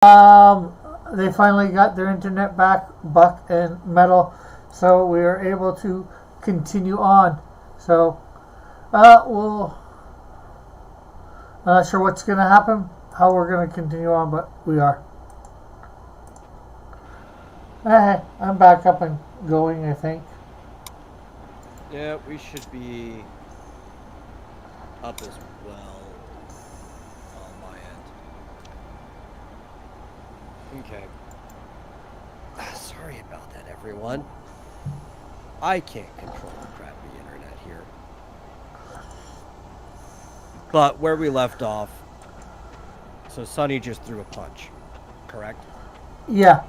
They finally got their internet back, Buck and Metal, so we are able to continue on. So, we'll. I'm not sure what's going to happen, how we're going to continue on, but we are. Hey, I'm back up and going, I think. Yeah, we should be up as well on my end. Okay. Sorry about that, everyone. I can't control the crappy internet here. But where we left off, so Sonny just threw a punch, correct? Yeah.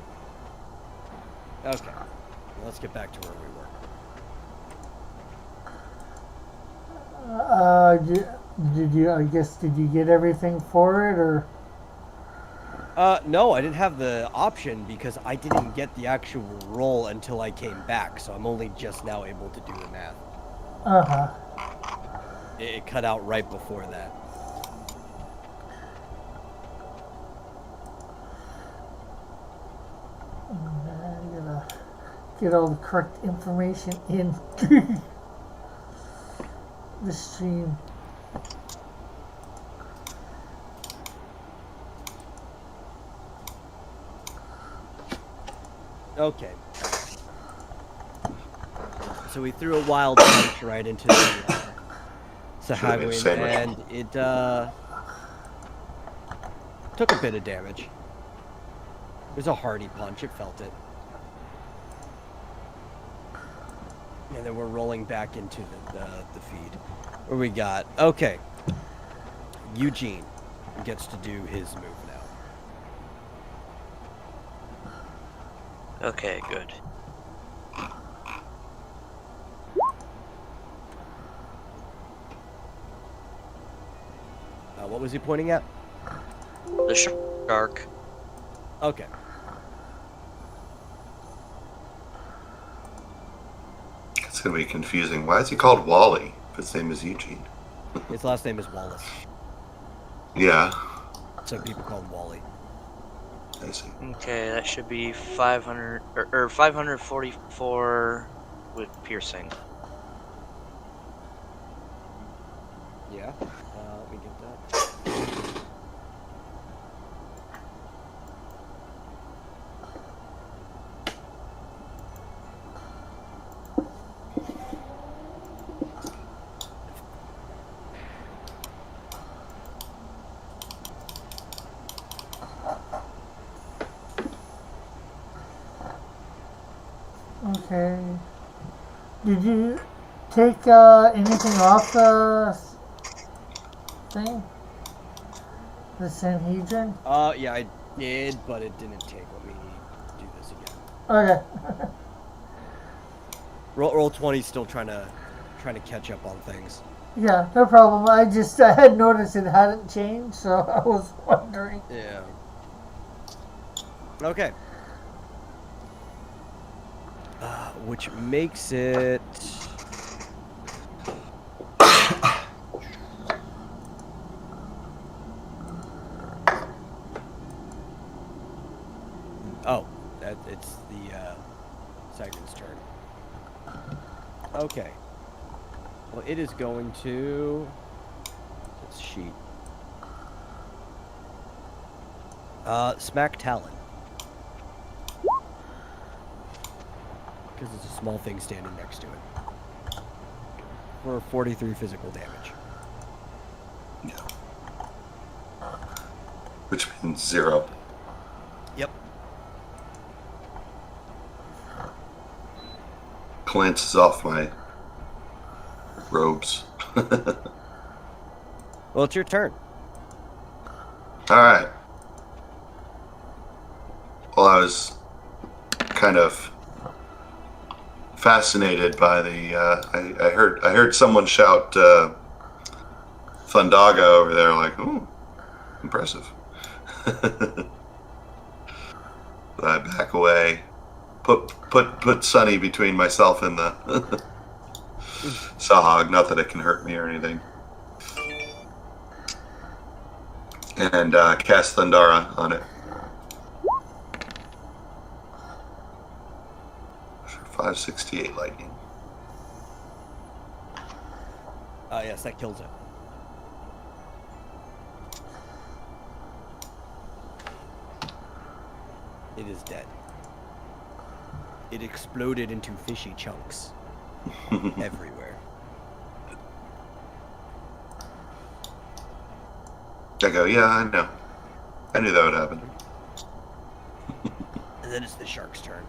Okay. Let's get back to where we were. Did you get everything for it, or? No, I didn't have the option because I didn't get the actual roll until I came back, so I'm only just now able to do the math. Uh-huh. It cut out right before that. I gotta get all the correct information in the stream. Okay. So we threw a wild punch right into the Sahagwin, and it took a bit of damage. It was a hardy punch, it felt it. And then we're rolling back into the feed. Where we got, okay. Eugene gets to do his move now. Okay, good. What was he pointing at? The shark. Okay. It's going to be confusing. Why is he called Wally if his name is Eugene? His last name is Wallace. Yeah. So people call him Wally. I see. Okay, that should be 500 or 544 with piercing. Yeah. Let me get that. Okay. Did you take anything off the thing? The Sanhedrin? Yeah, I did, but it didn't take. Let me do this again. Okay. Roll 20 still trying to catch up on things. Yeah, no problem. I had noticed it hadn't changed, so I was wondering. Yeah. Okay. Which makes it... Oh, it's the Siren's turn. Okay. Well, it is going to... This sheet. Smack Talon. Because it's a small thing standing next to it. For 43 physical damage. Yeah. Which means 0. Yep. Glances off my robes. Well, it's your turn. Alright. Well, I was kind of fascinated by the I heard someone shout Thundaga over there, like, ooh, impressive. I back away, put Sunny between myself and the Sahag, not that it can hurt me or anything, and cast Thundara on it. 568 lightning. Yes, that kills it. It is dead. It exploded into fishy chunks everywhere. I go, yeah, I know. I knew that would happen. And then it's the shark's turn.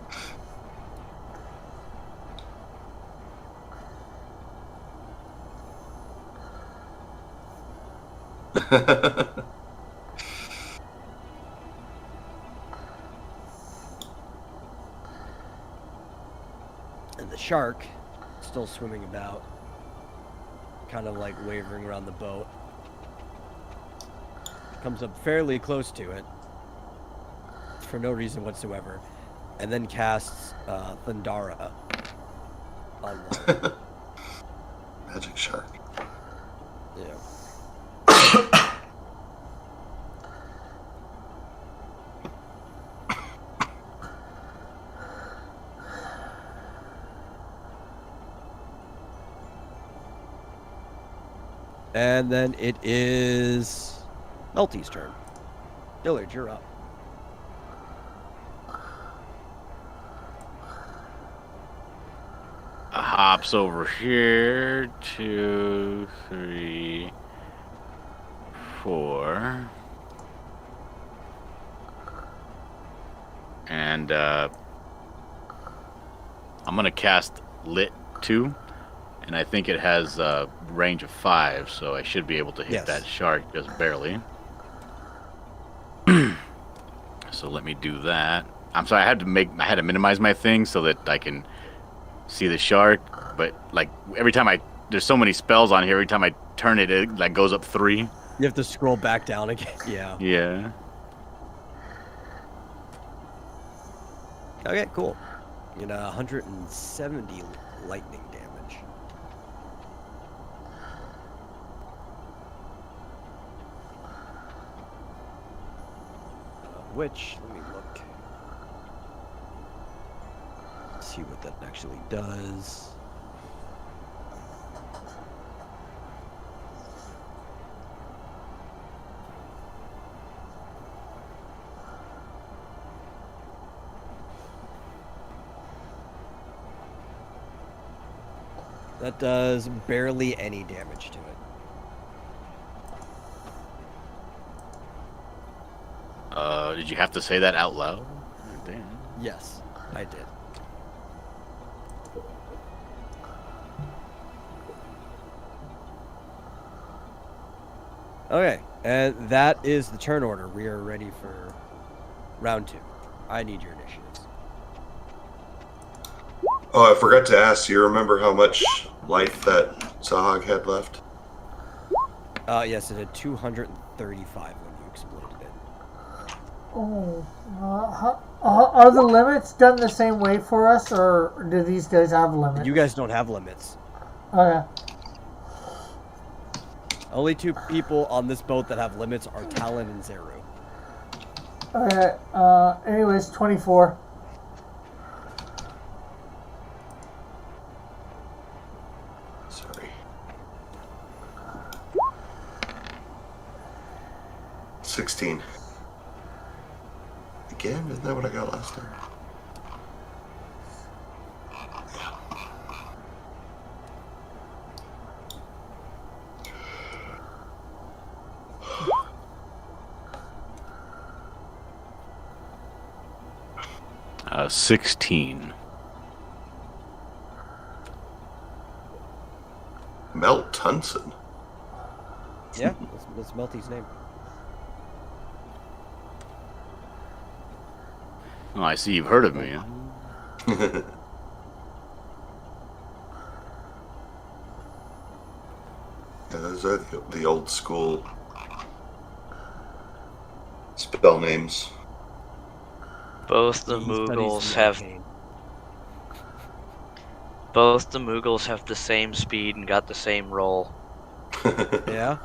And the shark, still swimming about, kind of like wavering around the boat, comes up fairly close to it for no reason whatsoever, and then casts Thundara on one. Magic shark. Yeah. And then it is Melty's turn. Dillard, you're up. Hops over here. 2, 3, 4. And I'm gonna cast Lit 2. And I think it has a range of 5, so I should be able to hit that shark just barely. So let me do that. I'm sorry, I had to minimize my thing so that I can see the shark. But like every time there's so many spells on here. Every time I turn it, it like goes up 3. You have to scroll back down again. Yeah. Yeah. Okay, cool. You know, 170 lightning damage. Which, let me look. See what that actually does. That does barely any damage to it. Did you have to say that out loud? Damn. Yes, I did. Okay, and that is the turn order. We are ready for round 2. I need your initiatives. Oh, I forgot to ask. Do you remember how much life that Zahag had left? Yes, it had 235 when you exploded it. Oh, are the limits done the same way for us, or do these guys have limits? You guys don't have limits. Okay. Only 2 people on this boat that have limits are Talon and Zeru. Okay. Anyways, 24. Sorry. 16. Again? Isn't that what I got last time? Yeah. 16. Melt Tunson. Yeah, that's Melty's name. Oh, I see you've heard of me. Huh? Yeah, those are the old school spell names. Both the He studies Moogles the have arcane. both the Moogles have the same speed and got the same roll. Yeah.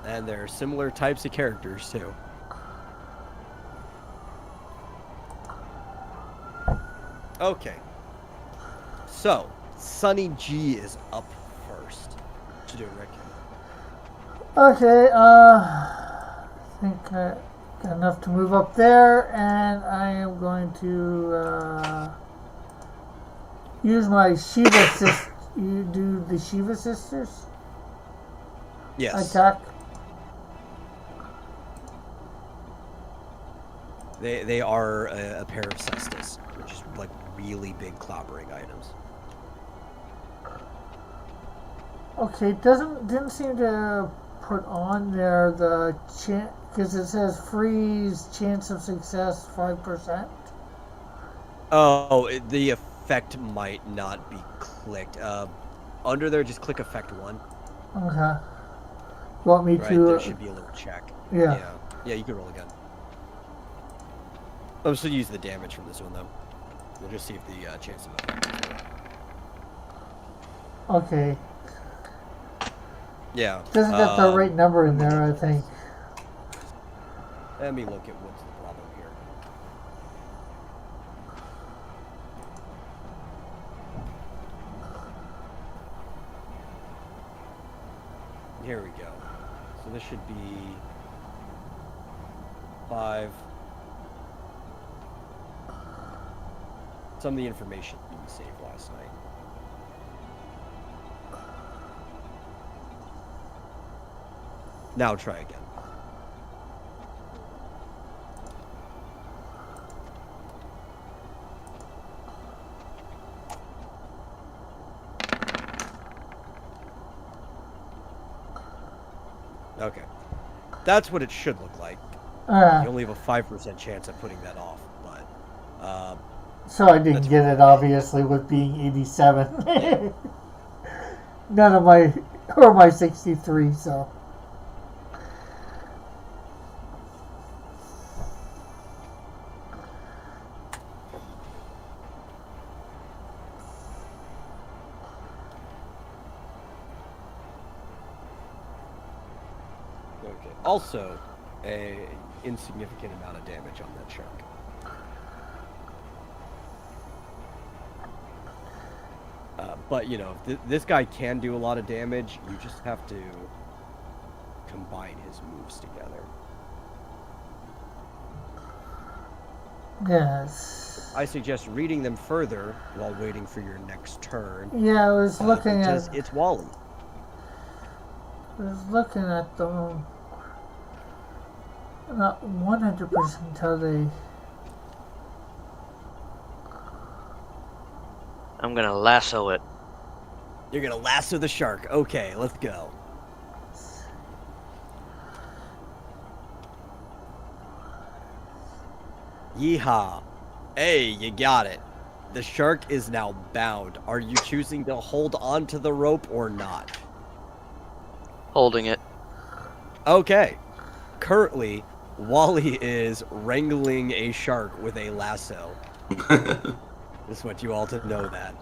And they're similar types of characters too. Okay. So, Sunny G is up first. What you doing, Rick? Okay, I think I got enough to move up there, and I am going to use my Shiva sisters. You do the Shiva sisters Yes. attack? They are a pair of cestus, which is like really big clobbering items. Okay, didn't seem to put on there the chance, because it says freeze chance of success 5%. Oh, the effect might not be clicked. Under there, just click effect 1. Okay. You want me Right, to? there should be a little check. Yeah. Yeah, you can roll again. I'm still use the damage from this one though. We'll just see if the chance of effect is there. Okay. Yeah. Doesn't get the right number in there, I think. Let me look at what's the problem here. Here we go. So this should be 5. Some of the information being saved last night. Now try again. Okay. That's what it should look like. You only have a 5% chance of putting that off, but So I didn't get it, obviously, with being 87. None of my, or my 63, so. okay. Also, a insignificant amount of damage on that shark. But, you know, this guy can do a lot of damage. You just have to combine his moves together. Yes. I suggest reading them further while waiting for your next turn. Yeah, I was looking because at. it's Wally. I was looking at them. Not 100% how they. I'm gonna lasso it. You're gonna lasso the shark. Okay, let's go. Yeehaw. Hey, you got it. The shark is now bound. Are you choosing to hold on to the rope or not? Holding it. Okay. Currently, Wally is wrangling a shark with a lasso. Just want you all to know that.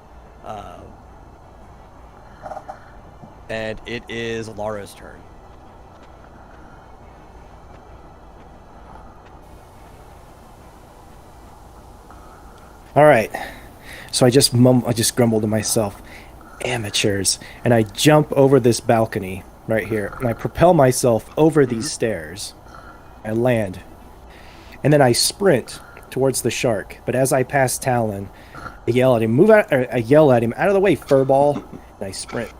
And it is Lara's turn. All right. So I just grumbled to myself, amateurs, and I jump over this balcony right here, and I propel myself over these stairs. I land, and then I sprint towards the shark. But as I pass Talon, I yell at him, "Move out!" I yell at him, "Out of the way, furball!" And I sprint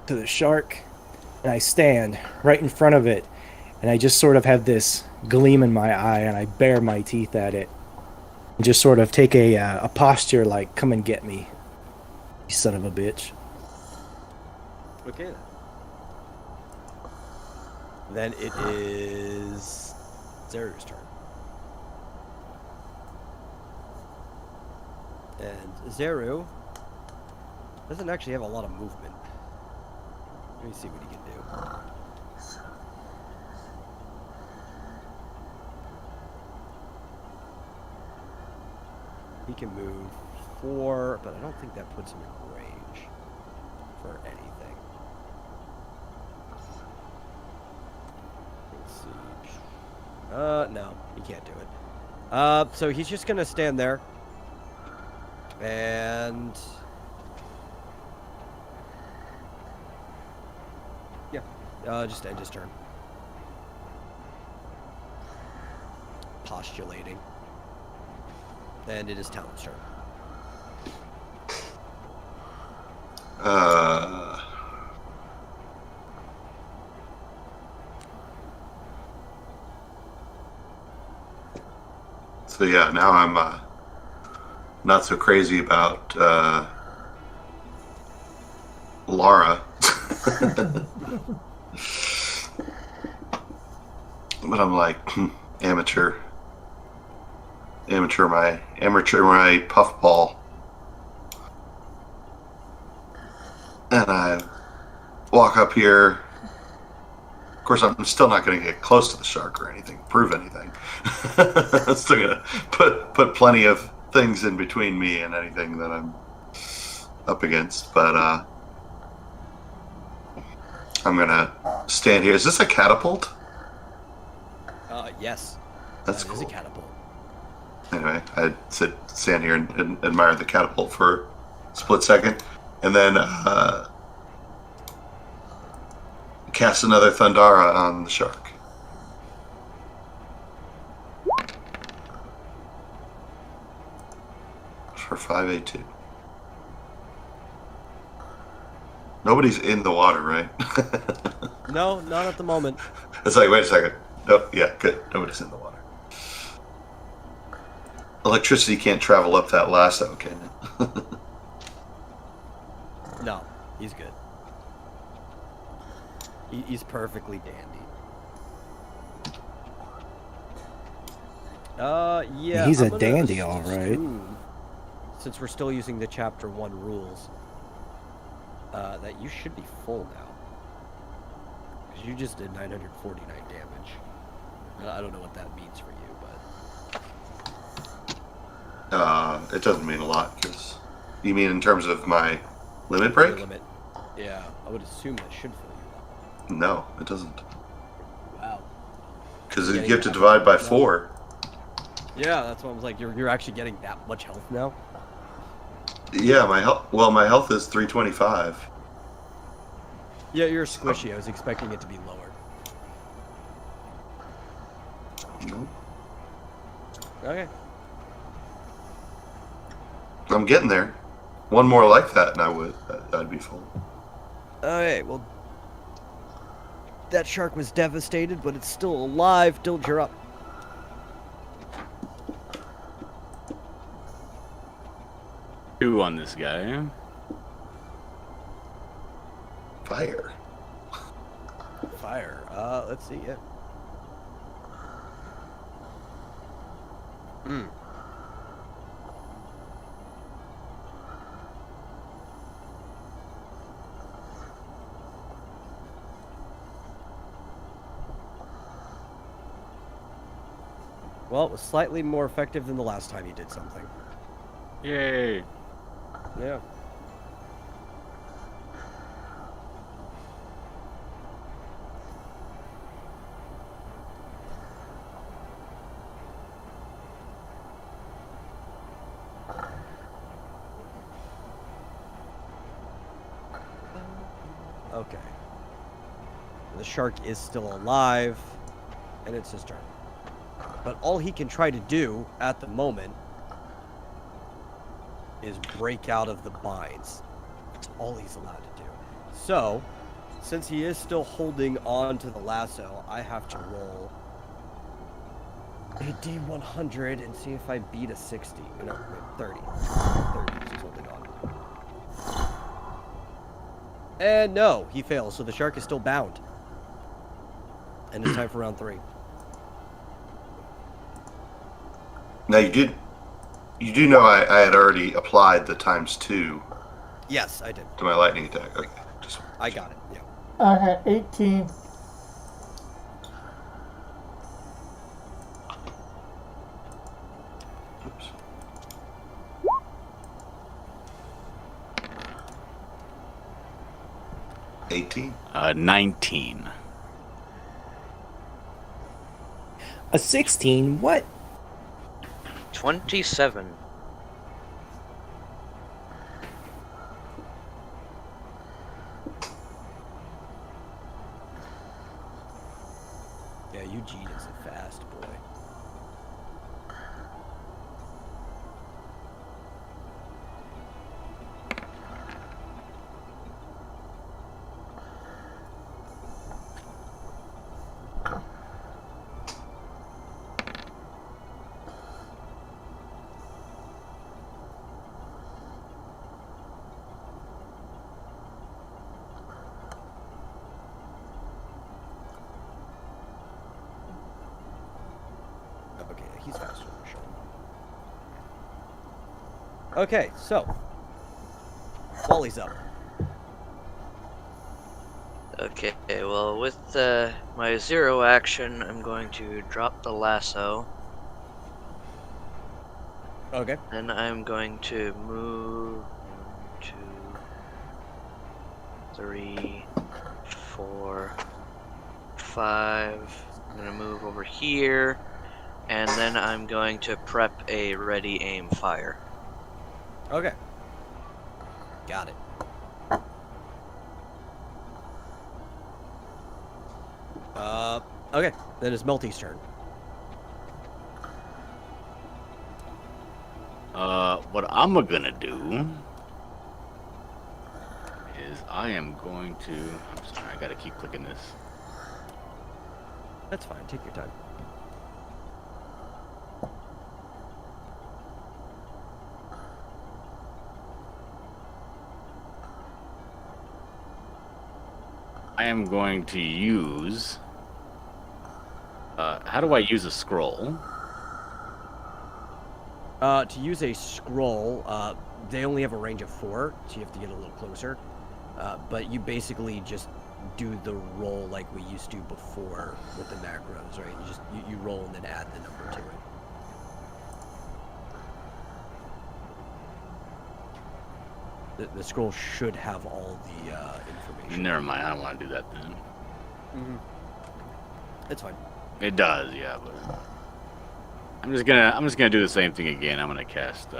to the shark, and I stand right in front of it, and I just sort of have this gleam in my eye, and I bare my teeth at it. Just sort of take a posture like, "Come and get me, you son of a bitch." Okay. Then it is Zeru's turn. And Zeru doesn't actually have a lot of movement. Let me see what he can do. He can move 4, but I don't think that puts him in range for anything. Let's see. No, he can't do it. So he's just gonna stand there And yeah, just end his turn. Postulating. And it is Talon's turn. So yeah, now I'm not so crazy about Lara. But I'm like, amateur my puffball. And I walk up here. Of course, I'm still not going to get close to the shark or anything, prove anything. I'm still going to put plenty of things in between me and anything that I'm up against. But I'm going to stand here. Is this a catapult? Yes. That's That is cool. a catapult. Anyway, I stand here and admire the catapult for a split second. And then cast another Thundara on the shark. For 5A2. Nobody's in the water, right? No, not at the moment. It's like, wait a second. No, yeah, good. Nobody's in the water. Electricity can't travel up that lasso, can it? No, he's good. He's perfectly dandy. Yeah. He's I'm a gonna dandy, all right. assume, since we're still using the Chapter 1 rules, that you should be full now. Because you just did 949 damage. I don't know what that means for you, but... It doesn't mean a lot, because... You mean in terms of my limit break? Your limit. Yeah, I would assume that should fill you up. No, it doesn't. Wow. Because You're you have to getting divide by that- 4. Yeah, that's what I was like. You're actually getting that much health now? Yeah, my health is 325. Yeah, you're squishy. I was expecting it to be lower. Nope. Okay. I'm getting there. One more like that, and I'd be full. Okay, well, that shark was devastated, but it's still alive. Dild, you're up. Two on this guy. Fire. Fire. Let's see. Yeah. Well, it was slightly more effective than the last time you did something. Yay. Yeah. Okay. The shark is still alive, and it's his turn. But all he can try to do at the moment is break out of the binds. That's all he's allowed to do. So, since he is still holding on to the lasso, I have to roll a D100 and see if I beat a 60. No, wait, 30. 30 he's holding on. And no, he fails, so the shark is still bound. And it's time for round 3. Now you do know I had already applied the ×2 Yes, I did. to my lightning attack. Okay, just I got it, yeah. I had 18. oops. $18. 19. A 16? What? 27. Eugene is a fast boy. Okay, he's faster for sure. Okay, so Wally's up. Okay, well, with my 0 action, I'm going to drop the lasso. Okay. Then I'm going to move 1, 2, 3, 4, 5. I'm going to move over here. And then I'm going to prep a ready aim fire. Okay. Got it. Okay. Then it's Melty's turn. What I'm gonna do is I am going to. I'm sorry, I gotta keep clicking this. That's fine. Take your time. I am going to use. How do I use a scroll? To use a scroll, they only have a range of 4, so you have to get a little closer. But you basically just do the roll like we used to before with the macros, right? You roll and then add the number to it. The scroll should have all the information. Never mind. I don't want to do that then. Mm-hmm. It's fine. It does, yeah, but I'm just gonna do the same thing again. I'm gonna cast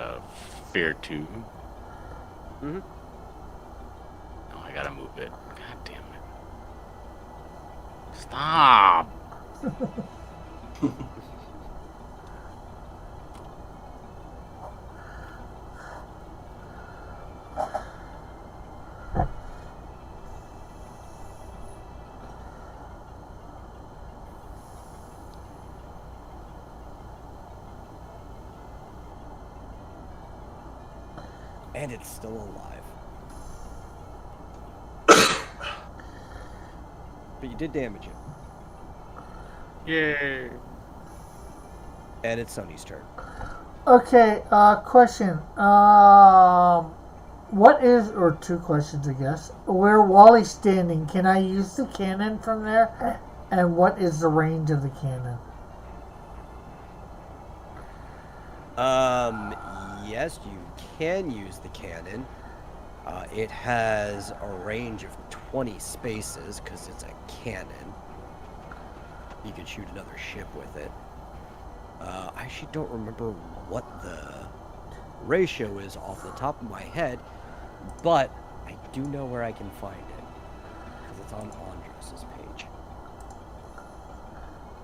Fear 2. Mm-hmm. Oh, I gotta move it. God damn it! Stop! And it's still alive. But you did damage it. Yay! And it's Sunny's turn. Okay, question. What is, or 2 questions, I guess. Where Wally's standing, can I use the cannon from there? And what is the range of the cannon? Yes, you can use the cannon. It has a range of 20 spaces because it's a cannon. You can shoot another ship with it. I actually don't remember what the ratio is off the top of my head, but I do know where I can find it because it's on Andros's page.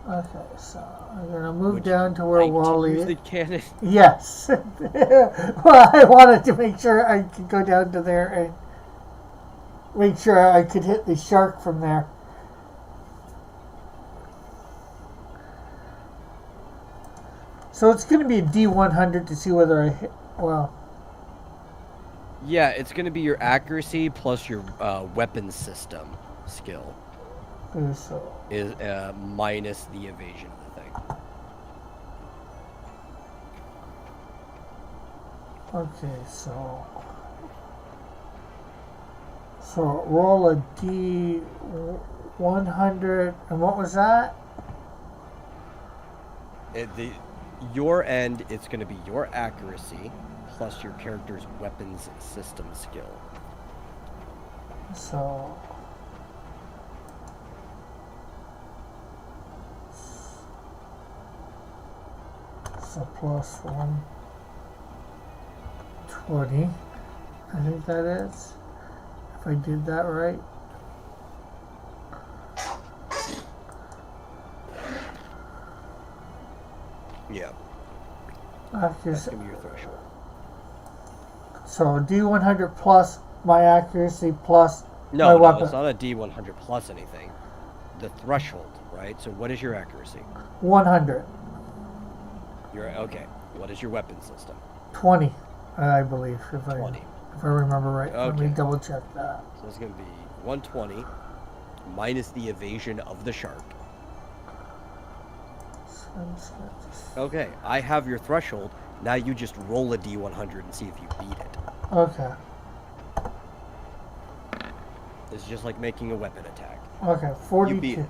Okay, so I'm gonna move Would down you to where like Wally use is. the cannon? Yes. Well, I wanted to make sure I could go down to there and make sure I could hit the shark from there. So it's going to be a D100 to see whether I hit. Well, Yeah, it's going to be your accuracy plus your weapon system skill so is minus the evasion of the thing. okay, so roll a D100, and what was that? Your end, it's going to be your accuracy plus your character's weapons system skill. So plus 120. I think that is. If I did that right. Yeah, that's Accuracy. gonna be your threshold. So D100 plus my accuracy plus my No, weapon. it's not a D100 plus anything. The threshold, right? So what is your accuracy? 100. You're okay. What is your weapon system? 20, I believe, if 20. I remember right. Let me Okay. double check that. So it's gonna be 120 minus the evasion of the shark. Okay, I have your threshold. Now you just roll a D100 and see if you beat it. Okay. It's just like making a weapon attack. Okay, You 42. beat it.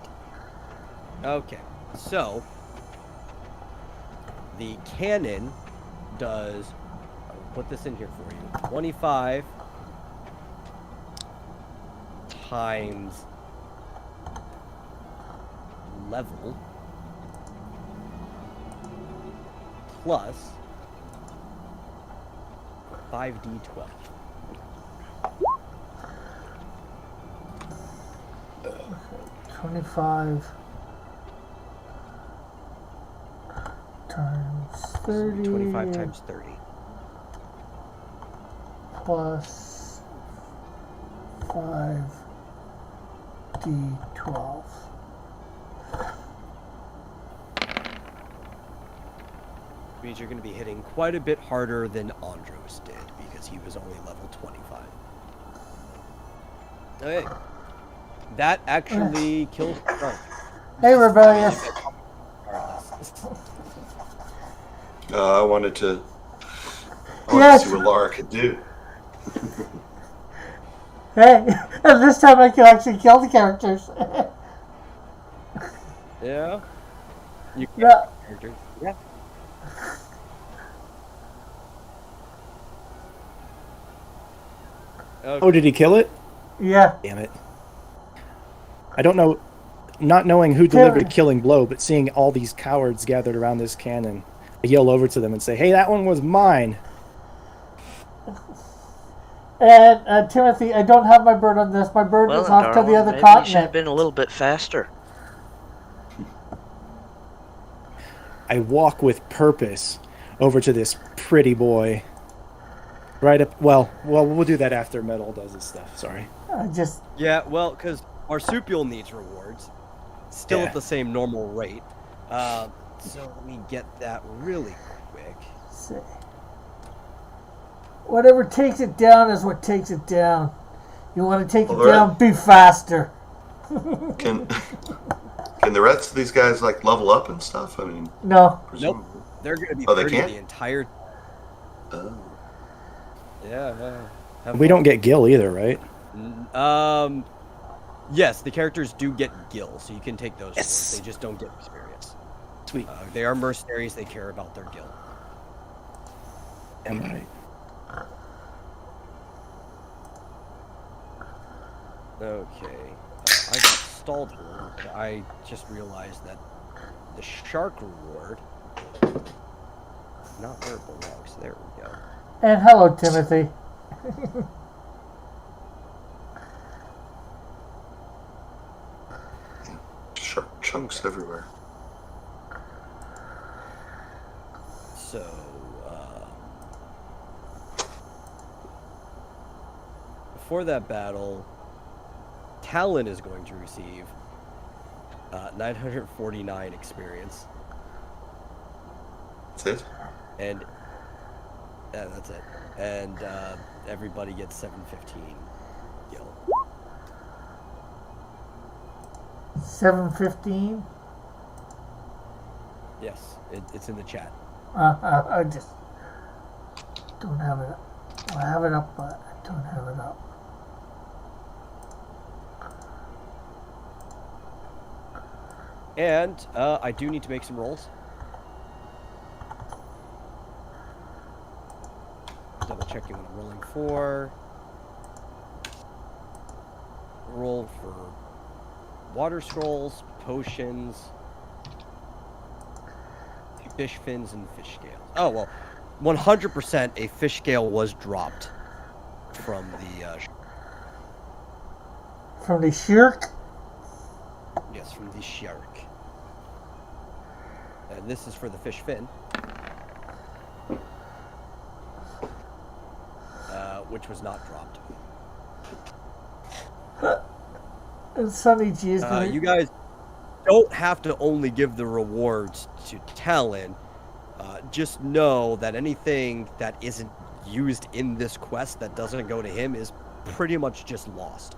Okay, so the cannon does. I'll put this in here for you. 25 times level plus 5d12. Okay, 25 times 30. 25 times 30. Plus 5d12. Means you're going to be hitting quite a bit harder than Andros did because he was only level 25. Okay. That actually kills the shark. Hey, Rebellious. I wanted to Yes. see what Laura could do. Hey, and this time I can actually kill the characters. Yeah. You can Yeah. characters. Yeah. Oh, did he kill it? Yeah. Damn it. I don't know, not knowing who delivered the killing blow, but seeing all these cowards gathered around this cannon, I yell over to them and say, hey, that one was mine. And Timothy, I don't have my bird on this. My bird is off to the other maybe you should have continent. been a little bit faster. I walk with purpose over to this pretty boy. Right up, well, we'll do that after Metal does his stuff, sorry. I just, Yeah, well, because Marsupial needs rewards. Still Yeah. at the same normal rate. So let me get that really quick. see. Whatever takes it down is what takes it down. You want to take it Well, down, be faster. Can the rest of these guys like level up and stuff? I mean, No. presumably. They're going to be Oh, they 30 can't? the entire... Oh. Yeah. Have We fun. don't get Gil either, right? Yes, the characters do get gills, so you can take those. Yes. They just don't get experience. Sweet. They are mercenaries. They care about their gill. Am I? Okay. I got stalled here. I just realized that the shark reward not where it belongs. There we go. And hello, Timothy. Sharp chunks everywhere. So, before that battle, Talon is going to receive 949 experience, That's it? and that's it. And everybody gets 715 gil. 7:15. Yes, it's in the chat. I just don't have it. I have it up, but I don't have it up. And I do need to make some rolls. Double checking what I'm rolling for. Roll for water scrolls, potions, fish fins, and fish scales. Oh, well, 100% a fish scale was dropped from the... From the shirk. yes, from the shark. And this is for the fish fin. Which was not dropped. And Sunny G is gonna... You guys don't have to only give the rewards to Talon. Just know that anything that isn't used in this quest that doesn't go to him is pretty much just lost.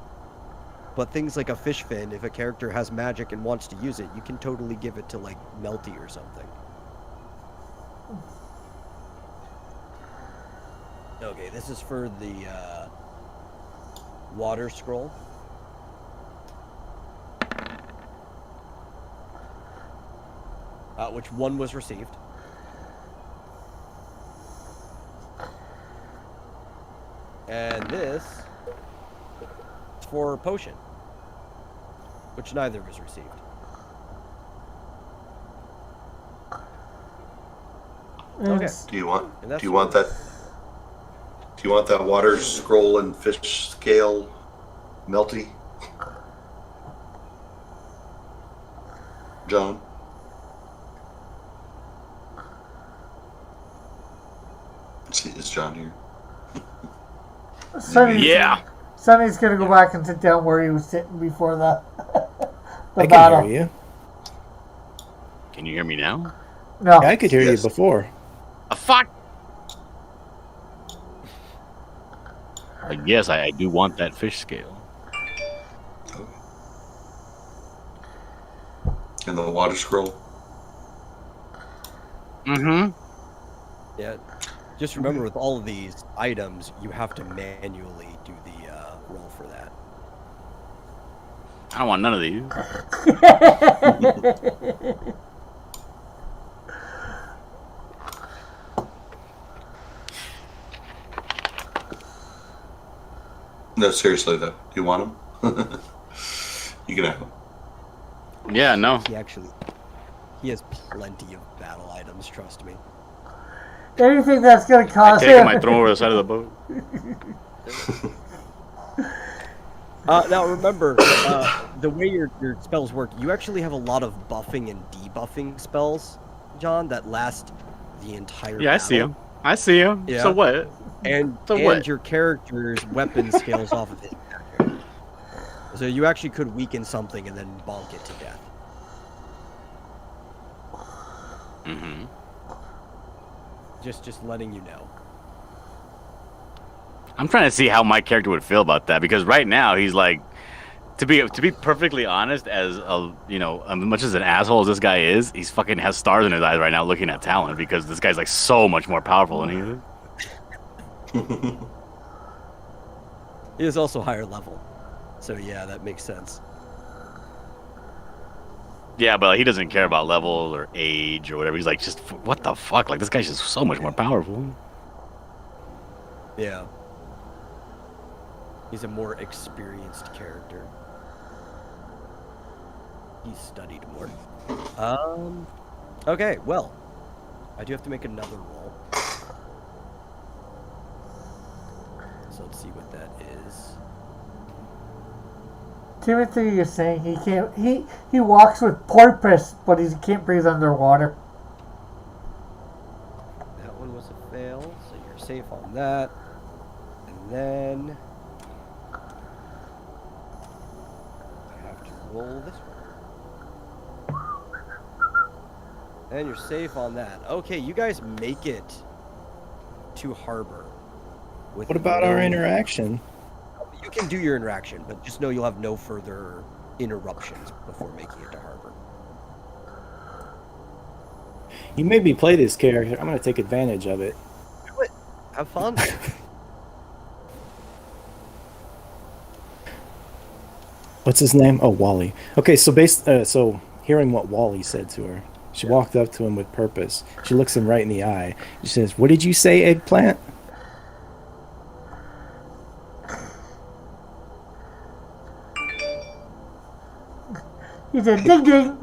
But things like a fish fin, if a character has magic and wants to use it, you can totally give it to, like, Melty or something. Okay, this is for the water scroll. Which one was received. And this is for potion, which neither was received. Okay. Do you want that? Do you want that water scroll and fish scale, Melty? John? Is John here? Sonny's gonna go back and sit down where he was sitting before the I battle. can hear you. Can you hear me now? No. Yeah, I could hear you before. Fuck! Yes, I do want that fish scale. And the water scroll? Mm-hmm. Yeah. Just remember, with all of these items, you have to manually do the roll for that. I don't want none of these. No, seriously though. Do you want them? You can have them. Yeah, no. He has plenty of battle items, trust me. Anything that's gonna cause I take him. him, I throw him over the side of the boat. Now remember, the way your spells work, you actually have a lot of buffing and debuffing spells, John, that last the entire Yeah, I battle. see him. I see him. Yeah. So what? And So what? your character's weapon scales off of his character. So you actually could weaken something and then bonk it to death. Mm-hmm. Just letting you know. I'm trying to see how my character would feel about that, because right now he's like, to be perfectly honest, as much as an asshole as this guy is, he's fucking has stars in his eyes right now looking at Talon, because this guy's like so much more powerful than he is. He is also higher level. So yeah, that makes sense. Yeah, but he doesn't care about level or age or whatever. He's like, just what the fuck? Like, this guy's just so much more powerful. Yeah. He's a more experienced character. He's studied more. Okay, well, I do have to make another roll. So let's see what that is. Timothy is saying he can't. He walks with porpoise, but he can't breathe underwater. That one was a fail, so you're safe on that. And then I have to roll this one. And you're safe on that. Okay, you guys make it to harbor. With What about our interaction? You can do your interaction, but just know you'll have no further interruptions before making it to harbor. You made me play this character. I'm going to take advantage of it. Do it. Have fun. What's his name? Oh, Wally. Okay, so so hearing what Wally said to her, she walked up to him with purpose. She looks him right in the eye. She says, "What did you say, eggplant?" He said, "Ding ding."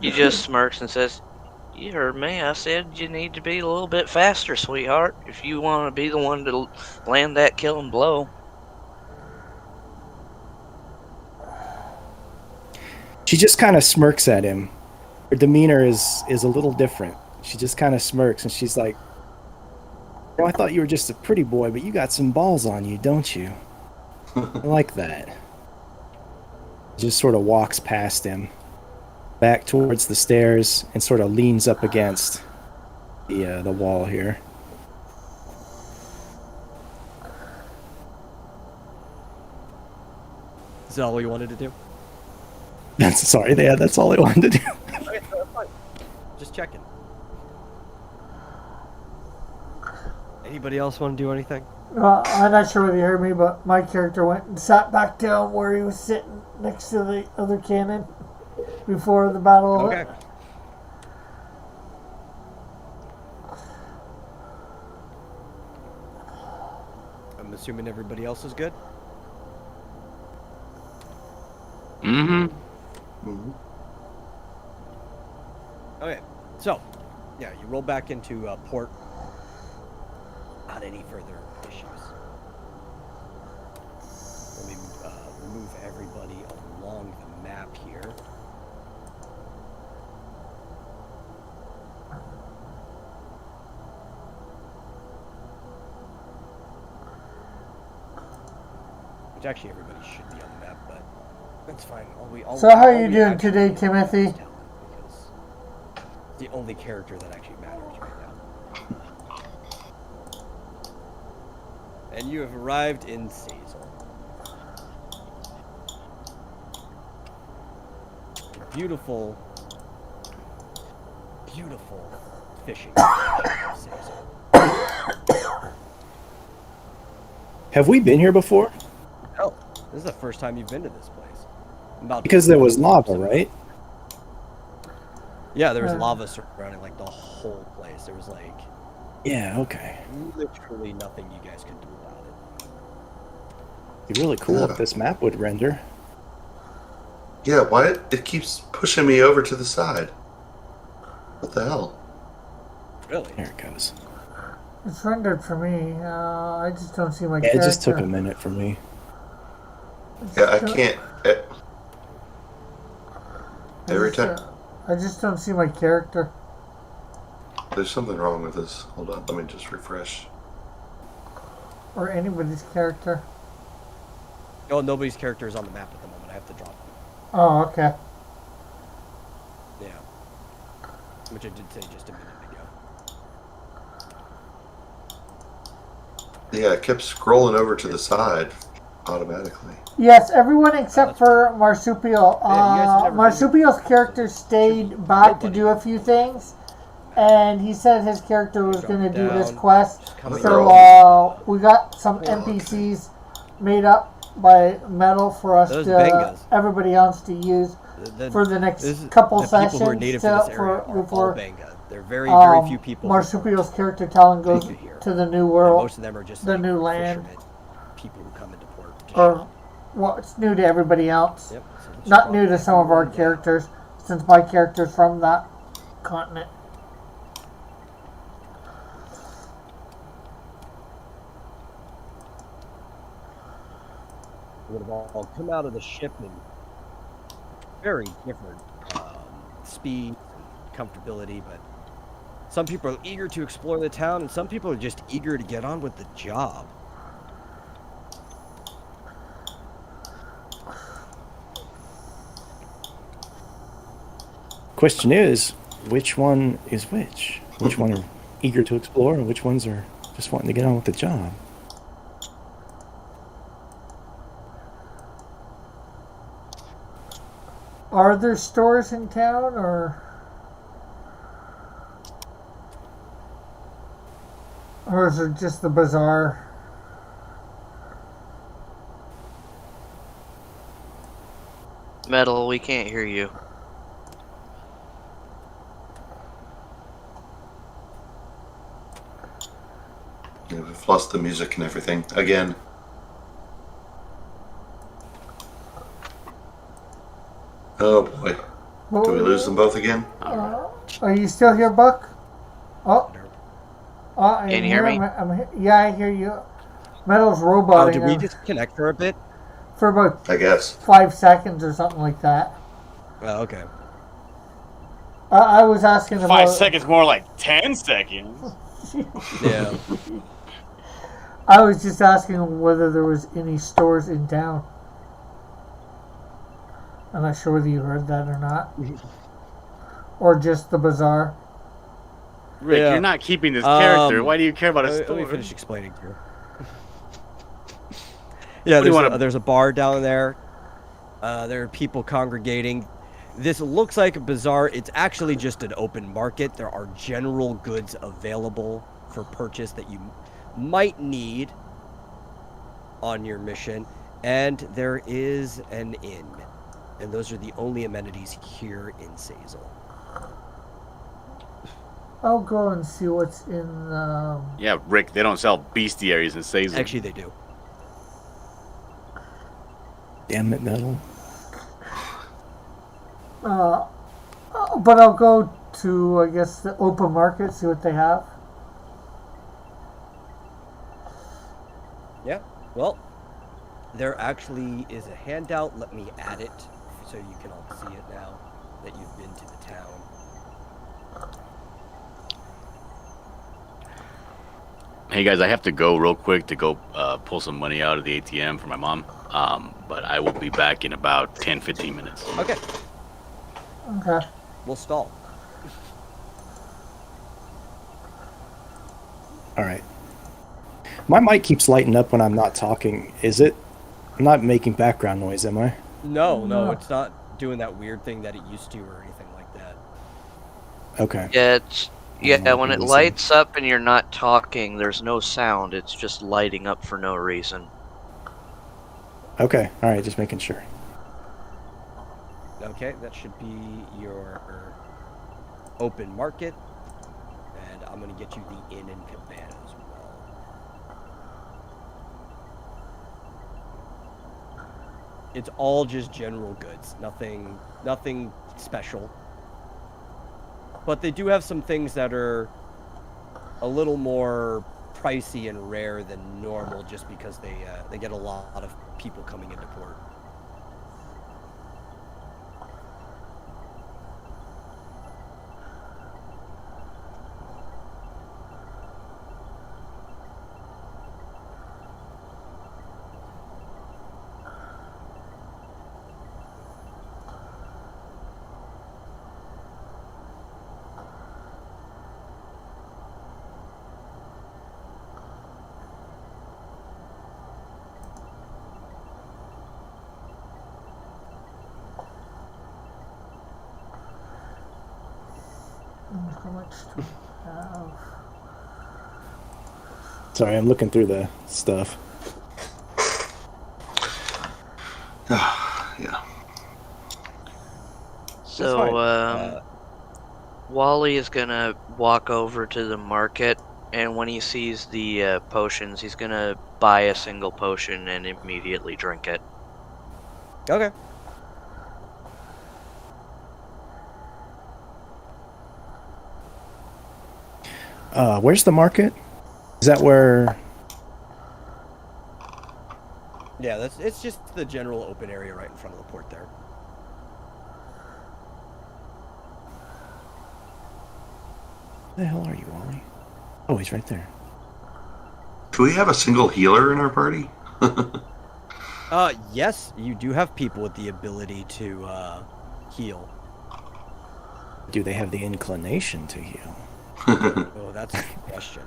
He just smirks and says, "You heard me. I said you need to be a little bit faster, sweetheart, if you want to be the one to land that killing blow." She just kind of smirks at him. Her demeanor is a little different. She just kind of smirks, and she's like, I thought you were just a pretty boy, but you got some balls on you, don't you? I like that. Just sort of walks past him, back towards the stairs, and sort of leans up against the wall here. Is that all you wanted to do? Sorry, that's all I wanted to do. Okay, no, that's fine. Just checking. Anybody else want to do anything? I'm not sure whether you heard me, but my character went and sat back down where he was sitting next to the other cannon before the battle. Okay. I'm assuming everybody else is good? Mm-hmm. Okay, so, yeah, you roll back into port. Not any further issues. Let me move everybody along the map here. Which actually everybody should be on the map, but that's fine. So how are you doing today, Timothy? Talon, because it's the only character that actually matters right now. And you have arrived in Sazel. Beautiful, beautiful fishing of Sazel. Have we been here before? Oh, this is the first time you've been to this place. Because there was lava, right? Yeah, there was lava surrounding like the whole place. There was like Yeah, okay. literally nothing you guys could do about it. It'd be really cool if this map would render. Yeah, why it keeps pushing me over to the side? What the hell? Really? There it goes. It's rendered for me. I just don't see my Yeah, character. it just took a minute for me. Yeah, I can't. Every time. I just don't see my character. There's something wrong with this. Hold on, let me just refresh. Or anybody's character. Oh, nobody's character is on the map at the moment. I have to drop them. Oh, okay. Yeah. Which I did say just a minute ago. Yeah, it kept scrolling over to the side automatically. Yes, everyone except for Marsupial. Yeah, you guys have never Marsupial's character stayed back to do a few things, and he said his character was going to do this quest. So we got some NPCs made up by Metal for us Those to Bengas. everybody else to use for the next couple the sessions. people who are native to this area are all before Benga. There are very few people. Marsupial's character Talon goes here. to the new And world, most of them are just the like, new land. fishermen, people who come into port. To or shop. well, it's new to everybody else. Yep, so let's Not just new to some of our characters, since my character's from that continent. would have all come out of the ship in very different speed and comfortability, but some people are eager to explore the town, and some people are just eager to get on with the job. Question is, which one is which? Which one are eager to explore, and which ones are just wanting to get on with the job? Are there stores in town, or is it just the bazaar? Metal, we can't hear you. Yeah, we've lost the music and everything again. Oh boy. Do we lose them both again? Are you still here, Buck? Oh, I Can you hear me? Yeah, I hear you. Metal's Oh, roboting did we him disconnect for a bit? for about I guess. 5 seconds or something like that. Okay. I was asking about 5 seconds, more like 10 seconds. Yeah. I was just asking whether there was any stores in town. I'm not sure whether you heard that or not, or just the bazaar. Rick, Yeah. you're not keeping this character. Why do you care about a Let store? me finish explaining to you. Yeah, there's a bar down there. There are people congregating. This looks like a bazaar. It's actually just an open market. There are general goods available for purchase that you might need on your mission. And there is an inn. And those are the only amenities here in Sazel. I'll go and see what's in. Yeah, Rick, they don't sell bestiaries in Sazel. Actually, they do. Damn it, Metal. But I'll go to, I guess, the open market, see what they have. Yeah, well, there actually is a handout. Let me add it so you can all see it now that you've been to the town. Hey guys, I have to go real quick to go pull some money out of the ATM for my mom. But I will be back in about 10-15 minutes. Okay, Okay. we'll stall. All right. My mic keeps lighting up when I'm not talking. Is it? I'm not making background noise, am I? No, it's not doing that weird thing that it used to or anything like that. Okay. Yeah, when it listen. lights up and you're not talking, there's no sound. It's just lighting up for no reason. Okay. All right. Just making sure. Okay, that should be your open market. And I'm going to get you the inn and cabana as well. It's all just general goods, nothing special. But they do have some things that are a little more pricey and rare than normal, just because they get a lot of people coming into port. How much do we have? Sorry, I'm looking through the stuff. Yeah. So, Wally is gonna walk over to the market, and when he sees the potions, he's gonna buy a single potion and immediately drink it. Okay. Where's the market? Is that where? Yeah, it's just the general open area right in front of the port there. Where the hell are you, Wally? Oh, he's right there. Do we have a single healer in our party? Yes, you do have people with the ability to heal. Do they have the inclination to heal? Oh, that's a good question.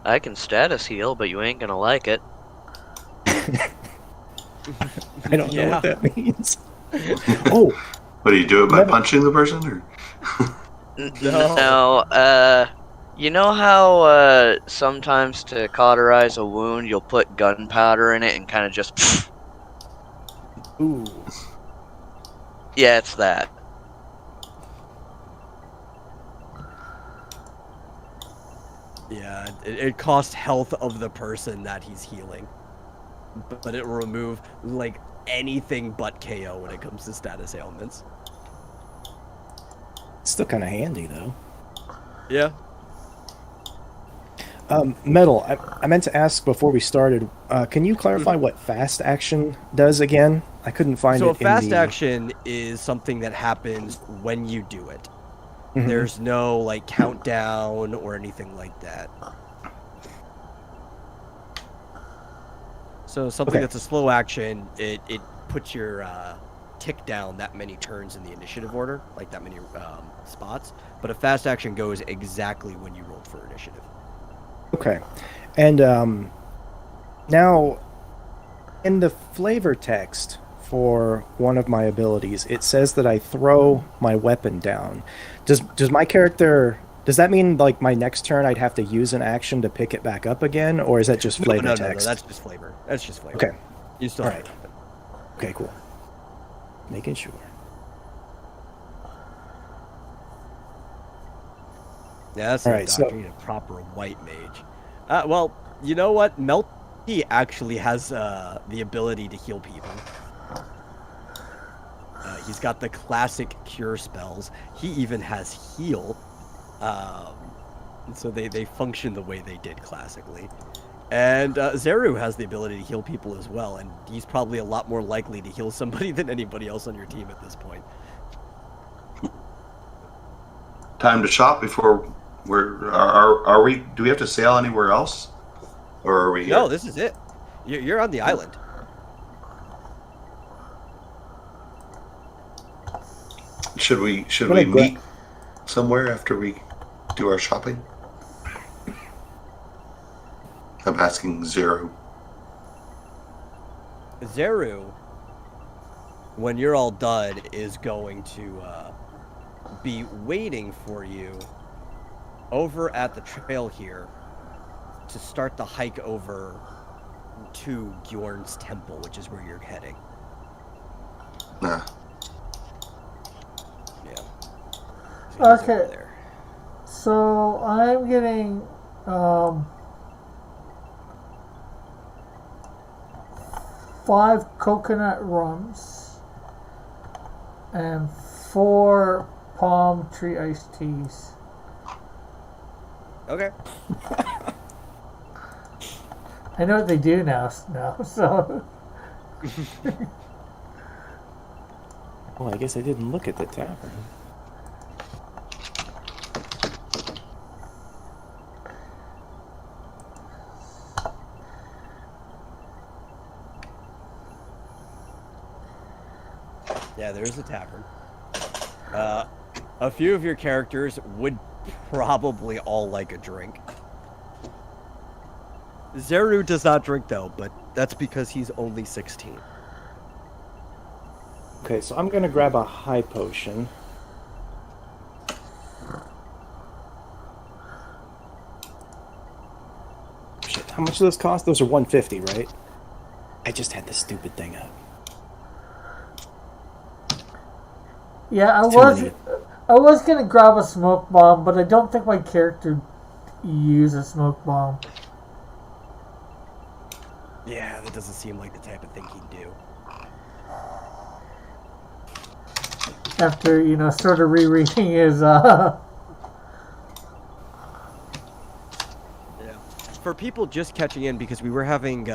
I can status heal, but you ain't gonna like it. I don't know Yeah. what that means. Oh, What do you do it by punching the person, or? No, you know how sometimes to cauterize a wound, you'll put gunpowder in it and kind of just. Ooh. Yeah, it's that. Yeah, it costs health of the person that he's healing. But it will remove, like, anything but KO when it comes to status ailments. it's still kind of handy though. Yeah. Metal, I meant to ask before we started. Can you clarify what fast action does again? I couldn't find So it a fast in the... action is something that happens when you do it. Mhm. There's no like countdown or anything like that. So something Okay. that's a slow action, it puts your tick down that many turns in the initiative order, like that many spots. But a fast action goes exactly when you rolled for initiative. Okay. And now, in the flavor text for one of my abilities, it says that I throw my weapon down. Does my character... Does that mean, like, my next turn I'd have to use an action to pick it back up again? Or is that just flavor No, text? that's just flavor. That's just flavor. Okay. You still Alright. have it. Okay, cool. Making sure. Yeah, that's Alright, not so- doctrine, a proper white mage. Well, you know what? Melty actually has the ability to heal people. He's got the classic cure spells. He even has heal. So they function the way they did classically. And Zeru has the ability to heal people as well, and he's probably a lot more likely to heal somebody than anybody else on your team at this point. Time to shop before are we? Do we have to sail anywhere else, or are we? No, here? this is it. You're on the island. Should we I'm gonna meet somewhere after we do our shopping? I'm asking Zero. Zeru, when you're all done, is going to be waiting for you over at the trail here to start the hike over to Gjorn's temple, which is where you're heading. Nah. Yeah. So he's over Okay. there. So I'm getting 5 coconut rums and 4 palm tree iced teas. Okay. I know what they do now, so Oh, I guess I didn't look at the tavern. Yeah, there is a tavern. A few of your characters would probably all like a drink. Zeru does not drink though, but that's because he's only 16. Okay, so I'm gonna grab a high potion. Shit, how much do those cost? Those are 150, right? I just had this stupid thing up. yeah, Too many. I was gonna grab a smoke bomb, but I don't think my character use a smoke bomb. Yeah, that doesn't seem like the type of thing he'd do. After sort of rereading his Yeah. For people just catching in, because we were having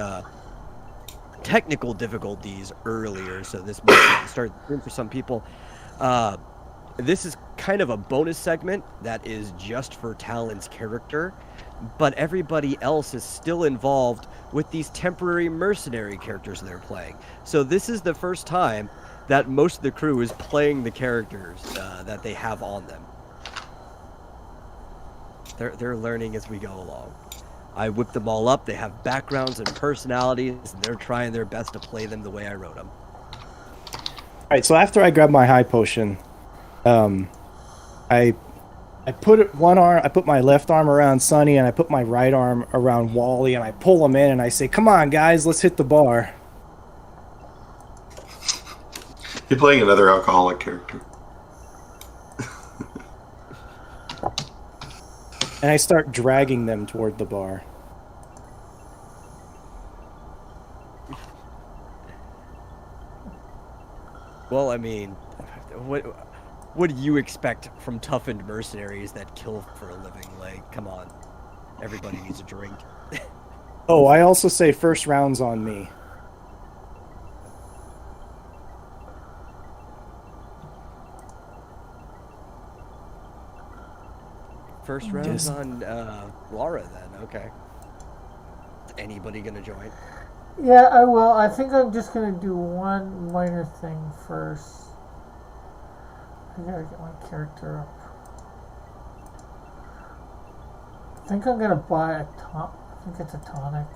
technical difficulties earlier, so this might start for some people. This is kind of a bonus segment that is just for Talon's character, but everybody else is still involved with these temporary mercenary characters they're playing. So this is the first time that most of the crew is playing the characters that they have on them. They're learning as we go along. I whip them all up. They have backgrounds and personalities, and they're trying their best to play them the way I wrote them. Alright, so after I grab my high potion, I put I put my left arm around Sunny, and I put my right arm around Wally, and I pull them in, and I say, "Come on, guys, let's hit the bar." You're playing another alcoholic character. And I start dragging them toward the bar. Well, I mean, what do you expect from toughened mercenaries that kill for a living? Like, come on. Everybody needs a drink. Oh, I also say first round's on me. First round's Yes. on Laura then. Okay. Is anybody gonna join? Yeah, I will. I think I'm just gonna do one minor thing first. I gotta get my character up. I think I'm gonna buy a top. I think it's a tonic.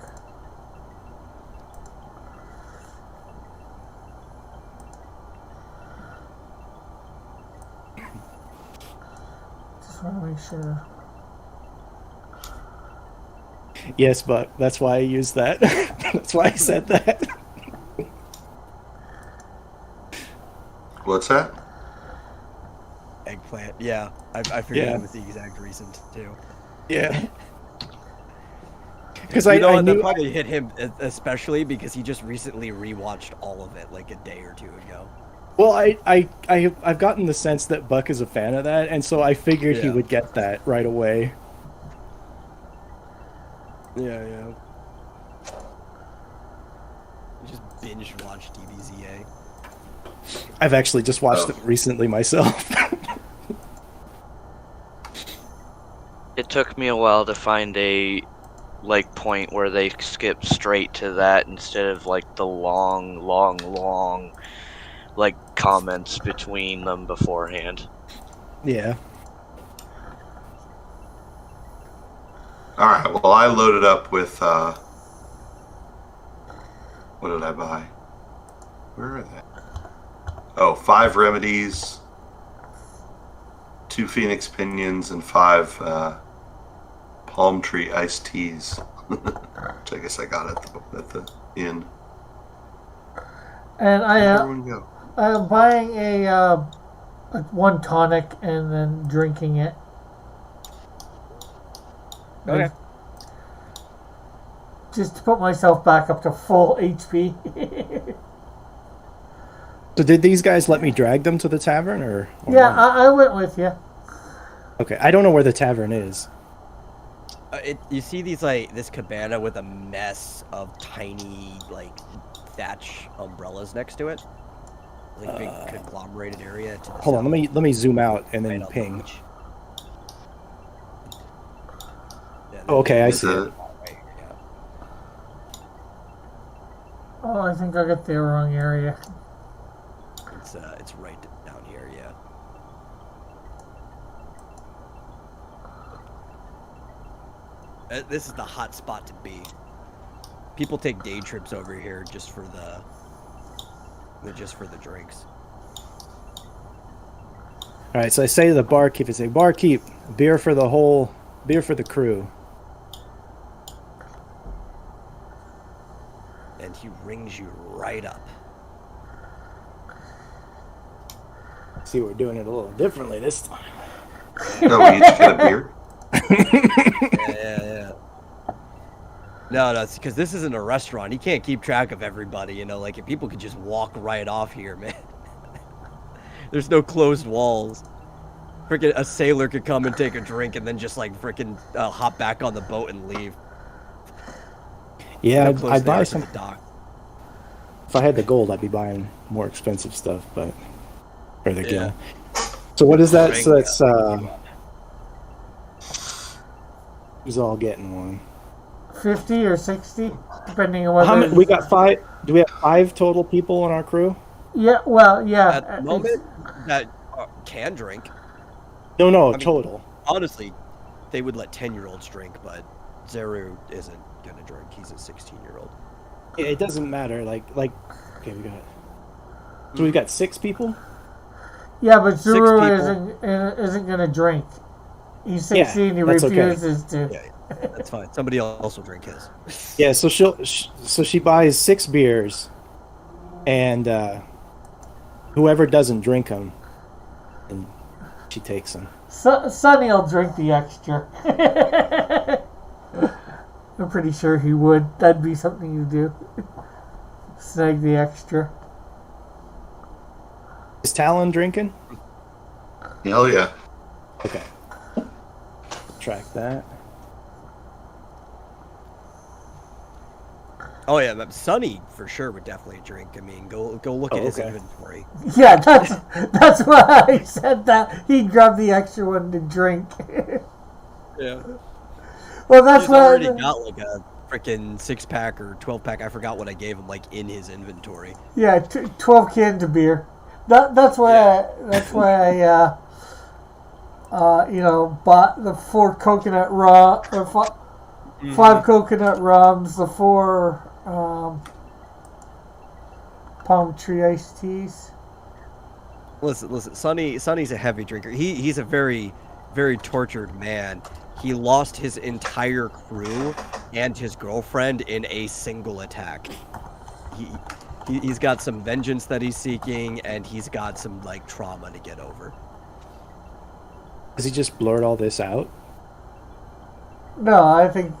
Just want to make sure. Yes, but that's why I used that. That's why I said that. What's that? Eggplant. Yeah, I figured Yeah. that was the exact reason too. Yeah. Because You know I what? That knew. probably hit him especially because he just recently rewatched all of it like a day or two ago. Well, I've gotten the sense that Buck is a fan of that, and so I figured he Yeah. would get that right away. Yeah. You just binge watch DBZA. I've actually just watched Oh. it recently myself. It took me a while to find a point where they skip straight to that instead of like the long comments between them beforehand. Yeah. All right. Well, I loaded up with. What did I buy? Where are they? Oh, 5 remedies, 2 phoenix pinions, and 5 palm tree iced teas. Which I guess I got at the inn. And Where'd everyone go? I'm buying a one tonic and then drinking it. Okay. Just to put myself back up to full HP. So did these guys let me drag them to the tavern, or Yeah, not? I went with you. Okay, I don't know where the tavern is. You see this cabana with a mess of tiny thatch umbrellas next to it, big conglomerated area. To the Hold on, south, let me zoom out and right then on the ping. beach. Yeah, Oh, okay, I Is see it. it- right, yeah. Oh, I think I got the wrong area. It's right down here, yeah. This is the hot spot to be. People take day trips over here just for the drinks. All right, so I say to the barkeep, I say, barkeep, beer for the crew. And he rings you right up. See, we're doing it a little differently this time. No, we each get a beer. Yeah. No, it's because this isn't a restaurant. He can't keep track of everybody, if people could just walk right off here, man. There's no closed walls. Freaking a sailor could come and take a drink and then just hop back on the boat and leave. Yeah, How I'd close they buy are to some. the dock. If I had the gold, I'd be buying more expensive stuff, but for the Yeah. guild. So what is that? So Ring, that's who's all getting one? 50 or 60, depending on whether. How many? We got 5. Do we have 5 total people on our crew? Yeah, well, yeah. At the moment, that can drink. No, mean- total. Honestly, they would let 10-year-olds drink, but Zeru isn't gonna drink. He's a 16-year-old. It doesn't matter. Okay, we got. So we got 6 people. Yeah, but Zuru people. isn't going to drink. He's Yeah, 16, he that's okay. refuses to. Yeah, that's fine. Somebody else will drink his. Yeah, so she buys 6 beers, and whoever doesn't drink them, and she takes them. Sonny will drink the extra. I'm pretty sure he would. That'd be something you do. Snag the extra. Is Talon drinking? Hell yeah. Okay. Track that. Oh yeah, but Sonny for sure would definitely drink. I mean, go look at his okay. inventory. Yeah, that's why I said that. He'd grab the extra one to drink. Yeah. Well, that's He's why. already got like a freaking 6-pack or 12-pack. I forgot what I gave him, like in his inventory. Yeah, 12 cans of beer. That's why. Yeah. That's why I bought the 4 coconut rum or 5 coconut rums, the 4 palm tree iced teas. Listen. Sonny's a heavy drinker. He's a very, very tortured man. He lost his entire crew and his girlfriend in a single attack. He's got some vengeance that he's seeking, and he's got some like trauma to get over. Does he just blurt all this out? No, I think.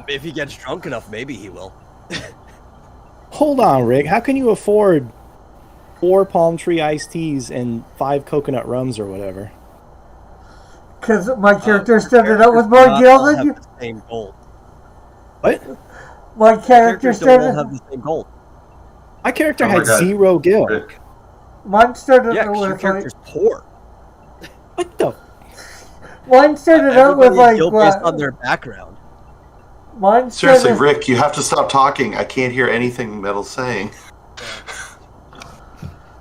If he gets drunk enough, maybe he will. Hold on, Rick. How can you afford 4 palm tree iced teas and 5 coconut rums or whatever? Because my character started out with more gil than you. The same gold. What? My character Characters don't all started. have the same gold. My character Oh my had God. 0 gil. Rick. Mine started Yeah, out 'cause your with like. character's poor. What the? Mine started out with Everybody is like guilt based on what? their background. Mine Seriously, started. Rick, you have to stop talking. I can't hear anything Metal's saying.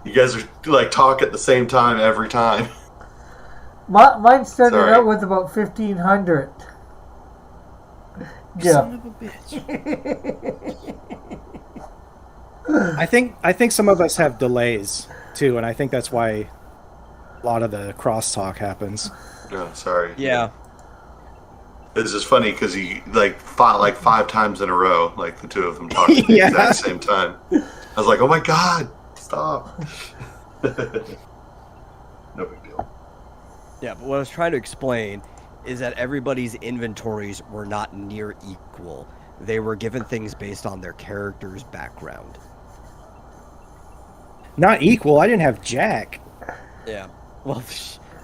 You guys are like talk at the same time every time. Mine started Sorry. out with about 1,500. Yeah. Son of a bitch. I think some of us have delays too, and I think that's why a lot of the crosstalk happens. No, sorry. Yeah. It's just funny because he like fought like 5 times in a row, like the two of them talking at the Yeah. exact same time. I was like, oh my God, stop. No big deal. Yeah, but what I was trying to explain is that everybody's inventories were not near equal. They were given things based on their character's background. Not equal. I didn't have Jack. Yeah. Well,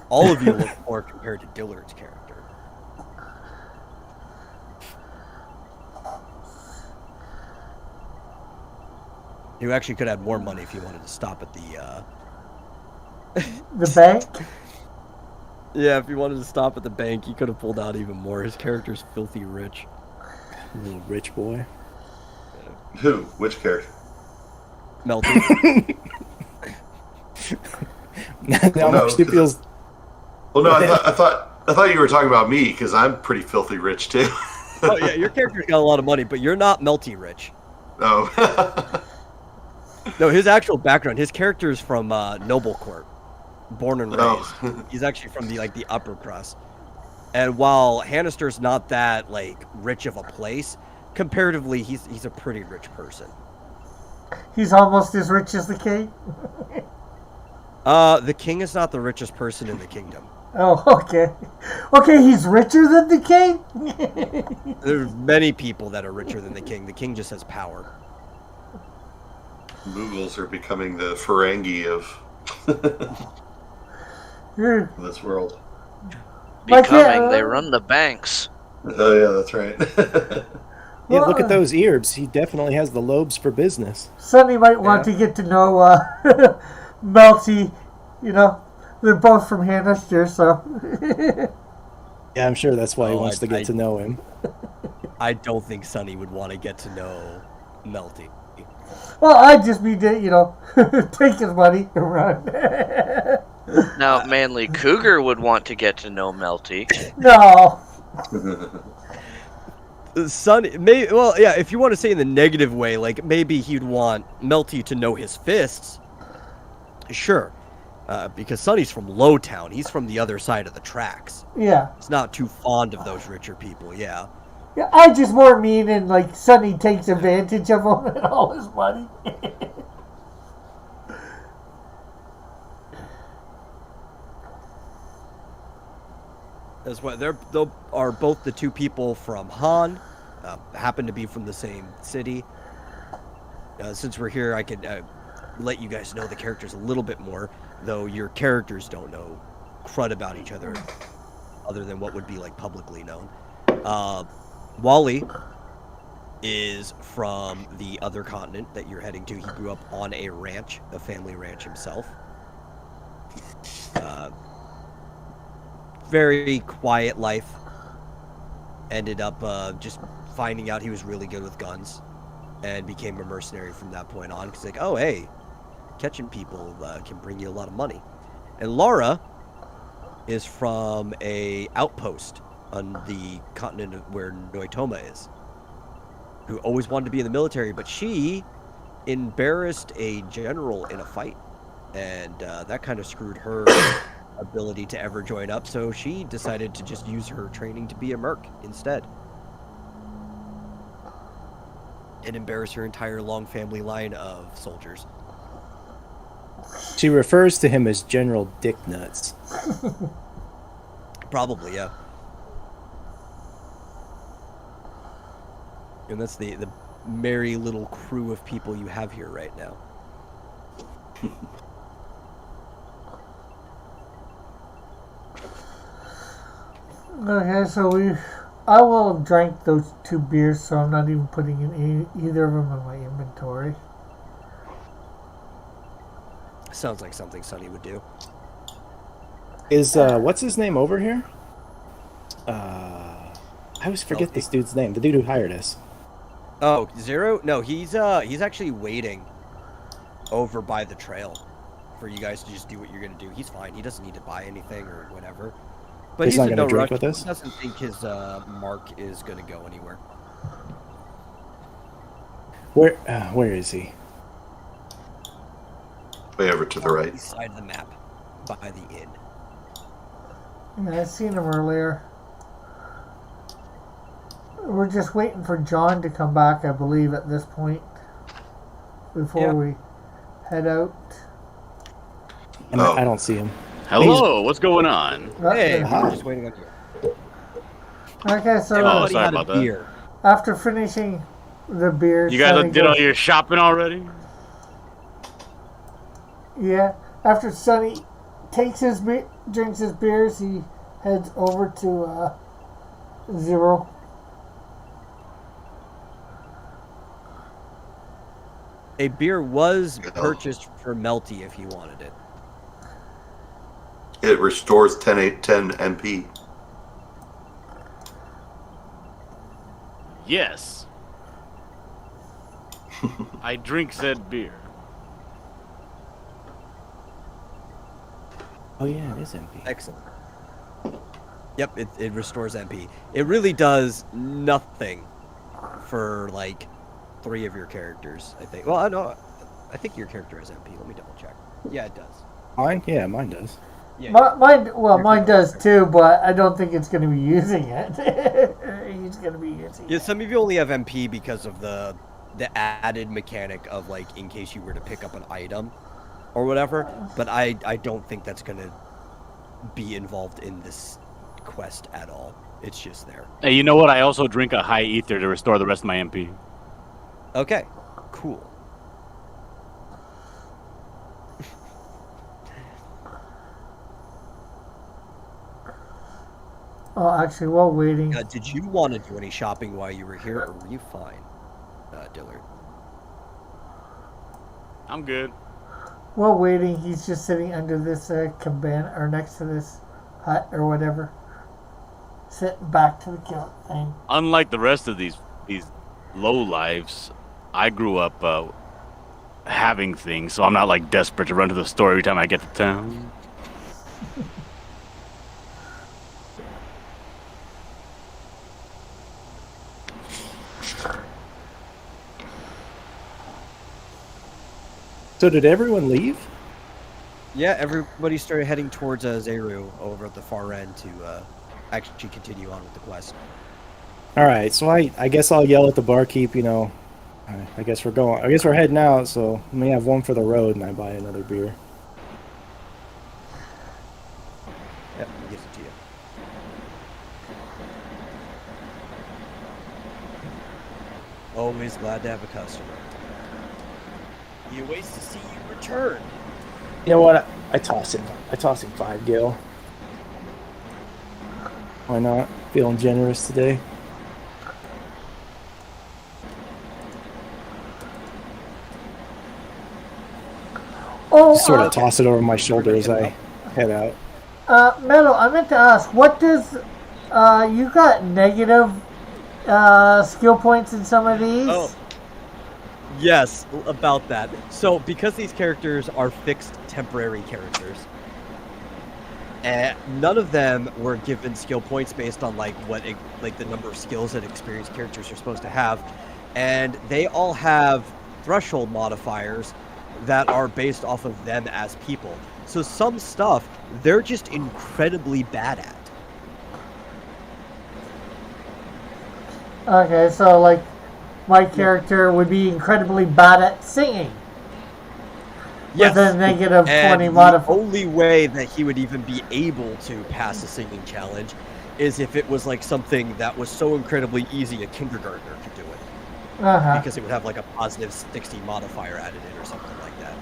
all of you look poor compared to Dillard's character. You actually could have more money if you wanted to stop at the, The bank. Yeah, if you wanted to stop at the bank, you could have pulled out even more. His character's filthy rich. Little rich boy. Who? Which character? Melty. Now no. Marcy feels. Well, no, I thought you were talking about me because I'm pretty filthy rich too. Oh, yeah, your character's got a lot of money, but you're not Melty rich. Oh. No, his actual background, his character's from Noble Court, born and raised. Oh. He's actually from the upper crust. And while Hannister's not that like rich of a place, comparatively, he's a pretty rich person. He's almost as rich as the king. The king is not the richest person in the kingdom. Oh, okay. Okay, he's richer than the king? There's many people that are richer than the king. The king just has power. Mughals are becoming the Ferengi of this world. My Becoming, cat- they run the banks. Oh yeah, that's right. Yeah, look at those ears. He definitely has the lobes for business. Sonny might want to get to know Melty. You know, they're both from Hannister, so. Yeah, I'm sure that's why he Oh, wants to get to know him. I don't think Sonny would want to get to know Melty. Well, I'd just be, take his money and run. Now, Manly Cougar would want to get to know Melty. No. Sonny, if you want to say in the negative way, like maybe he'd want Melty to know his fists. Sure, because Sonny's from Lowtown. He's from the other side of the tracks. Yeah. He's not too fond of those richer people. Yeah. Yeah, I just more mean and like Sonny takes advantage of him and all his money. That's why they are both the two people from Han, happen to be from the same city. Since we're here, I could let you guys know the characters a little bit more, though your characters don't know crud about each other, other than what would be like publicly known. Wally is from the other continent that you're heading to. He grew up on a ranch, a family ranch himself. Very quiet life. Ended up just finding out he was really good with guns, and became a mercenary from that point on. Because like, oh hey, catching people can bring you a lot of money. And Laura is from a outpost on the continent where Noitoma is, who always wanted to be in the military, but she embarrassed a general in a fight, and that kind of screwed her ability to ever join up, so she decided to just use her training to be a merc instead. And embarrass her entire long family line of soldiers. She refers to him as General Dick Nuts. Probably, yeah. And that's the merry little crew of people you have here right now. Okay, so I will have drank those 2 beers, so I'm not even putting in either of them in my inventory. Sounds like something Sonny would do. Is what's his name over here? I always forget this dude's name. The dude who hired us. Oh, Zero? No, he's actually waiting over by the trail for you guys to just do what you're gonna do. He's fine. He doesn't need to buy anything or whatever. But He's not in gonna no drink rush. with us? He doesn't think his mark is gonna go anywhere. Where is he? Way over to the right. East side of the map, by the inn. Yeah, I seen him earlier. We're just waiting for John to come back, I believe, at this point, before we head out. I don't see him. Hello, what's going on? Hey, Hi. we're just waiting on you. Okay, so Everybody sorry had about a that. beer. after finishing the beers, You guys Sonny did all goes- your shopping already? Yeah, after Sonny takes his drinks his beers, he heads over to Zero. A beer was purchased for Melty if he wanted it. It restores 10 MP. Yes. I drink said beer. Oh yeah, it is MP. Excellent. Yep, it restores MP. It really does nothing for like 3 of your characters, I think. Well, I know. I think your character has MP. Let me double check. Yeah, it does. Mine? Yeah, mine does. Yeah. Mine does too, but I don't think it's going to be using it. He's going to be using Yeah, it. some of you only have MP because of the added mechanic of like in case you were to pick up an item or whatever. But I don't think that's going to be involved in this quest at all. It's just there. Hey, you know what? I also drink a high ether to restore the rest of my MP. Okay, cool. Oh, actually, while waiting, Did you want to do any shopping while you were here, or were you fine, Dillard? I'm good. he's just sitting under this cabana or next to this hut or whatever, sitting back to the kill thing. Unlike the rest of these low lives, I grew up having things, so I'm not like desperate to run to the store every time I get to town. So did everyone leave? Yeah, everybody started heading towards Zeru over at the far end to actually continue on with the quest. All right, so I guess I'll yell at the barkeep. You know, I guess we're heading out. So let me have one for the road, and I buy another beer. Yep, he gives it to you. Always glad to have a customer. He waits to see you return. You know what? I toss him 5 gil. Why not? Feeling generous today. Oh, Just sort of toss it over my shoulder as I head out. Metal, I meant to ask, what does you got negative skill points in some of these? Oh, yes, about that. So, because these characters are fixed temporary characters, none of them were given skill points based on like the number of skills that experienced characters are supposed to have, and they all have threshold modifiers that are based off of them as people. So some stuff they're just incredibly bad at. Okay, so like my character would be incredibly bad at singing. Yes, with a negative and 20 the modifier. only way that he would even be able to pass a singing challenge is if it was like something that was so incredibly easy a kindergartner could do it. Because it would have like a positive 60 modifier added in or something like that.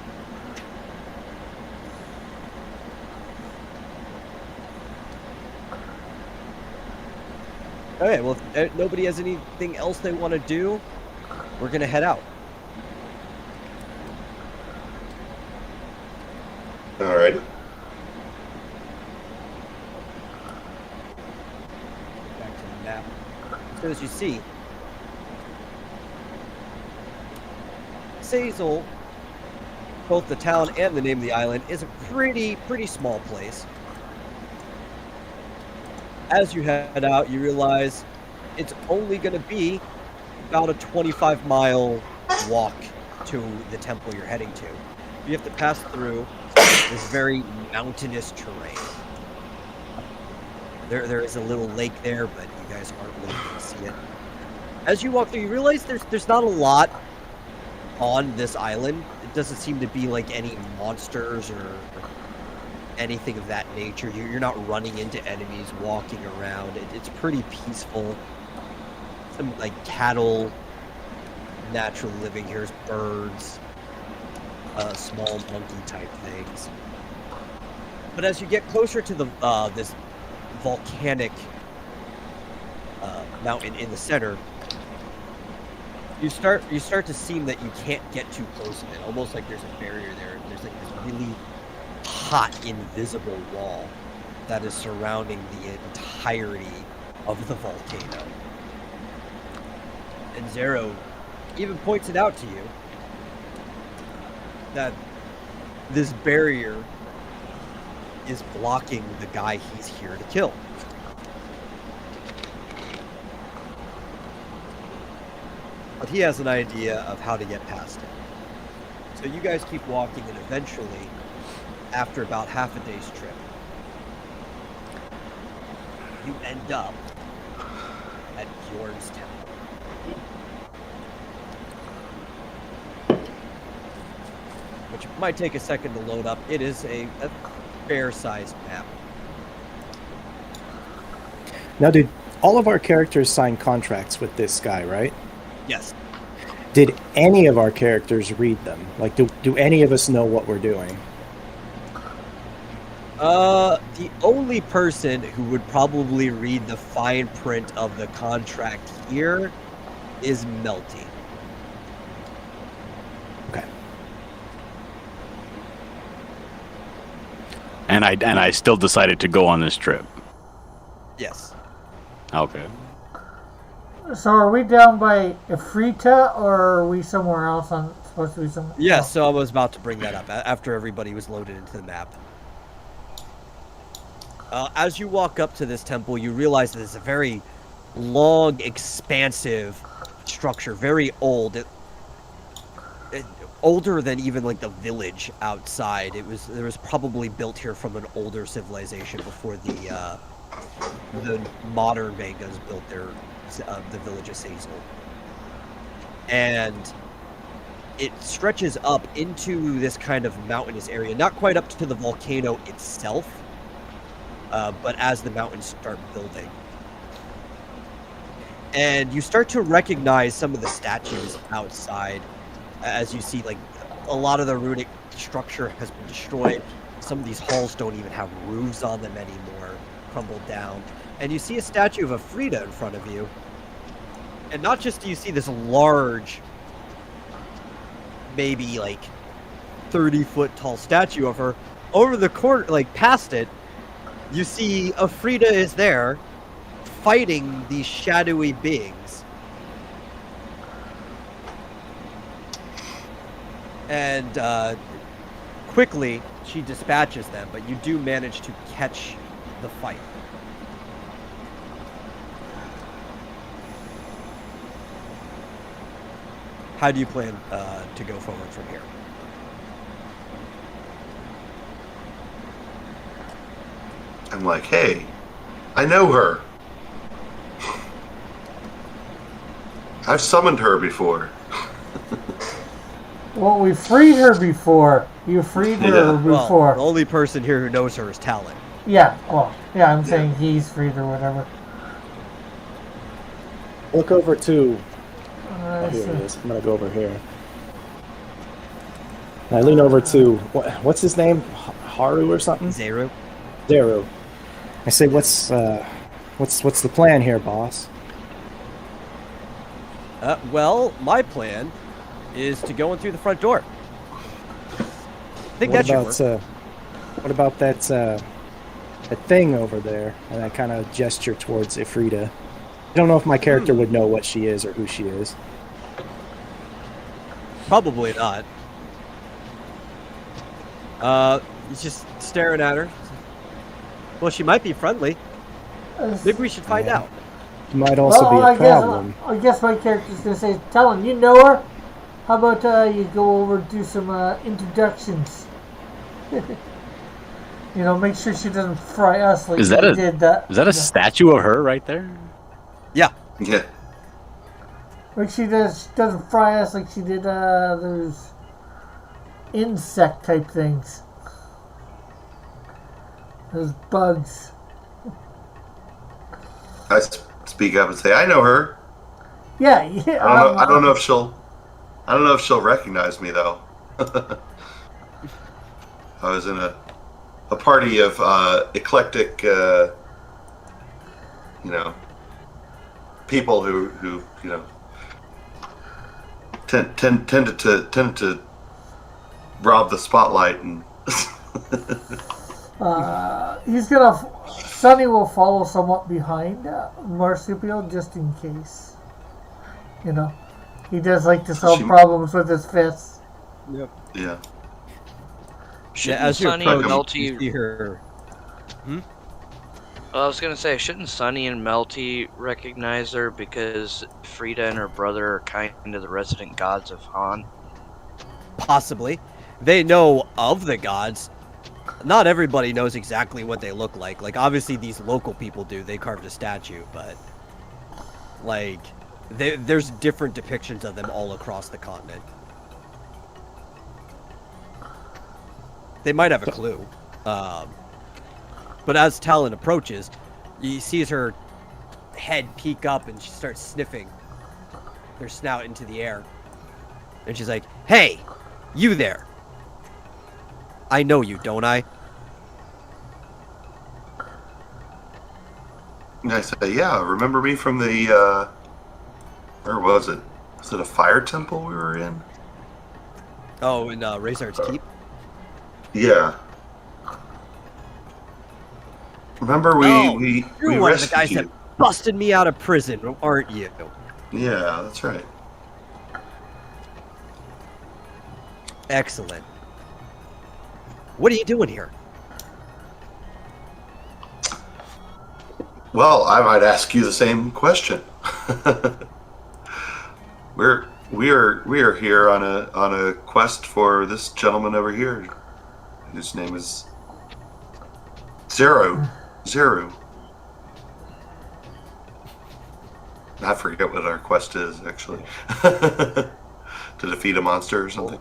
Okay, well, if nobody has anything else they want to do, we're going to head out. Alright. Back to the map. So as you see, Sazel, both the town and the name of the island, is a pretty small place. As you head out, you realize it's only going to be about a 25-mile walk to the temple you're heading to. You have to pass through this very mountainous terrain. There is a little lake there, but you guys aren't really going to see it. As you walk through, you realize there's not a lot on this island. It doesn't seem to be like any monsters or anything of that nature. You're not running into enemies walking around. It's pretty peaceful. Some like cattle, natural living. Here's birds, small monkey type things. But as you get closer to the this volcanic mountain in the center, you start to seem that you can't get too close to it. Almost like there's a barrier there. There's like this really hot, invisible wall that is surrounding the entirety of the volcano. And Zero even points it out to you that this barrier is blocking the guy he's here to kill. But he has an idea of how to get past it. So you guys keep walking, and eventually, after about half a day's trip, you end up at Bjorn's temple. Which might take a second to load up. It is a fair-sized map. Now, did all of our characters sign contracts with this guy, right? Yes. Did any of our characters read them? Like, do any of us know what we're doing? The only person who would probably read the fine print of the contract here is Melty. Okay. And I still decided to go on this trip. Yes. Okay. So are we down by Ifrita, or are we somewhere else? Supposed to be somewhere? Yes, so I was about to bring that up after everybody was loaded into the map. As you walk up to this temple, you realize that it's a very long, expansive structure, very old. Older than even like the village outside. It was probably built here from an older civilization before the modern Vangas built the village of Sazel. And it stretches up into this kind of mountainous area, not quite up to the volcano itself, but as the mountains start building. And you start to recognize some of the statues outside, as you see, like, a lot of the runic structure has been destroyed. Some of these halls don't even have roofs on them anymore, crumbled down. And you see a statue of Afrida in front of you. And not just do you see this large, maybe like 30-foot tall statue of her. Over the corner, like past it, you see Afrida is there, fighting these shadowy beings. And quickly, she dispatches them, but you do manage to catch the fight. How do you plan to go forward from here? I'm like, hey, I know her. I've summoned her before. Well, we freed her before. You freed her Yeah. before. Well, the only person here who knows her is Talon. Yeah, well, yeah, I'm saying he's freed or whatever. Look over to. Uh, Here so- it is. I'm gonna go over here. And I lean over to what's his name? Haru or something? Zeru? Zeru. I say, what's the plan here, boss? Well, my plan is to go in through the front door. I think What that should about work. what about that thing over there? And I kind of gesture towards Ifrita. I don't know if my character would know what she is or who she is. Probably not. He's just staring at her. Well, she might be friendly. Maybe we should find Yeah. out. It might also be a problem. I guess my character's gonna say, Talon, you know her? How about you go over and do some introductions? You know, make sure she doesn't fry us like Is that she a- did that. Is that a statue of her right there? Yeah. Yeah. Like she doesn't fry us like she did those insect type things. Those bugs. I speak up and say, I know her. Yeah, yeah. I don't know if she'll recognize me though. I was in a party of eclectic, people who tended to rob the spotlight and. Sonny will follow somewhat behind Marsupial just in case. You know, he does like to solve She- problems with his fists. Yep. Yeah. Shouldn't as you Sunny approach, and you Melty? see her. Well, I was gonna say, shouldn't Sunny and Melty recognize her because Frida and her brother are kind of the resident gods of Han? Possibly. They know of the gods. Not everybody knows exactly what they look like. Like, obviously, these local people do. They carved a statue, but... Like, there's different depictions of them all across the continent. They might have a clue. But as Talon approaches, he sees her head peek up and she starts sniffing her snout into the air. And she's like, "Hey, you there. I know you, don't I?" And I say, yeah, remember me from the, where was it? Was it a fire temple we were in? Oh, in Razor's Keep? Yeah. Remember we You're we one of the rescued guys you. that busted me out of prison, aren't you? Yeah, that's right. Excellent. What are you doing here? Well, I might ask you the same question. we are here on a quest for this gentleman over here, whose name is Zeru. I forget what our quest is actually. To defeat a monster or something.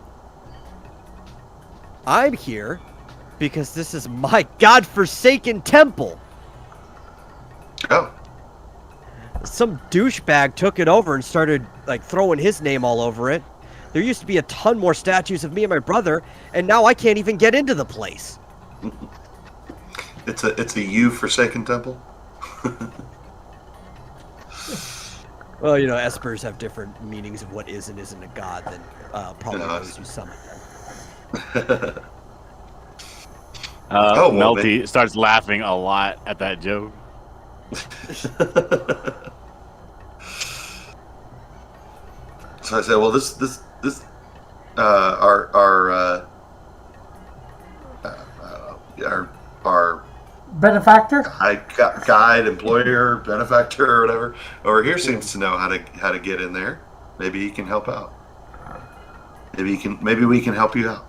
I'm here because this is my godforsaken temple. Oh, Some douchebag took it over and started like throwing his name all over it. There used to be a ton more statues of me and my brother, and now I can't even get into the place. it's a you forsaken temple. Well, you know, espers have different meanings of what is and isn't a god than probably Yeah. those who summon them. Oh, well, Melty starts laughing a lot at that joke. So I said, well, this our Benefactor? guide, employer, benefactor, or whatever over here seems to know how to get in there. Maybe he can help out. Maybe we can help you out.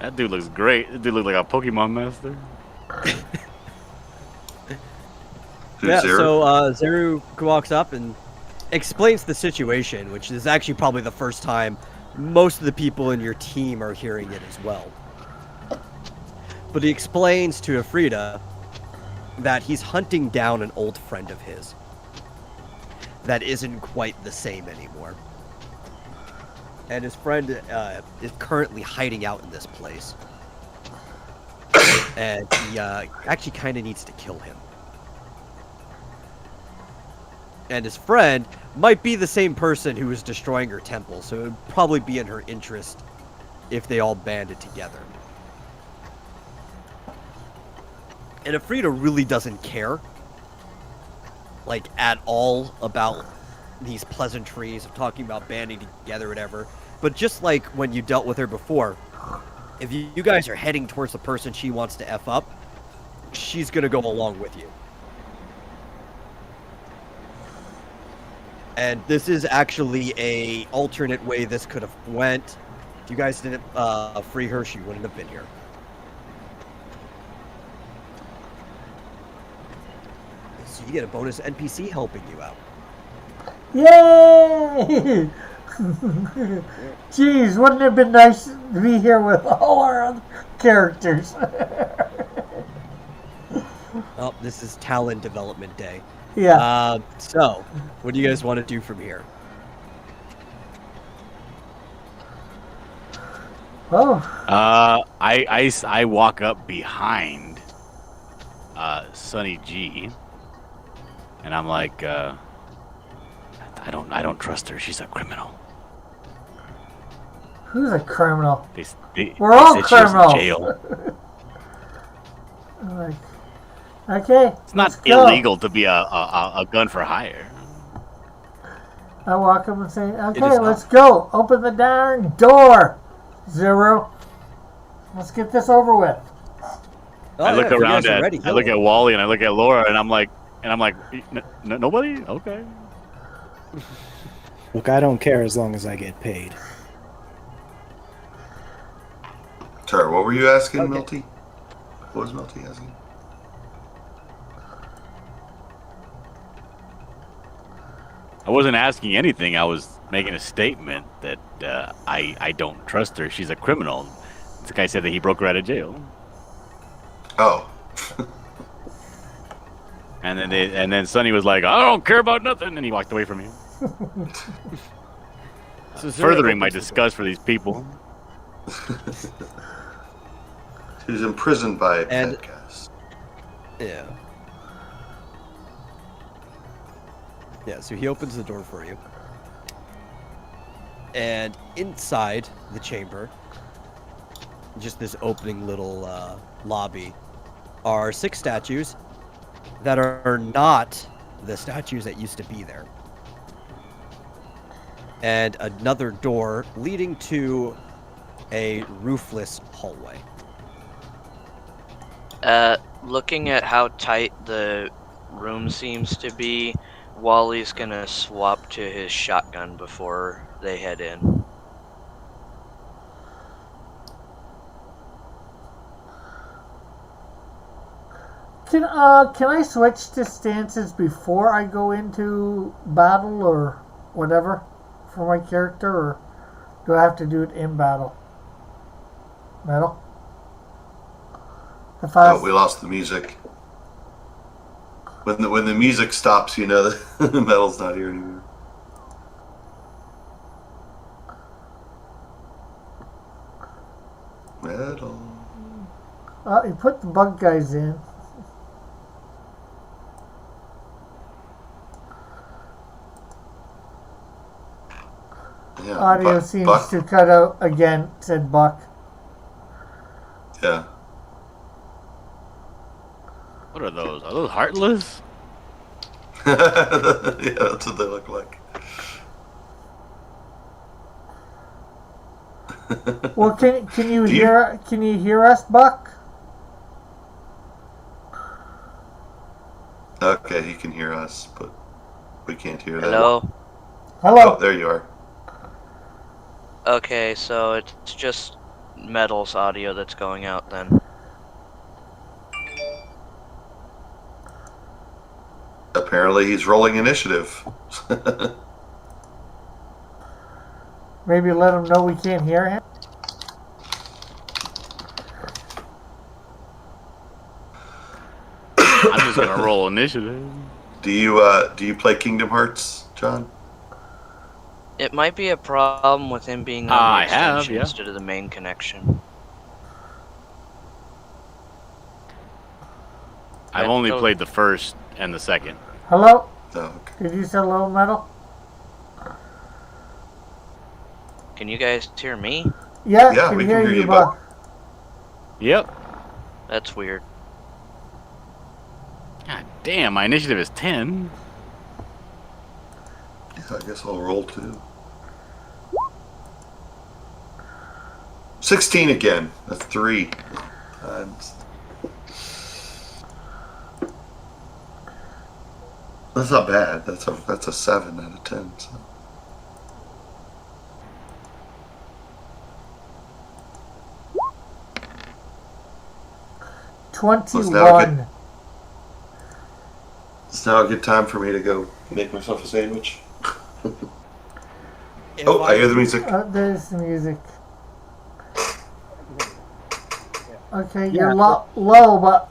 That dude looks great. That dude looks like a Pokemon master. Yeah, Zero? so Zeru walks up and explains the situation, which is actually probably the first time most of the people in your team are hearing it as well. But he explains to Afrida that he's hunting down an old friend of his that isn't quite the same anymore. And his friend is currently hiding out in this place. And he actually kind of needs to kill him. And his friend might be the same person who was destroying her temple, so it would probably be in her interest if they all banded together. And Afrida really doesn't care, like, at all about these pleasantries of talking about banding together or whatever. But just like when you dealt with her before, if you guys are heading towards the person she wants to F up, she's going to go along with you. And this is actually a alternate way this could have went. If you guys didn't free her, she wouldn't have been here. So you get a bonus NPC helping you out. Yay! Jeez, wouldn't it have been nice to be here with all our other characters? Oh, this is Talon development day. Yeah. So, what do you guys want to do from here? Oh. I walk up behind Sunny G, and I'm like, I don't trust her. She's a criminal. Who's a criminal? They We're all said she was in criminals. jail. I'm like, okay. It's not let's go. illegal to be a gun for hire. I walk up and say, is okay, not. let's go. Open the darn door, Zero. Let's get this over with. Oh, I look if you around guys are at ready, I look at Wally and I look at Laura and I'm like nobody? Okay. Look, I don't care as long as I get paid. Sorry, what were you asking, Okay. Milty? What was Milty asking? I wasn't asking anything. I was making a statement that I don't trust her. She's a criminal. This guy said that he broke her out of jail. Oh. And then Sonny was like, I don't care about nothing, and he walked away from me. So Zero Furthering my opens the disgust for these people. He was imprisoned by a And- pet gas. door. Yeah. Yeah, so he opens the door for you. And inside the chamber, just this opening little lobby, are 6 statues that are not the statues that used to be there. And another door leading to a roofless hallway. Looking at how tight the room seems to be, Wally's gonna swap to his shotgun before they head in. Can I switch to stances before I go into battle or whatever for my character, or do I have to do it in battle? Metal? If I Oh, we lost the music. When the music stops, you know the metal's not here anymore. Metal. you put the bug guys in. Yeah, audio Buck- seems Buck? to cut out again, said Buck. Yeah. What are those? Are those heartless? Yeah, that's what they look like. Well, can you Do you- hear us, Buck? Okay, he can hear us, but we can't hear that. Hello? Hello. Oh, there you are. Okay, so it's just Metal's audio that's going out then. Apparently, he's rolling initiative. Maybe let him know we can't hear him. I'm just gonna roll initiative. Do you play Kingdom Hearts, John? It might be a problem with him being on I the have, extension yeah. instead of the main connection. I've only played the first and the second. Hello. No. Okay. Did you say hello, Metal? Can you guys hear me? Yeah, Yeah, can we hear can hear you, you, Buck. Yep. That's weird. God damn, my initiative is 10. Yeah, I guess I'll roll too. 16 again. That's 3 times. That's not bad. That's a 7 out of 10. So. now 21. It's now a good time for me to go make myself a sandwich. If Oh, I hear the music. There's the music. Okay, Yeah. you're low, but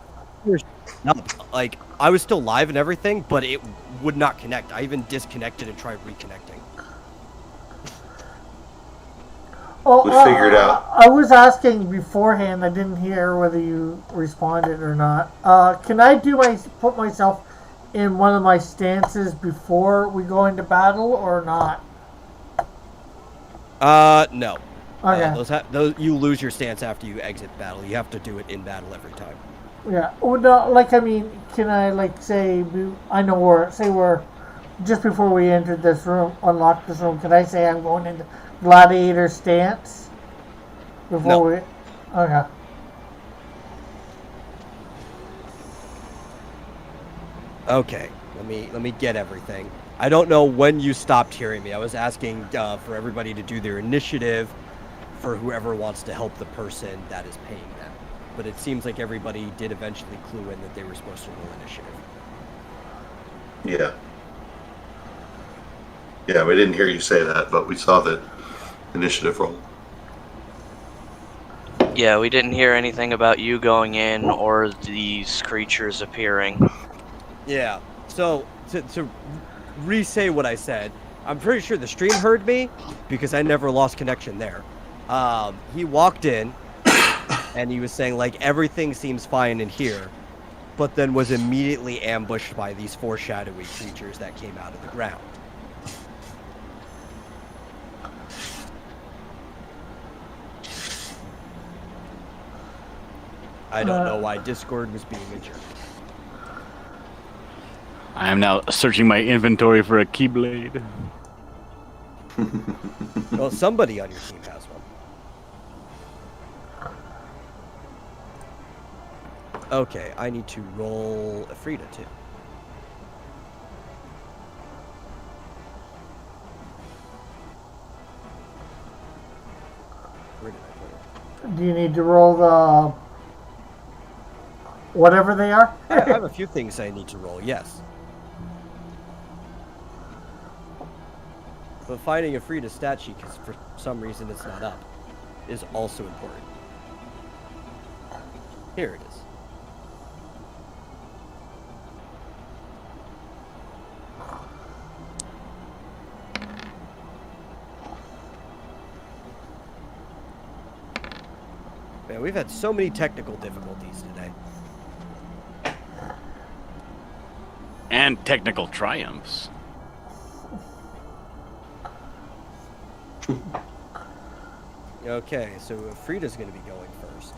No, like I was still live and everything, but it would not connect. I even disconnected and tried reconnecting. We'll figure it out. I was asking beforehand. I didn't hear whether you responded or not. Can I put myself in one of my stances before we go into battle or not? No. Okay. Those you lose your stance after you exit battle. You have to do it in battle every time. Yeah. Oh, no, like, I mean, can I, like, say, I know we're, just before we entered this room, unlock this room, can I say I'm going into gladiator stance? Before No. we, okay. Okay. Let me get everything. I don't know when you stopped hearing me. I was asking for everybody to do their initiative for whoever wants to help the person that is paying them. But it seems like everybody did eventually clue in that they were supposed to roll initiative. Yeah. Yeah, we didn't hear you say that, but we saw the initiative roll. Yeah, we didn't hear anything about you going in or these creatures appearing. Yeah. So to re-say what I said, I'm pretty sure the stream heard me because I never lost connection there. He walked in and he was saying like everything seems fine in here, but then was immediately ambushed by these four shadowy creatures that came out of the ground. I don't know why Discord was being a jerk. I am now searching my inventory for a keyblade. Well, somebody on your team has one. Okay, I need to roll a Frida too. Where did I put it? Do you need to roll the whatever they are? I have a few things I need to roll, yes. But finding a Frida stat sheet, because for some reason it's not up, is also important. Here it is. Man, we've had so many technical difficulties today. And technical triumphs. Okay, so Frida's going to be going first.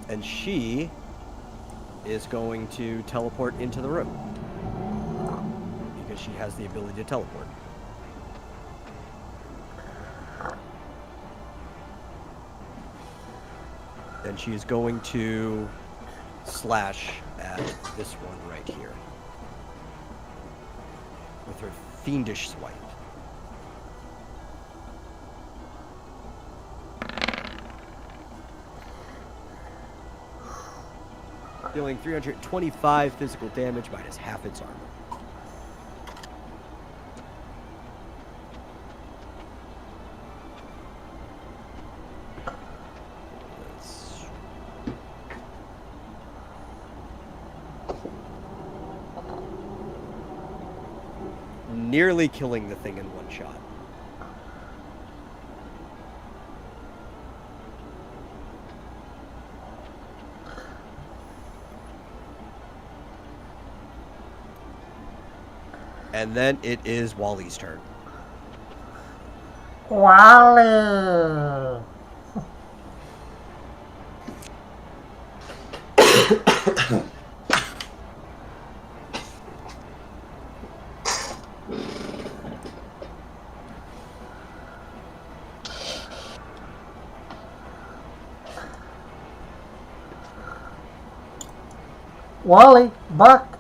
And she is going to teleport into the room. Because she has the ability to teleport. And she is going to slash at this one right here. With her fiendish swipe. Dealing 325 physical damage minus half its armor. Nearly killing the thing in one shot. And then it is Wally's turn. Wally! Wally, Buck.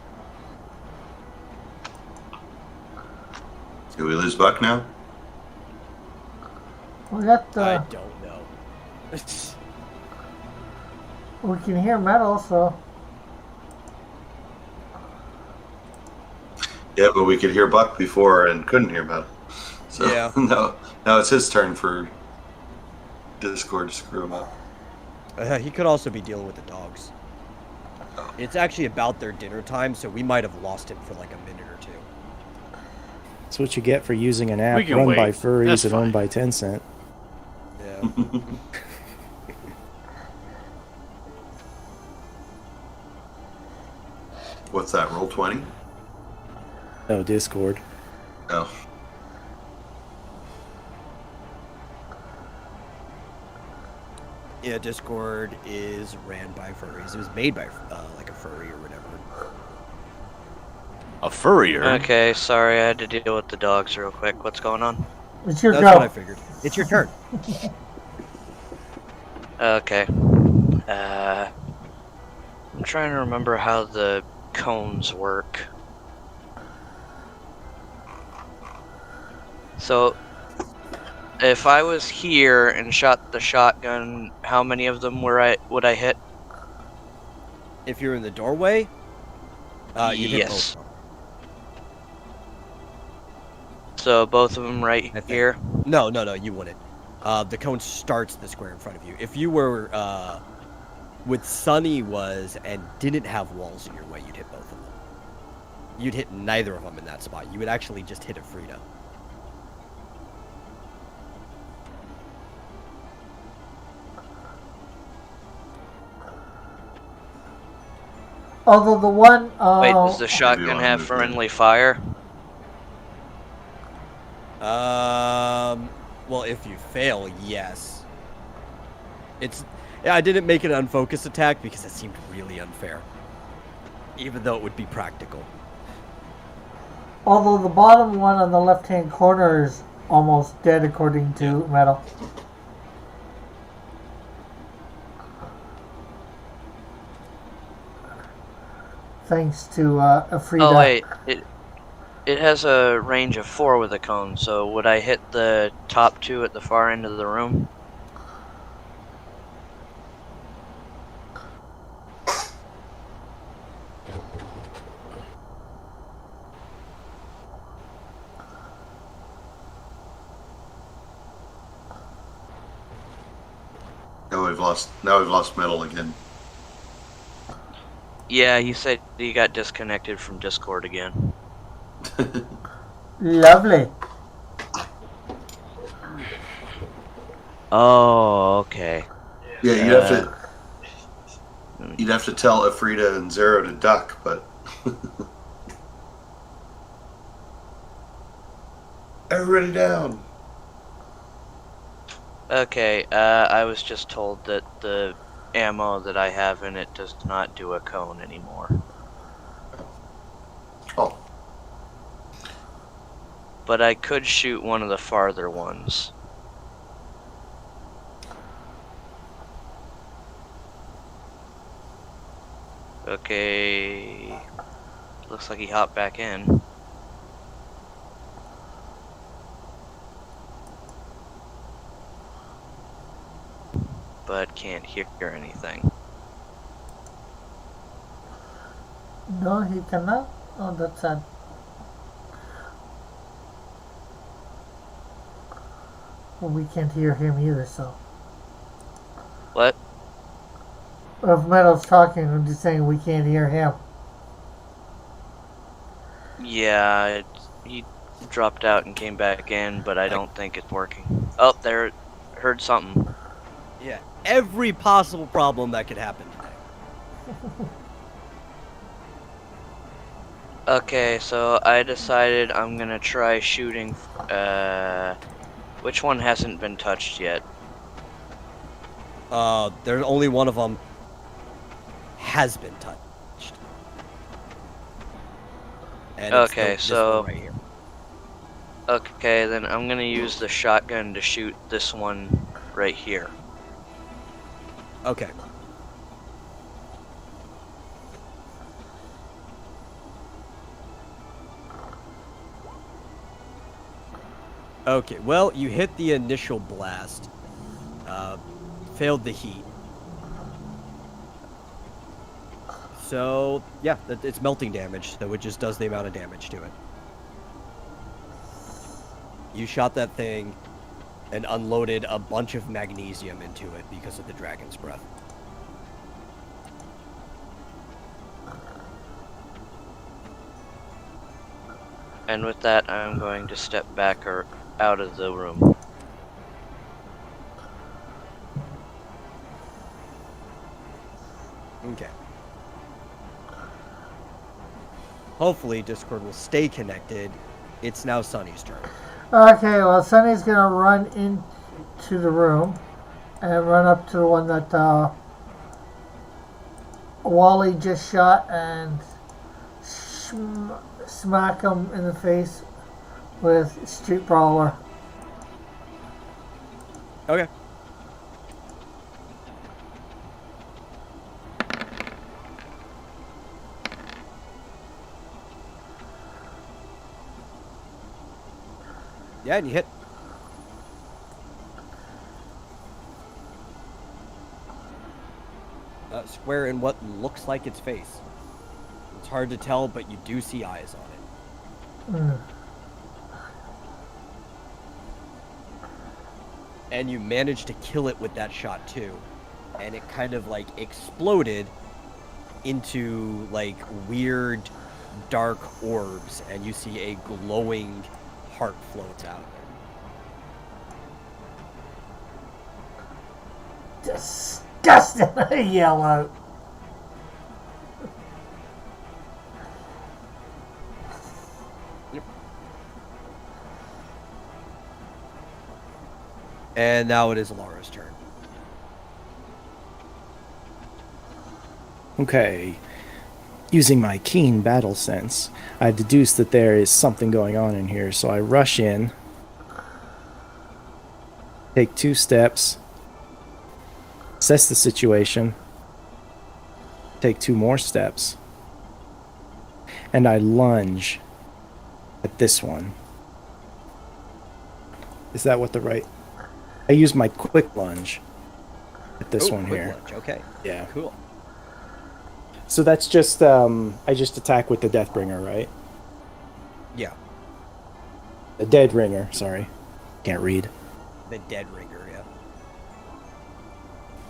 Do we lose Buck now? We got I the. don't know. We can hear metal, so. Yeah, but we could hear Buck before and couldn't hear Metal. So Yeah. now it's his turn for Discord to screw him up. He could also be dealing with the dogs. It's actually about their dinner time, so we might have lost him for like a minute or two. That's what you get for using an app We can run wait. by furries That's and owned fine. by Tencent. Yeah. What's that, roll 20? Oh, Discord. Oh. Yeah, Discord is ran by furries. It was made by like a furry or whatever. A furrier? Okay, sorry, I had to deal with the dogs real quick. What's going on? It's your That's go. what I figured. It's your turn. Okay. I'm trying to remember how the cones work. So, if I was here and shot the shotgun, how many of them would I hit? If you're in the doorway, you hit Yes. both of them. So both of them right I think. here. No, you wouldn't. The cone starts the square in front of you. If you were with Sunny was and didn't have walls in your way, you'd hit both of them. You'd hit neither of them in that spot. You would actually just hit a Frida. Although the one. Wait, does the Maybe shotgun one have movement. friendly fire? Well, if you fail, yes. Yeah, I didn't make an unfocused attack because it seemed really unfair. Even though it would be practical. Although the bottom one on the left-hand corner is almost dead, according to metal. Thanks to Frida. Oh wait, it has a range of 4 with a cone. So would I hit the top 2 at the far end of the room? Now we've lost Metal again. Yeah, he said he got disconnected from Discord again. Lovely. Oh, okay. Yeah, you'd have to tell Afrida and Zero to duck, but Everybody down. Okay, I was just told that the ammo that I have in it does not do a cone anymore. Oh, But I could shoot one of the farther ones. Okay. Looks like he hopped back in. But can't hear anything. No, he cannot. Oh, that's sad. Well, we can't hear him either, so. What? If Meadow's talking, I'm just saying we can't hear him. Yeah, he dropped out and came back in, but I don't think it's working. Oh, there, heard something. Yeah, every possible problem that could happen today. Okay, so I decided I'm gonna try shooting. Which one hasn't been touched yet? There's only one of them has been touched. And Okay, this so- one right here. Okay, then I'm gonna use the shotgun to shoot this one right here. Okay. Okay, well, you hit the initial blast. Failed the heat. So, yeah, it's melting damage, so it just does the amount of damage to it. You shot that thing and unloaded a bunch of magnesium into it because of the dragon's breath. And with that, I'm going to step back or out of the room. Okay. Hopefully Discord will stay connected. It's now Sunny's turn. Okay, well, Sunny's gonna run into the room and run up to the one that Wally just shot and smack him in the face with Street Brawler. Okay. Yeah, and you hit. Square in what looks like its face. It's hard to tell, but you do see eyes on it. Mm. And you managed to kill it with that shot too. And it kind of like exploded into like weird dark orbs, and you see a glowing heart floats out. Disgusting! I yell out. And now it is Laura's turn. Okay. Using my keen battle sense, I deduce that there is something going on in here, so I rush in, take 2 steps, assess the situation, take 2 more steps, and I lunge at this one. Is that what the right... I use my quick lunge at this one quick here. lunge, okay. Yeah. Cool. So that's just, I just attack with the Deathbringer, right? Yeah. The Dead Ringer, sorry. Can't read. The dead ringer,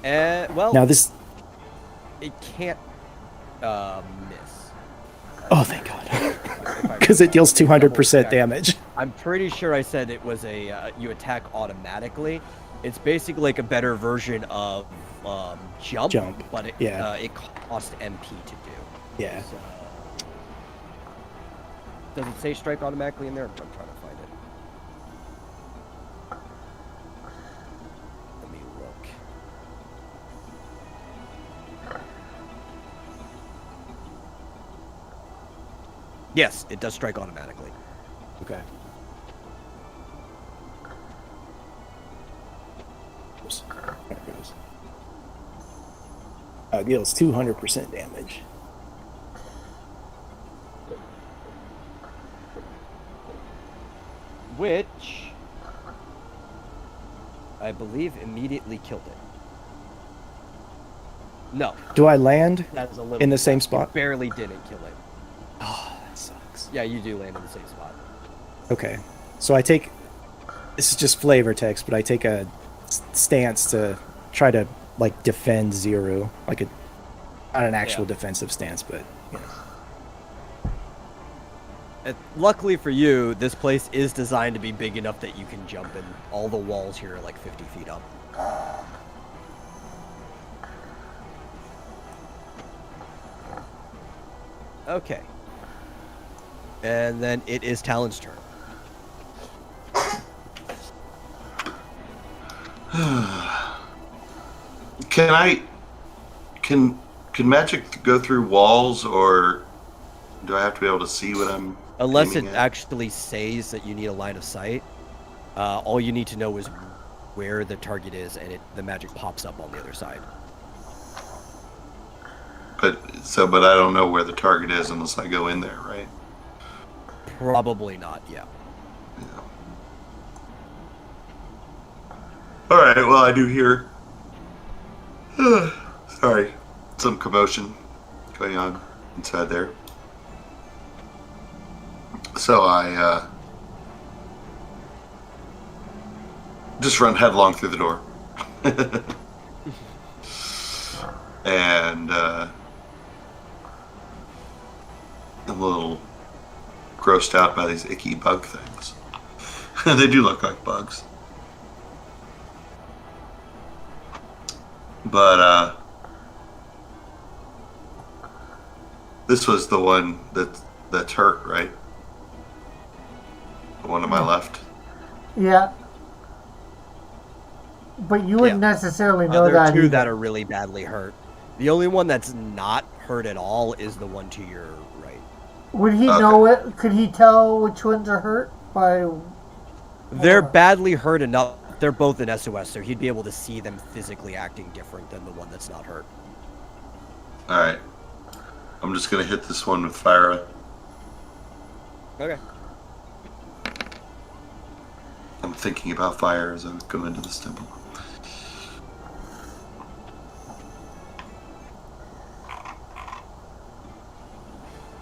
yeah. Well, Now this... it can't miss. Oh, thank God. If I Because it deals remember. 200% damage. I'm pretty sure I said it was a you attack automatically. It's basically like a better version of jump, Jump, but it yeah. it costs MP to do. Yeah. So, Does it say strike automatically in there? I'm trying to find it. Let me look. Yes, it does strike automatically. Okay. Oops. There it goes. It deals 200% damage. Which I believe immediately killed it. No, Do I land that is a little in the bit same less. spot? It barely didn't kill it. Oh, that sucks. Yeah, you do land in the same spot. Okay. So I take... This is just flavor text, but I take a stance to try to, like, defend Zero. Like a... Not an actual defensive stance, but, you know. Luckily for you, this place is designed to be big enough that you can jump in. All the walls here are like 50 feet up. Okay. And then it is Talon's turn. Can magic go through walls, or do I have to be able to see what I'm Unless it aiming at? actually says that you need a line of sight, all you need to know is where the target is, and the magic pops up on the other side. But I don't know where the target is unless I go in there, right? Probably not, yeah. Yeah. All right. Well, I do hear. Sorry, some commotion going on inside there. So I just run headlong through the door. And I'm a little grossed out by these icky bug things. They do look like bugs. But this was the one that's hurt, right? The one to my left. Yeah. But you wouldn't necessarily know There are that two either. that are really badly hurt. The only one that's not hurt at all is the one to your right. Would he Okay. know it? Could he tell which ones are hurt by... They're badly hurt enough. They're both in SOS, so he'd be able to see them physically acting different than the one that's not hurt. All right. I'm just gonna hit this one with fire. Okay. I'm thinking about fire as I go into this temple.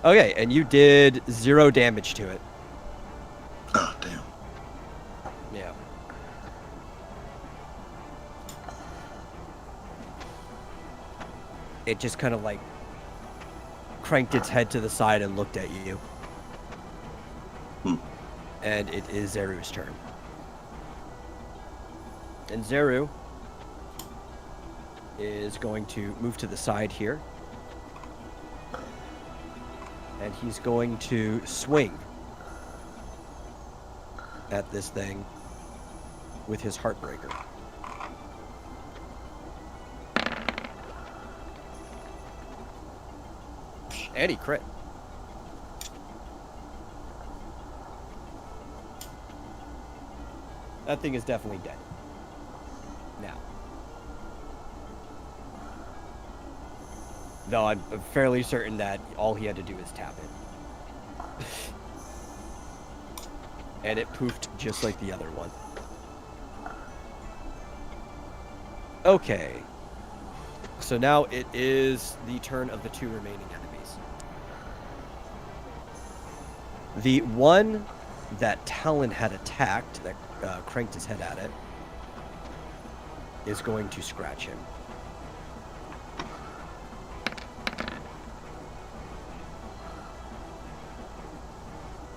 Okay, and you did 0 damage to it. Oh, damn. Yeah. It just kind of like cranked its head to the side and looked at you. And it is Zeru's turn. And Zeru is going to move to the side here. And he's going to swing at this thing with his Heartbreaker. And he crit. That thing is definitely dead. Now. Though I'm fairly certain that all he had to do is tap it. And it poofed just like the other one. Okay. So now it is the turn of the 2 remaining enemies. The one that Talon had attacked, that cranked his head at it, is going to scratch him.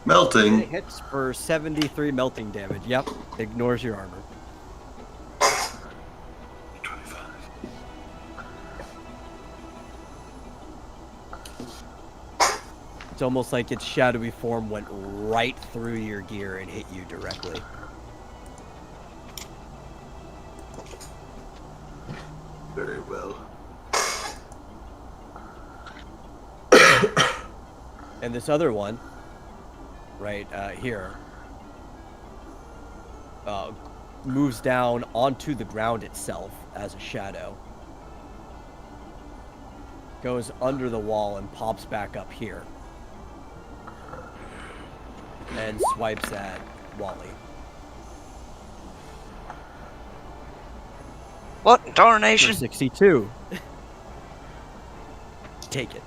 Melting. It hits for 73 melting damage. Yep, ignores your armor. 25. It's almost like its shadowy form went right through your gear and hit you directly. Very well. And this other one, right here, moves down onto the ground itself as a shadow. Goes under the wall and pops back up here. And swipes at Wally. What in For darnation? 62. Take it.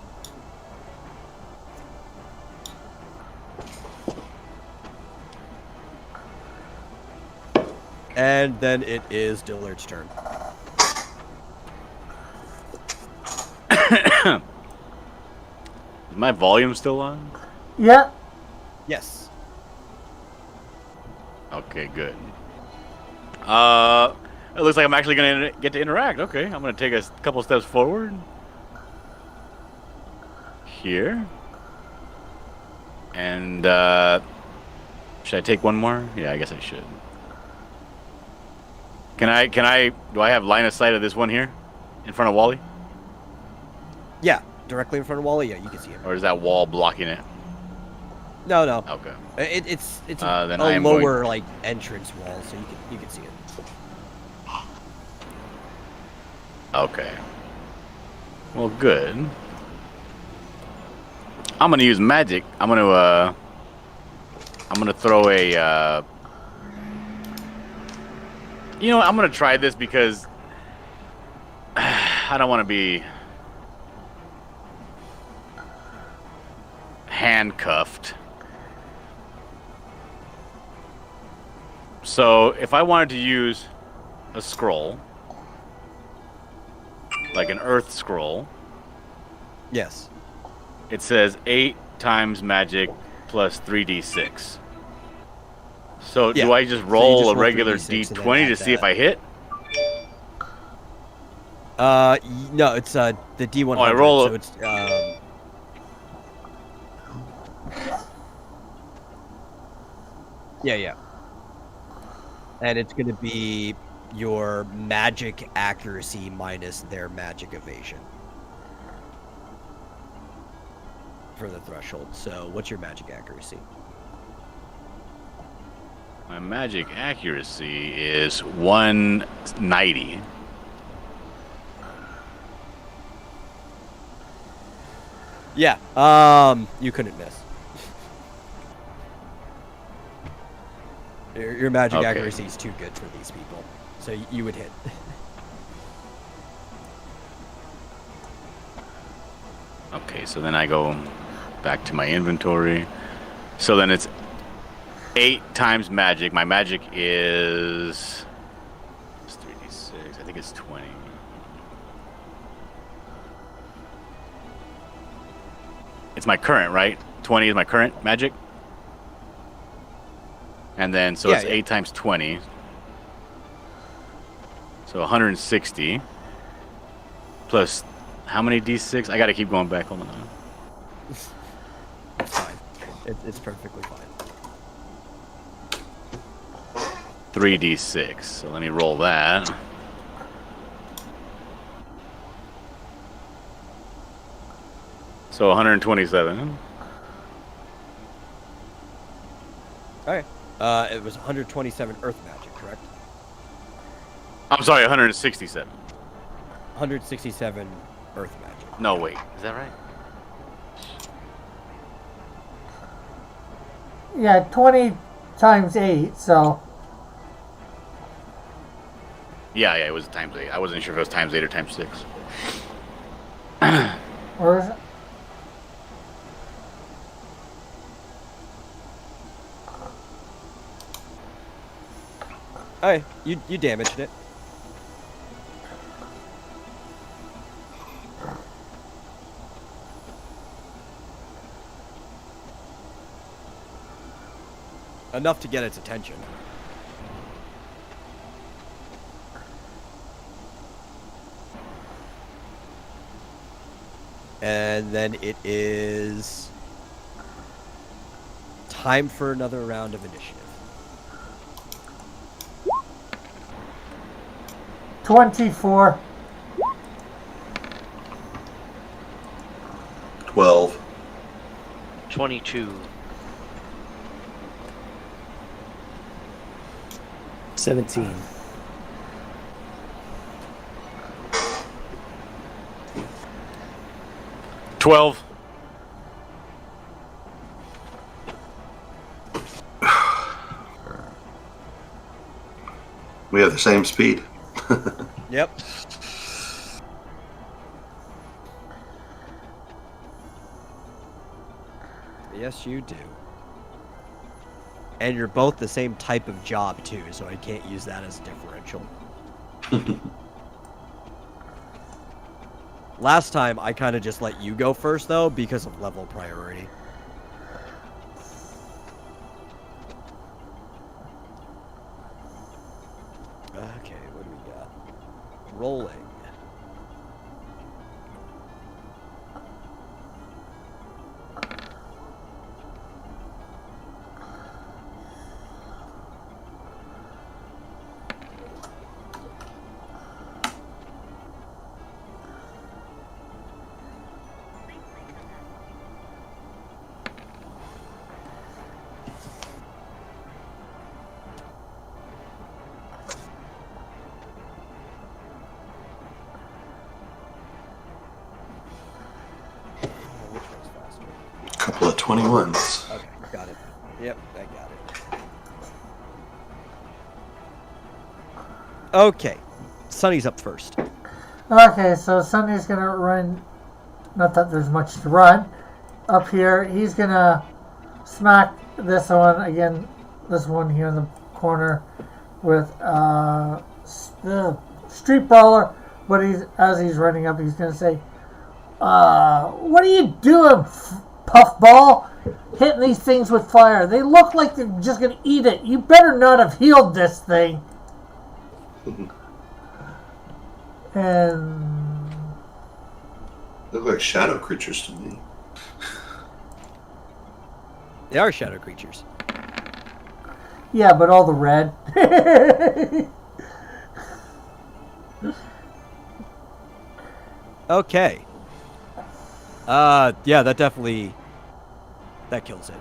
And then it is Dillard's turn. Is my volume still on? Yeah. Yes. Okay, good. It looks like I'm actually gonna get to interact. Okay, I'm gonna take a couple steps forward. Here. And should I take one more? Yeah, I guess I should. Do I have line of sight of this one here? In front of Wally? Yeah, directly in front of Wally. Yeah, you can see it. Or is that wall blocking it? No, no. Okay. It's Then a I am lower like entrance wall, so you can see it. Okay. Well, good. I'm gonna use magic. I'm gonna throw a. You know what? I'm gonna try this because I don't want to be handcuffed. So if I wanted to use a scroll, like an earth scroll, Yes. it says 8 times magic plus 3d6. So Yeah. do I just So roll you just a roll regular 3d6 and then d20 to add see if that. I hit? No, it's the D100. Oh, I roll so it's yeah. And it's going to be your magic accuracy minus their magic evasion for the threshold. So, what's your magic accuracy? My magic accuracy is 190. Yeah. You couldn't miss. Your magic Okay. accuracy is too good for these people, so you would hit. Okay, so then I go back to my inventory. So then it's 8 times magic. My magic is 3d6. I think it's 20. It's my current, right? 20 is my current magic. And then, so Yeah, it's yeah. 8 times 20. So 160. Plus, how many d6? I gotta keep going back. Hold on. It's fine. It's perfectly fine. 3d6. So let me roll that. So 127. Okay. It was 127 earth magic, correct? I'm sorry, 167. 167 earth magic. No, wait. Is that right? Yeah, 20 times 8, so Yeah, it was times 8. I wasn't sure if it was times 8 or times 6. or is it? Okay, you damaged it. Enough to get its attention. And then it is Time for another round of initiative. 24. 12. 22. 17. 12. We have the same speed. Yep. Yes, you do. And you're both the same type of job, too, so I can't use that as a differential. Last time, I kind of just let you go first, though, because of level priority. Okay, what do we got? Rolling. Which one's faster? Couple of 21s. Okay, got it. Yep, I got it. Okay, Sunny's up first. Okay, so Sunny's going to run. Not that there's much to run. Up here, he's going to smack this one again. This one here in the corner with the street brawler. But as he's running up, he's going to say, "What are you doing, puffball? Hitting these things with fire. They look like they're just going to eat it. You better not have healed this thing." And Look like shadow creatures to me. They are shadow creatures. yeah, but all the red. Okay. Yeah, that definitely... That kills it.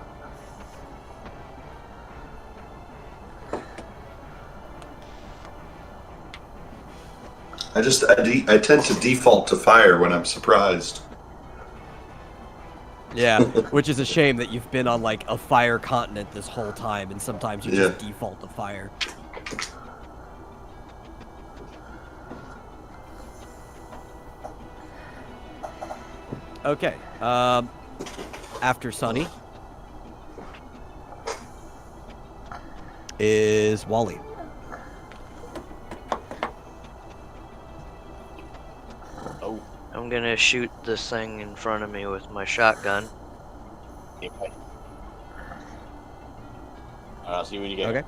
I tend to default to fire when I'm surprised. Yeah, which is a shame that you've been on, like, a fire continent this whole time, and sometimes you just default to fire. Okay, after Sunny is Wally. Oh. I'm gonna shoot this thing in front of me with my shotgun. Okay. I'll see you when you get Okay.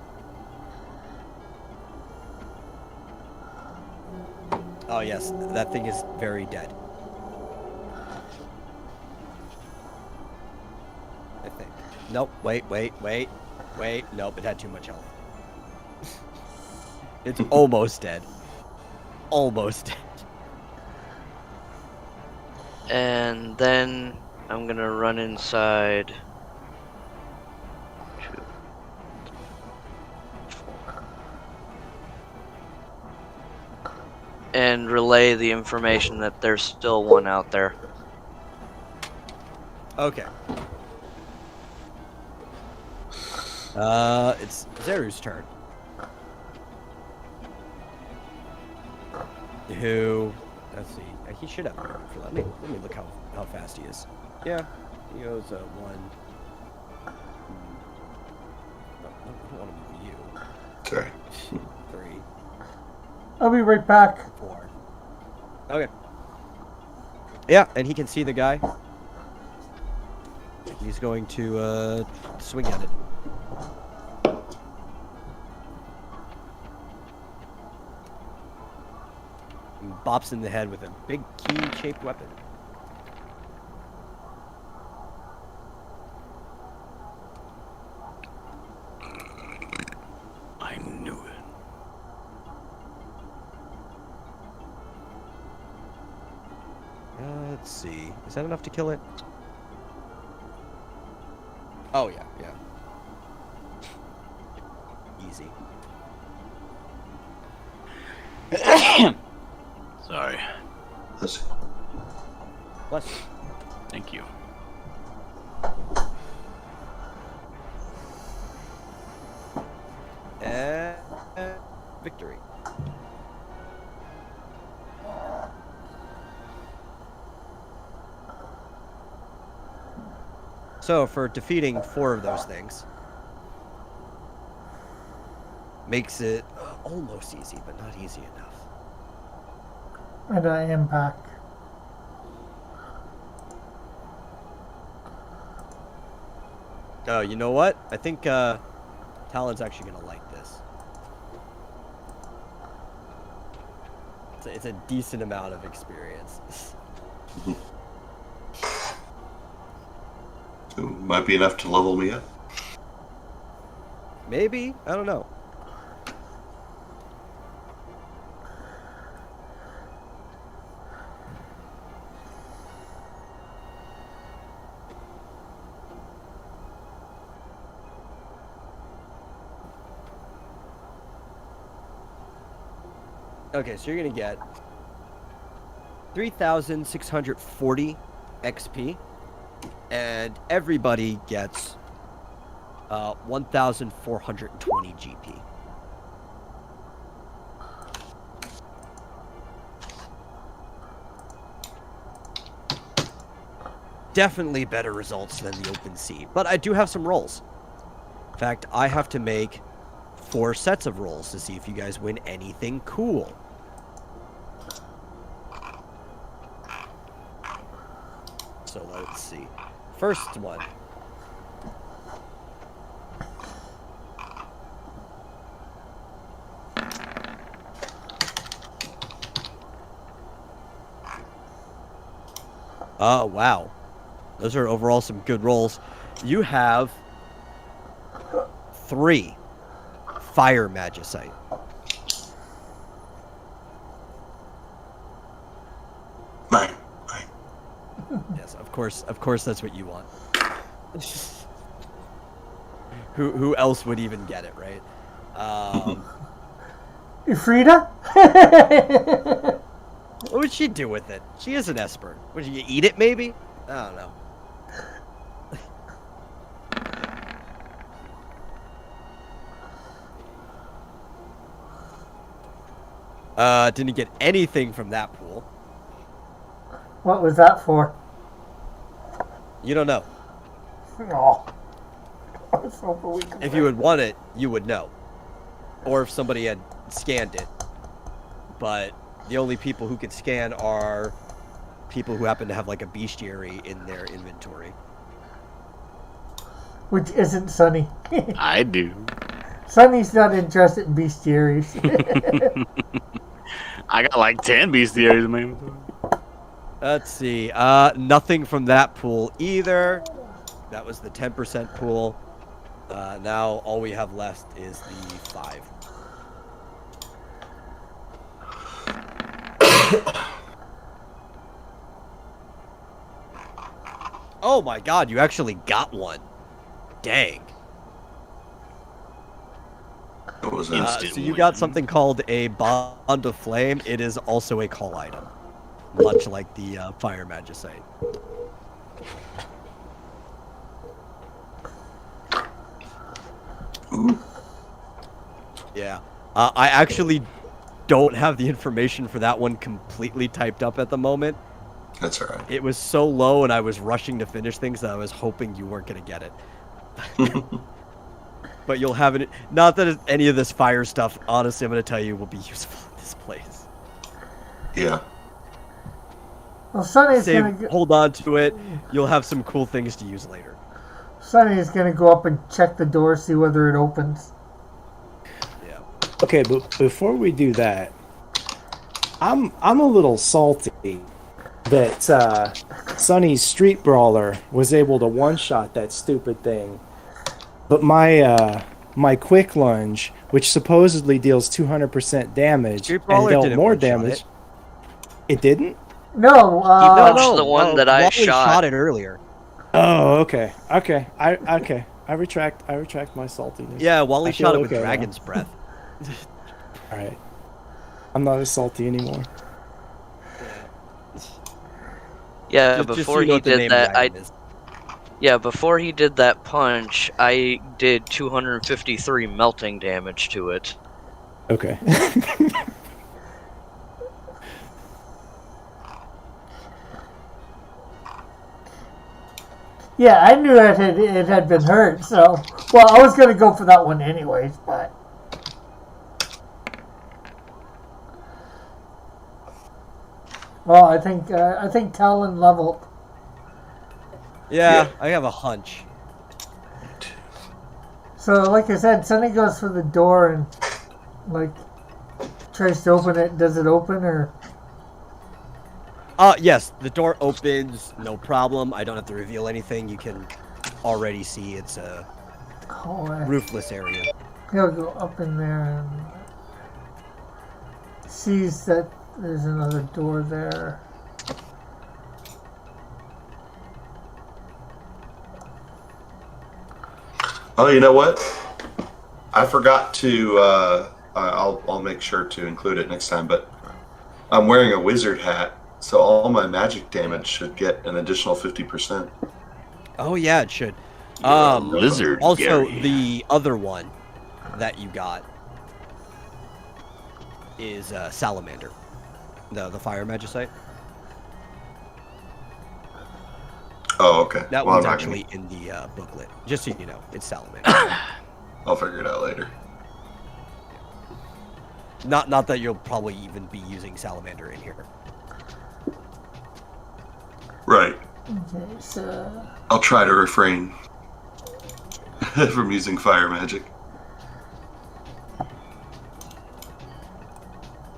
Oh yes, that thing is very dead. I think. Nope, wait. Nope, it had too much health. It's almost dead. Almost dead. And then I'm gonna run inside. And relay the information that there's still one out there. Okay. It's Zeru's turn. Who? Let's see. He should have room for that. Let me look how fast he is. Yeah, he goes 1. I don't want to move you. Sorry. 3, I'll be right back. 4. Okay. Yeah, and he can see the guy. He's going to swing at it. And bops in the head with a big key-shaped weapon. see. Is that enough to kill it? Oh, yeah, yeah. Easy. Sorry. Let's see. Bless you. Thank you. And victory. So, for defeating 4 of those things, makes it almost easy, but not easy enough. And I am back. Oh, you know what? I think Talon's actually going to like this. It's a decent amount of experience. So might be enough to level me up. Maybe? I don't know. Okay, so you're going to get 3,640 XP, and everybody gets 1,420 GP. Definitely better results than the open sea, but I do have some rolls. In fact, I have to make 4 sets of rolls to see if you guys win anything cool. So let's see. First one. Oh, wow. Those are overall some good rolls. You have 3 fire magicite. Mine. Yes, of course that's what you want. Who else would even get it, right? Frida? What would she do with it? She is an Esper. Would you eat it, maybe? I don't know. Didn't get anything from that pool. What was that for? You don't know. Oh. I was hoping we could If you would want it, you would know. Or if somebody had scanned it. But the only people who can scan are people who happen to have like a bestiary in their inventory. Which isn't Sunny. I do. Sunny's not interested in bestiaries. I got like 10 bestiaries in my inventory. Let's see. Nothing from that pool either. That was the 10% pool. Now all we have left is the 5. Oh my god, you actually got one. Dang. What was that? So you got something called a Bond of Flame. It is also a call item. Much like the Fire Magicite. Ooh. Yeah. I actually don't have the information for that one completely typed up at the moment. That's alright. It was so low and I was rushing to finish things that I was hoping you weren't going to get it. But you'll have it. Not that any of this fire stuff, honestly, I'm going to tell you, will be useful in this place. Yeah. Well, Sunny's gonna Hold on to it. You'll have some cool things to use later. Sunny's gonna go up and check the door, see whether it opens. Yeah. Okay, but before we do that, I'm a little salty that Sunny's Street Brawler was able to one-shot that stupid thing, but my Quick Lunge, which supposedly deals 200% damage Street and Brawler dealt didn't more one-shot damage, it didn't? No, He punched the one that I Wally shot. it earlier. Oh, okay. I retract my saltiness. Yeah, Wally I feel shot it with okay now. dragon's breath. All right. I'm not as salty anymore. Yeah, Just so before you know he what the did name of that, the item is. before he did that punch, I did 253 melting damage to it. Okay. yeah, I knew it had been hurt. So, well, I was gonna go for that one anyways, but. Well, I think Talon leveled. Yeah, I have a hunch. So, like I said, Sonny goes for the door and like tries to open it. Does it open or? Yes, the door opens, no problem. I don't have to reveal anything. You can already see it's a roofless area. He'll go up in there and sees that there's another door there. Oh, you know what? I forgot to. I'll make sure to include it next time. But I'm wearing a wizard hat, so all my magic damage should get an additional 50%. Oh yeah, it should. Lizard. Also, Gary. the other one that you got is Salamander, the fire magicite. Oh, okay. That Well, one's I'm not actually in the booklet. Just so you know, it's Salamander. I'll figure it out later. Not that you'll probably even be using Salamander in here. Right. Okay, so I'll try to refrain from using fire magic.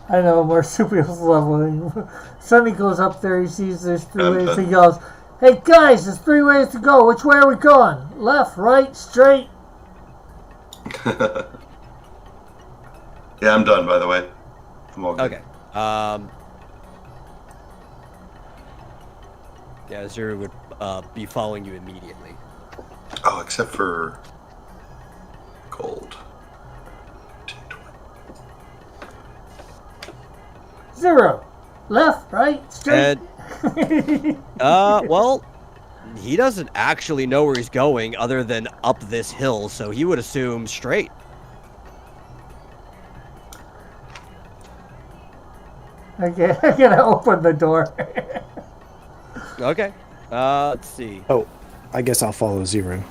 I know Marsupial's leveling. Sonny goes up there. He sees there's three I'm ways. done. He goes, "Hey guys, there's 3 ways to go. Which way are we going? Left, right, straight?" Yeah, I'm done, by the way. I'm all good. Okay. Yeah, Zero would be following you immediately. Oh, except for gold. 0, left, right, straight. And well, he doesn't actually know where he's going other than up this hill, so he would assume straight. Okay, I'm gonna open the door. Okay. Let's see. Oh, I guess I'll follow 0.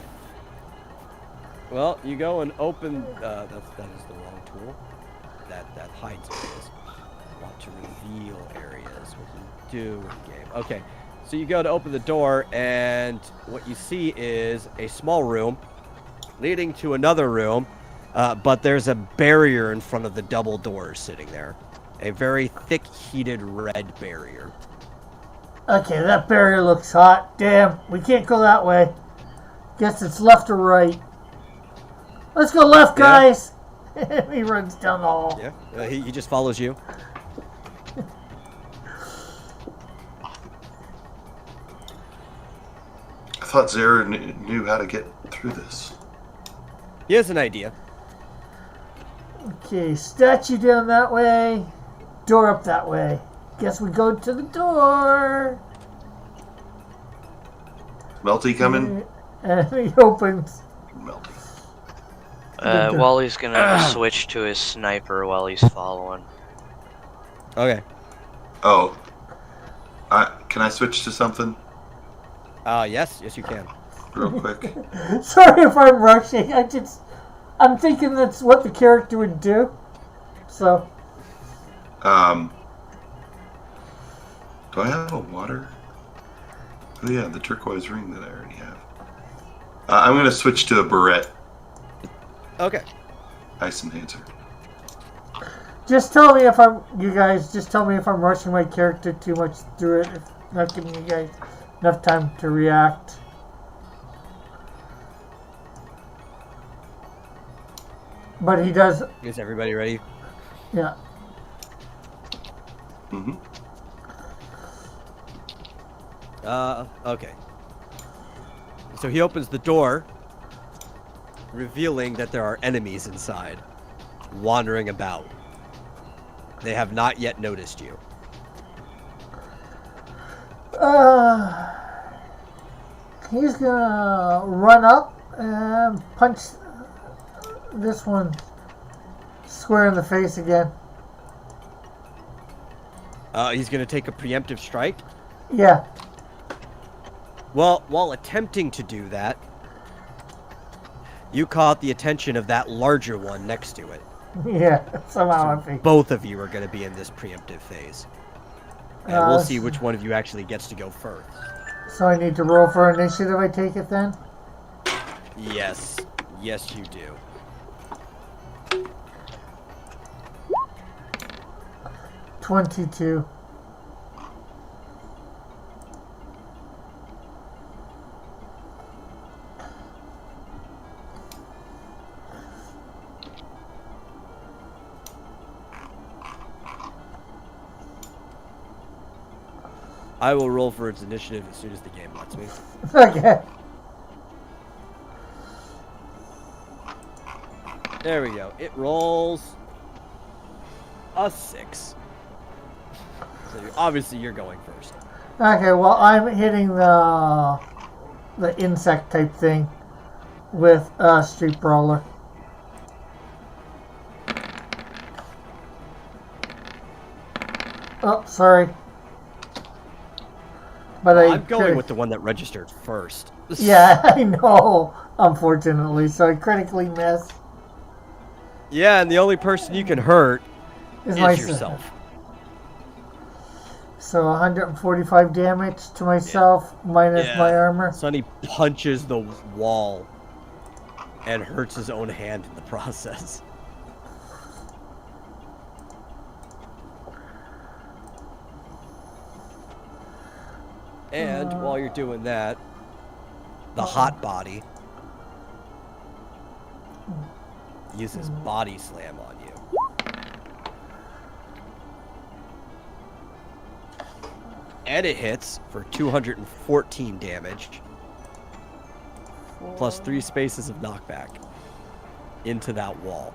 Well, you go and open. That is the wrong tool. That hides areas. I want to reveal areas. What you do in game. Okay. So you go to open the door, and what you see is a small room leading to another room, but there's a barrier in front of the double doors sitting there. A very thick, heated red barrier. Okay, that barrier looks hot. Damn, we can't go that way. Guess it's left or right. Let's go left, Yeah. guys. He runs down the hall. Yeah, he just follows you. I thought Zara knew how to get through this. He has an idea. Okay, statue down that way. Door up that way. Guess we go to the door. Melty coming? And he opens. Melty. Wally's gonna switch to his sniper while he's following. Okay. Oh. Can I switch to something Yes, you can. real quick? Sorry if I'm rushing. I'm thinking that's what the character would do. So, Do I have a water? Oh yeah, the turquoise ring that I already have. I'm gonna switch to a beret. Okay. Ice enhancer. just tell me if just tell me if I'm rushing my character too much through it. If not giving you guys enough time to react. But he does, Is everybody ready? yeah. Mm-hmm. Okay. So he opens the door, revealing that there are enemies inside, wandering about. They have not yet noticed you. He's gonna run up and punch this one square in the face again. He's going to take a preemptive strike. Yeah. Well, while attempting to do that, you caught the attention of that larger one next to it. Yeah, somehow I think. Both of you are going to be in this preemptive phase. And we'll see which one of you actually gets to go first. So I need to roll for initiative, I take it then? Yes. Yes, you do. $22. I will roll for its initiative as soon as the game lets me. Okay. There we go. It rolls a 6. So obviously you're going first. Okay, well I'm hitting the insect type thing with a street brawler. Oh, sorry. But I'm going with the one that registered first. Yeah, I know. Unfortunately, so I critically miss. Yeah, and the only person you can hurt Is is myself. yourself. So 145 damage to myself minus my armor. Sonny punches the wall and hurts his own hand in the process. And while you're doing that, the hot body uses body slam on you. And it hits for 214 damage, plus 3 spaces of knockback into that wall.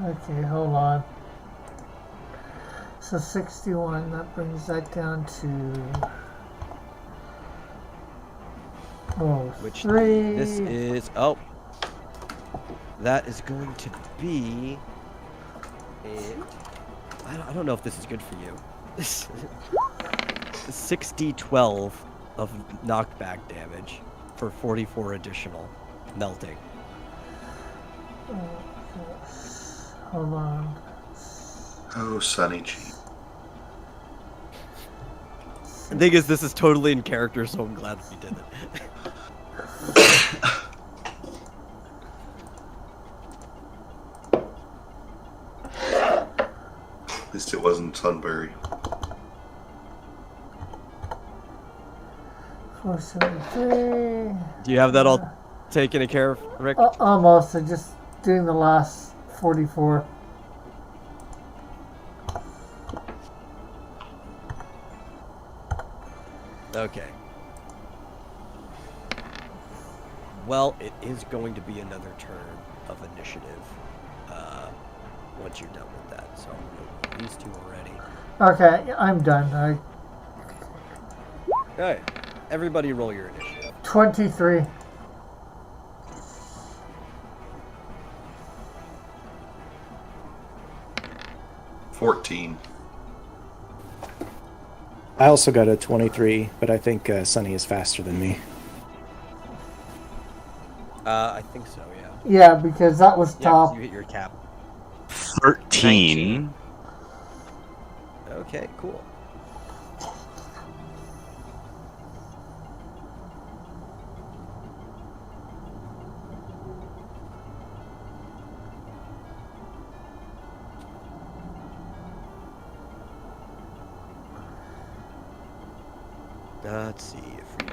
Okay, hold on. So 61, that brings that down to... Oh, Which 3. this is... Oh. That is going to be... I don't know if this is good for you. 6d12 of knockback damage for 44 additional melting. Hold on. Oh, Sunny G. The thing is, this is totally in character, so I'm glad we did it. At least it wasn't Sunbury. 473. Do you have that all taken care of, Rick? Almost. I'm just doing the last 44. Okay. Well, it is going to be another turn of initiative once you're done with that. So these two already. Okay, I'm done. Alright. Everybody roll your initiative. 23. $14. I also got a 23, but I think Sunny is faster than me. I think so, yeah. Yeah, because that was Yeah, 'cause top. you hit your cap. 13. Okay, cool. Let's see if we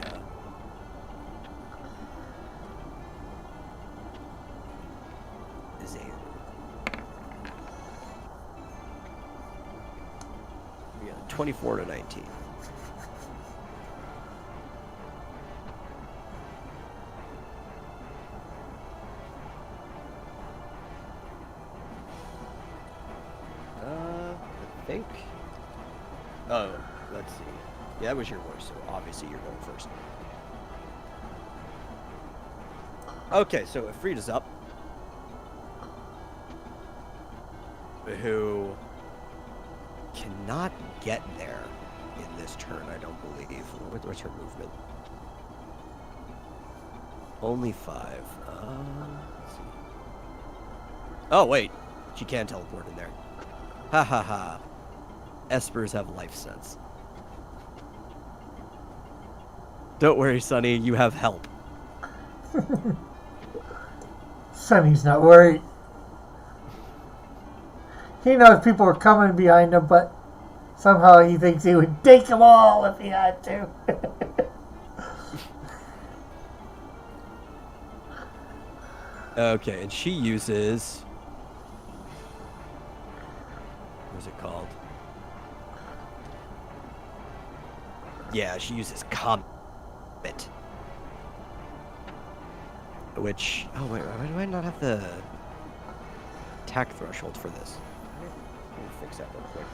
is a we got 24 to 19. I think. Oh, let's see. Yeah, that was your horse, so obviously you're going first. Okay, so Ifrita's up. Who cannot get there in this turn, I don't believe. What's her movement? Only 5. Let's see. Oh, wait. She can teleport in there. Ha ha ha. Espers have life sense. Don't worry, Sonny. You have help. Sonny's not worried. He knows people are coming behind him, but somehow he thinks he would take them all if he had to. Okay, and she uses... What's it called? Yeah, she uses Comet. Which... Oh, wait, why do I not have the attack threshold for this? Let me fix that real quick.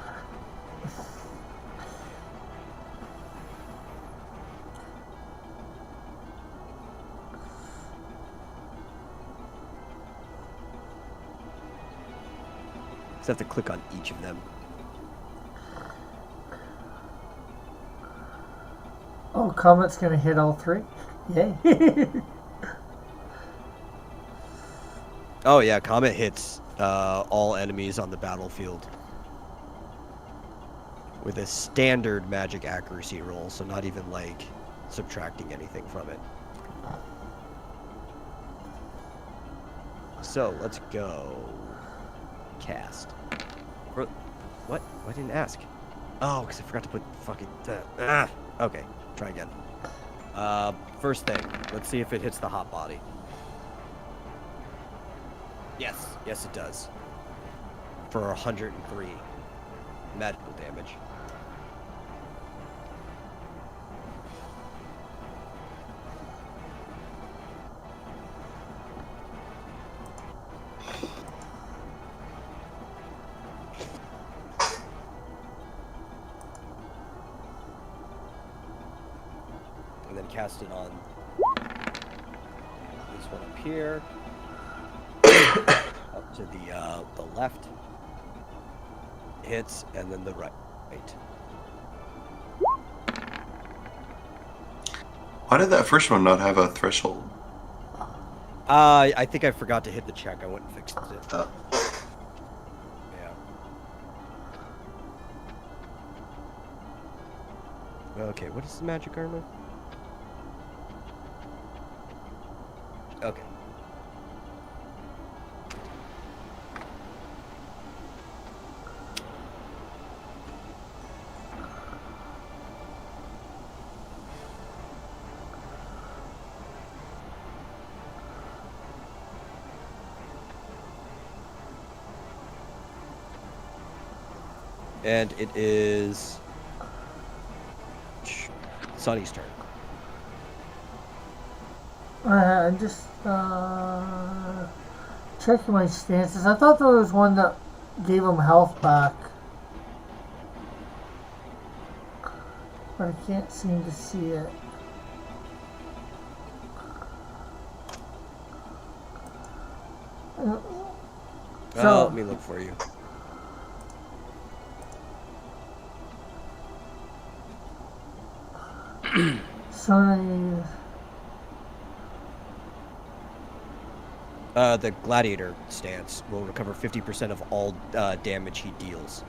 I have to click on each of them. Oh, Comet's gonna hit all 3? Yay. Oh yeah, Comet hits all enemies on the battlefield with a standard magic accuracy roll, so not even like subtracting anything from it. So let's go cast. What? I didn't ask. Oh, because I forgot to put fucking... Okay, try again. First thing, let's see if it hits the hot body. Yes, it does. For 103 magical damage. Cast it on this one up here, up to the left, hits, and then the right. Why did that first one not have a threshold? I think I forgot to hit the check. I went and fixed it. Oh. Yeah. Okay, what is the magic armor? Okay. And it is Sonny's turn. I'm just checking my stances. I thought there was one that gave him health back, but I can't seem to see it. So let me look for you. Sonny. The gladiator stance will recover 50% of all damage he deals.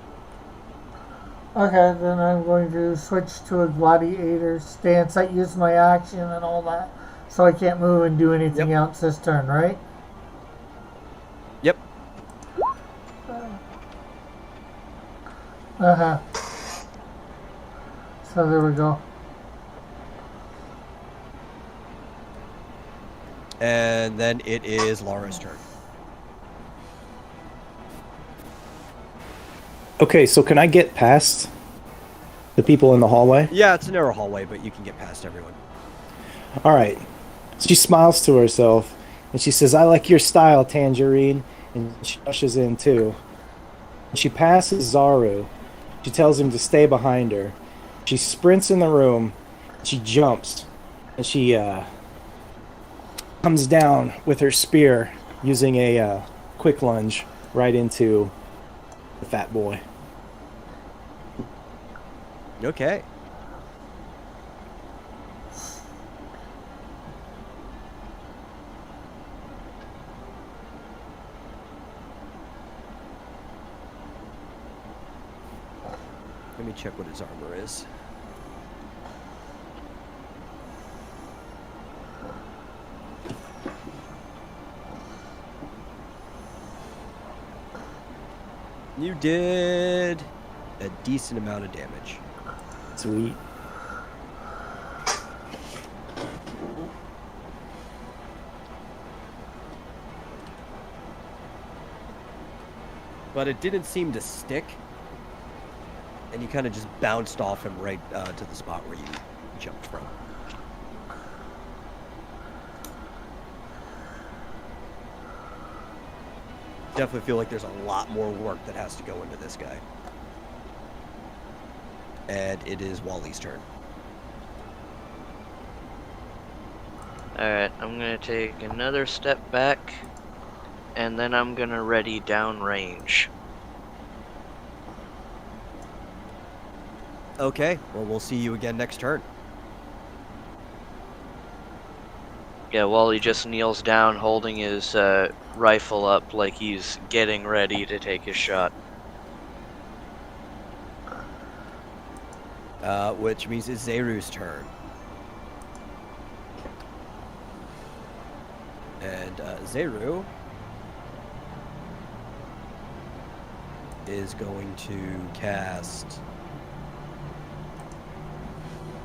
Okay, then I'm going to switch to a gladiator stance. I use my action and all that, so I can't move and do anything else this turn, right? Yep. So there we go. And then it is Laura's turn. Okay, so can I get past the people in the hallway? Yeah, it's a narrow hallway, but you can get past everyone. All right. She smiles to herself, and she says, "I like your style, Tangerine," and she rushes in, too. She passes Zaru. She tells him to stay behind her. She sprints in the room. She jumps. And she comes down with her spear using a quick lunge right into the fat boy. Okay. Let me check what his armor is. You did a decent amount of damage. Sweet. But it didn't seem to stick. And you kind of just bounced off him right to the spot where you jumped from. Definitely feel like there's a lot more work that has to go into this guy. And it is Wally's turn. Alright, I'm gonna take another step back, and then I'm gonna ready downrange. Okay, well, we'll see you again next turn. Yeah, Wally just kneels down holding his rifle up like he's getting ready to take his shot. Which means it's Zeru's turn. And Zeru is going to cast...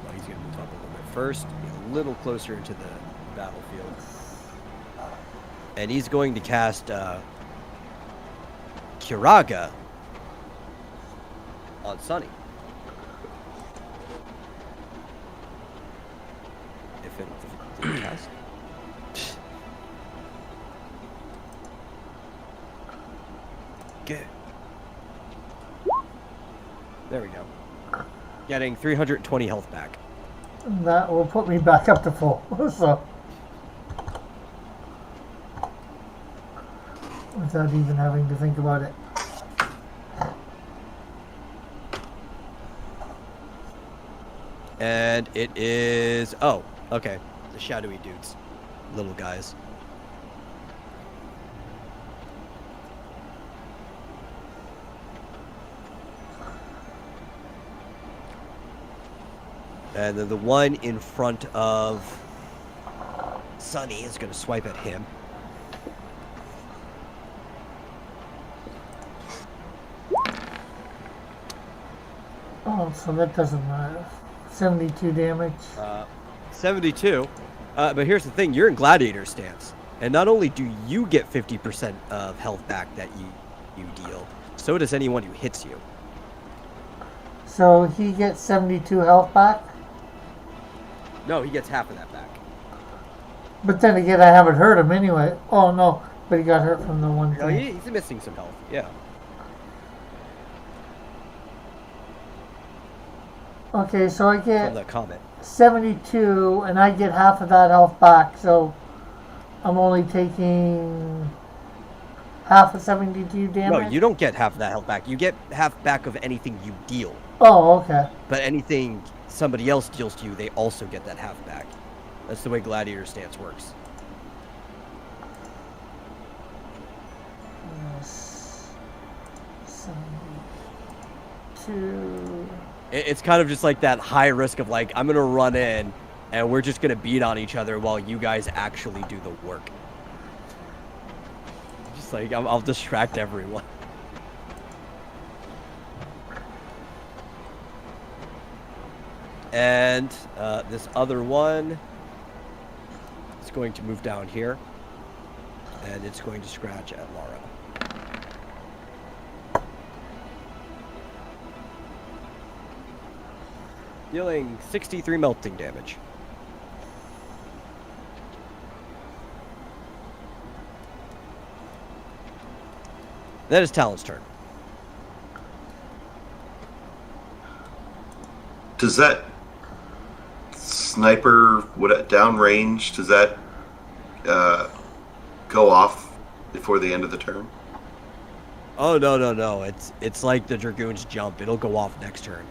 Well, he's going to move up a little bit first, be a little closer into the battlefield. And he's going to cast Kiraga on Sunny. If it cast. Good. There we go. Getting 320 health back. That will put me back up to full. So, without even having to think about it. And it is... Oh, okay. The shadowy dudes. Little guys. And then the one in front of Sunny is going to swipe at him. Oh, so that doesn't matter. 72 damage. 72. But here's the thing. You're in Gladiator stance. And not only do you get 50% of health back that you deal, so does anyone who hits you. So he gets 72 health back? No, he gets half of that back. But then again, I haven't hurt him anyway. Oh, no. But he got hurt from the one No, thing. he's missing some health. Yeah. Okay, so I From get the comet. 72, and I get half of that health back, so I'm only taking half of 72 damage? No, you don't get half of that health back. You get half back of anything you deal. Oh, okay. But anything somebody else deals to you, they also get that half back. That's the way Gladiator stance works. Yes. 72. It's kind of just like that high risk of like, I'm going to run in and we're just going to beat on each other while you guys actually do the work. Just like, I'll distract everyone. And this other one is going to move down here. And it's going to scratch at Lara. Dealing 63 melting damage. That is Talon's turn. Does that sniper downrange? Does that go off before the end of the turn? Oh no! It's like the Dragoon's jump. It'll go off next turn.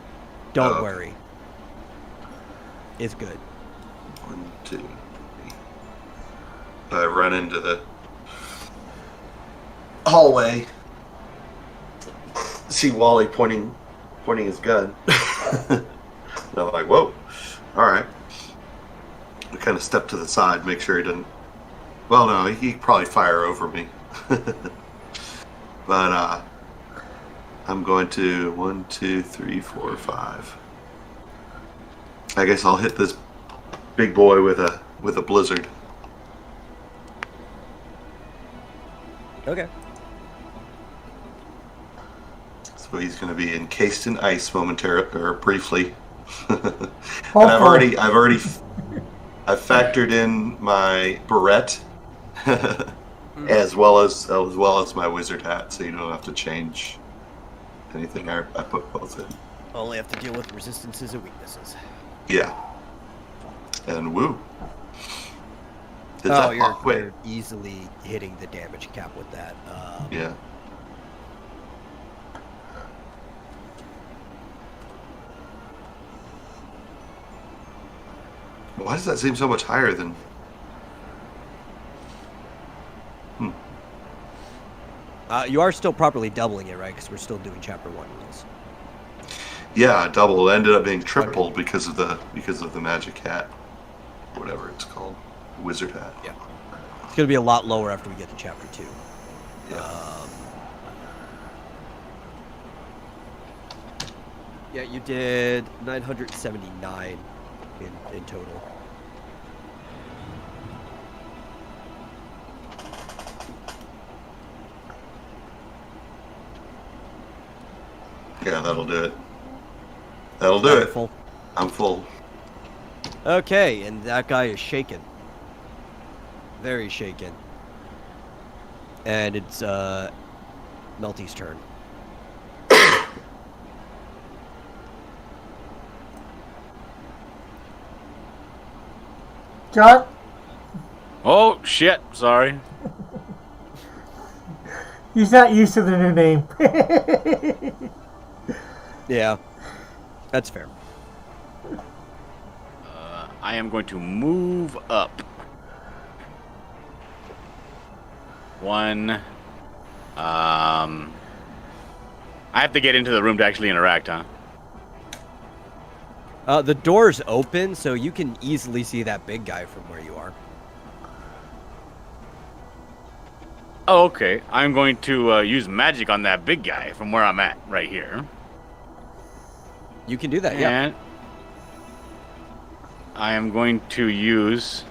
Don't okay. worry. It's good. 1, 2, 3. I run into the hallway. See Wally pointing his gun. And I'm like, whoa! All right. I kind of step to the side, make sure he doesn't. Well, no, he probably fire over me. But I'm going to 1, 2, 3, 4, 5. I guess I'll hit this big boy with a blizzard. Okay. So he's going to be encased in ice momentarily or briefly. And I've factored in my beret as well as my wizard hat, so you don't have to change anything. I put both in. Only have to deal with resistances and weaknesses. Yeah. And woo. You're easily hitting the damage cap with that. Yeah. Why does that seem so much higher than... You are still properly doubling it, right? Because we're still doing Chapter 1 rules. Yeah, double. It ended up being triple because of the magic hat. Whatever it's called. Wizard hat. Yeah. It's going to be a lot lower after we get to Chapter 2. Yeah. Yeah, you did 979 in total. Yeah, that'll do it. That'll do it. Full. I'm full. Okay, and that guy is shaken. Very shaken. And it's Melty's turn. John? Oh shit! Sorry. He's not used to the new name. Yeah, that's fair. I am going to move up. 1. I have to get into the room to actually interact, huh? The door's open, so you can easily see that big guy from where you are. Oh, okay. I'm going to use magic on that big guy from where I'm at, right here. You can do that, yeah. And I am going to use...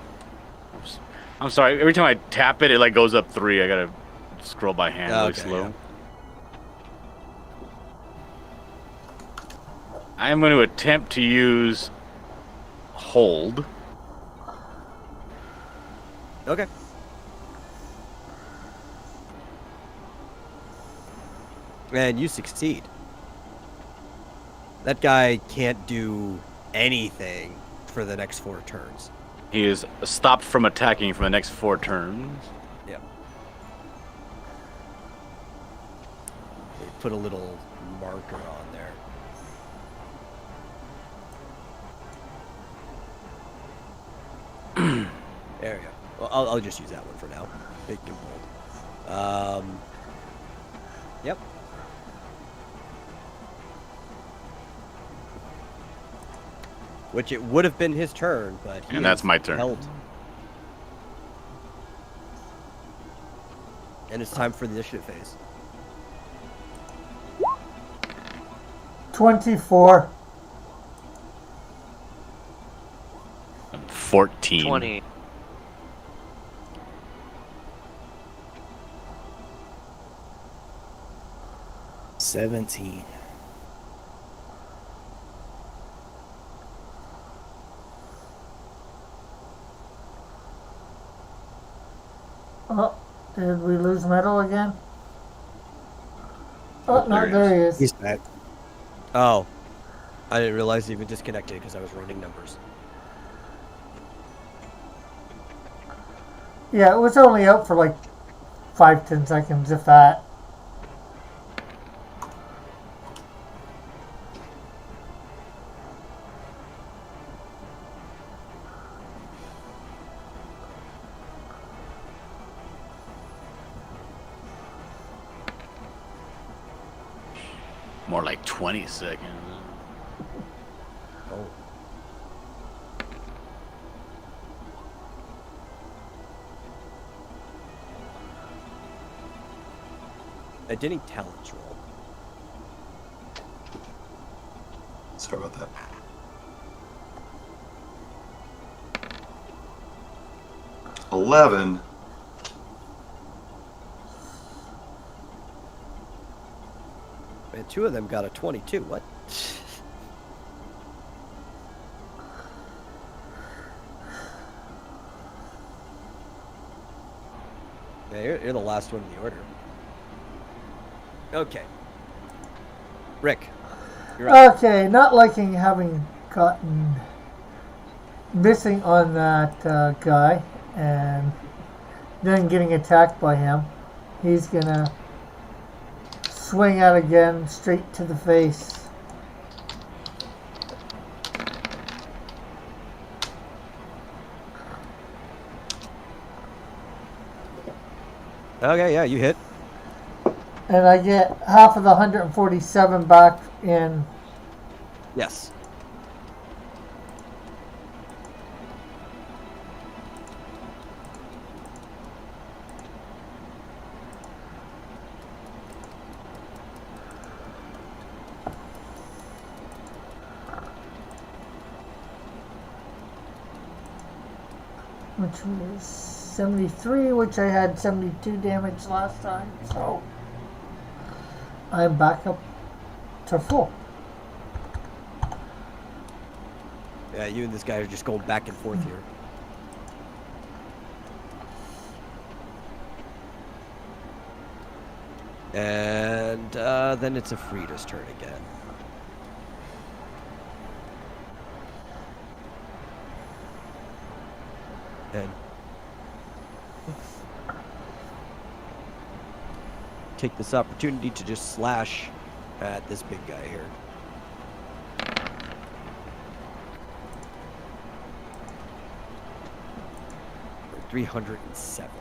I'm sorry, every time I tap it, it like goes up 3. I gotta scroll by hand really slow. Yeah. I am going to attempt to use hold. Okay. And you succeed. That guy can't do anything for the next 4 turns. He is stopped from attacking for the next 4 turns. Yep. They put a little marker on there. There we go. Well, I'll just use that one for now. Big and bold. Yep. Which it would have been his turn, but he And that's my turn. held. And it's time for the initiative phase. 24. 14. 20. $17. Oh, did we lose metal again? Oh, no, There he there he is. He's back. Oh. I didn't realize you even disconnected because I was running numbers. Yeah, it was only out for like 5-10 seconds, if that. More like 20 seconds. Oh. I didn't talent roll. Sorry about that. $11. And 2 of them got a 22. What? Yeah, you're the last one in the order. Okay. Rick, you're up. Okay, not liking having gotten missing on that guy and then getting attacked by him. He's gonna swing out again, straight to the face. Okay, yeah, you hit. And I get half of the 147 back in. Yes. Which was 73, which I had 72 damage last time, so I'm back up to full. Yeah, you and this guy are just going back and forth here. And then it's a Frida's turn again. And take this opportunity to just slash at this big guy here. For 307.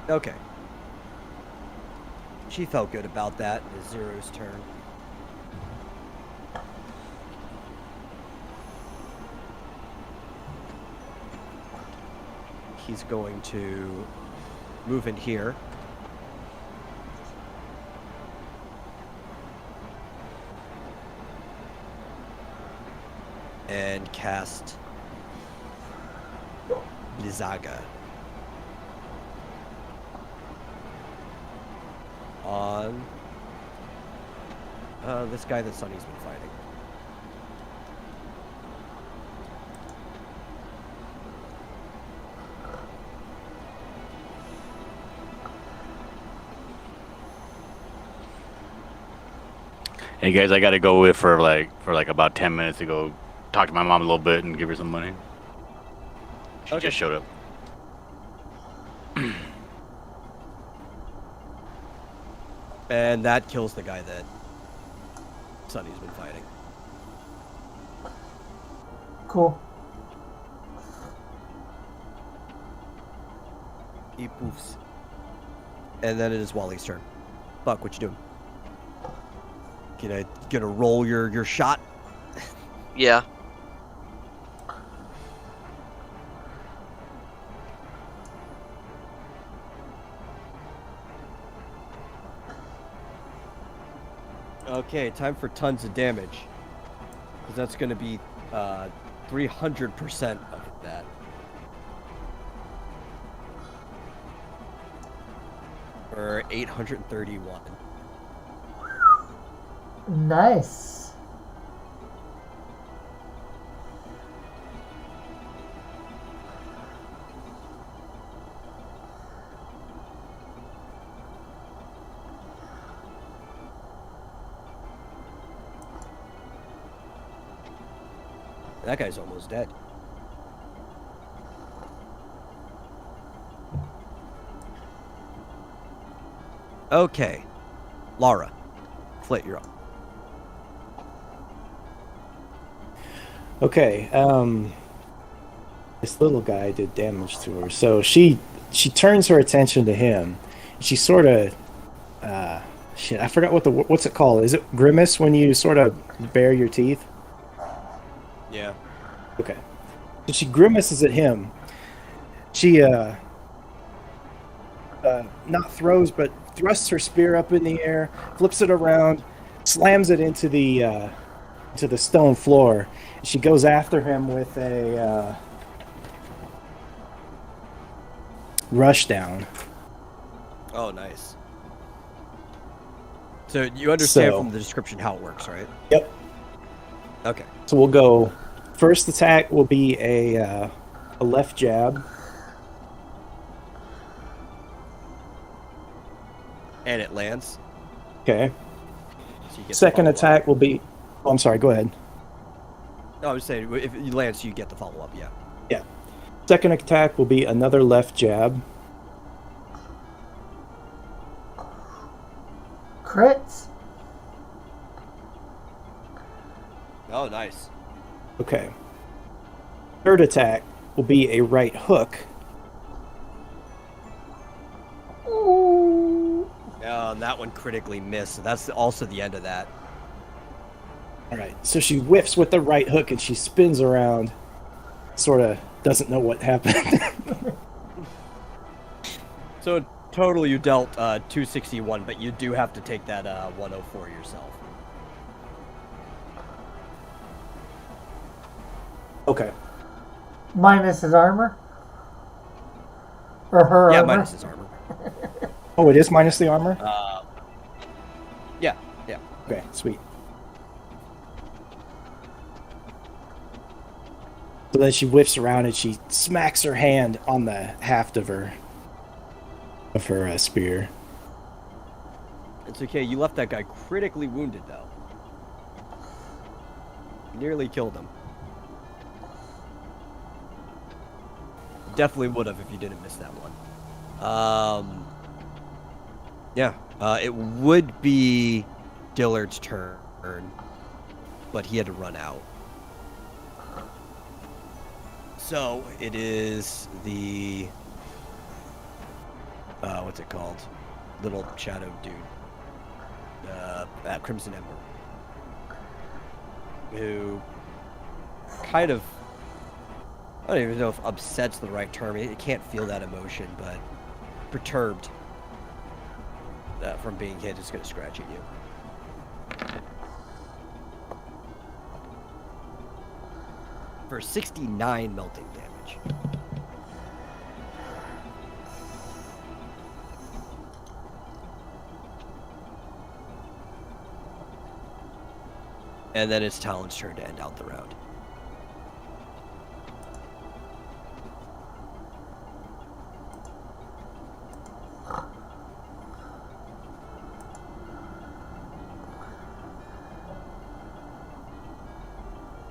Okay. She felt good about that. It's Zero's turn. He's going to move in here. And cast Lizaga on this guy that Sonny's been fighting. Hey guys, I gotta go with for like about 10 minutes to go talk to my mom a little bit and give her some money. She just showed up. And that kills the guy that Sonny's been fighting. Cool. He poofs. And then it is Wally's turn. Buck, what you doing? Gonna roll your shot? Yeah. Okay, time for tons of damage. Because that's going to be 300% of that. Or 831. Nice. That guy's almost dead. Okay. Lara. Flit, you're up. Okay, this little guy did damage to her, so she turns her attention to him. She sort of, shit, I forgot what's it called? Is it grimace when you sort of bare your teeth? Yeah. Okay, so she grimaces at him. She not throws, but thrusts her spear up in the air, flips it around, slams it into the stone floor. She goes after him with a rush down. Oh, nice. So you understand So- from the description how it works, right? Yep. Okay. So we'll go. First attack will be a left jab. And it lands. Okay. So you get the Second follow-up. attack will be. Oh, I'm sorry. Go ahead. No, I was saying, if it lands, you get the follow-up, yeah. Yeah. Second attack will be another left jab. Crits. Oh, nice. Okay. Third attack will be a right hook. Ooh. And that one critically missed, so that's also the end of that. All right. So she whiffs with the right hook and she spins around. Sort of doesn't know what happened. So total you dealt 261, but you do have to take that 104 yourself. Okay. Minus his armor. Or her Yeah, armor. minus his armor. Oh, it is minus the armor? Yeah. Okay, sweet. So then she whiffs around and she smacks her hand on the haft of her spear. It's okay, you left that guy critically wounded, though. Nearly killed him. Definitely would have if you didn't miss that one. Yeah, it would be Dillard's turn, but he had to run out. So it is the what's it called? Little shadow dude. At Crimson Ember. Who kind of, I don't even know if upset's the right term. It can't feel that emotion, but perturbed from being hit is going to scratch at you. For 69 melting damage. And then it's Talon's turn to end out the round.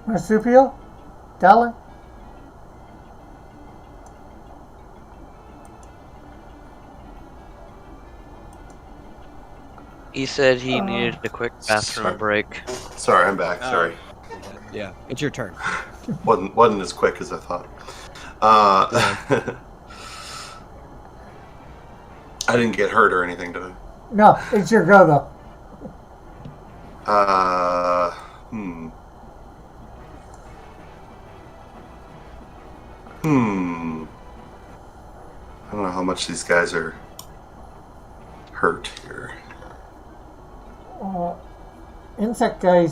Marsupial? Talon? He said he needed a quick bathroom Sorry. break. Sorry, I'm back. Sorry. Yeah, it's your turn. Wasn't as quick as I thought. I didn't get hurt or anything, did I? No, it's your go though. I don't know how much these guys are hurt here. insect guy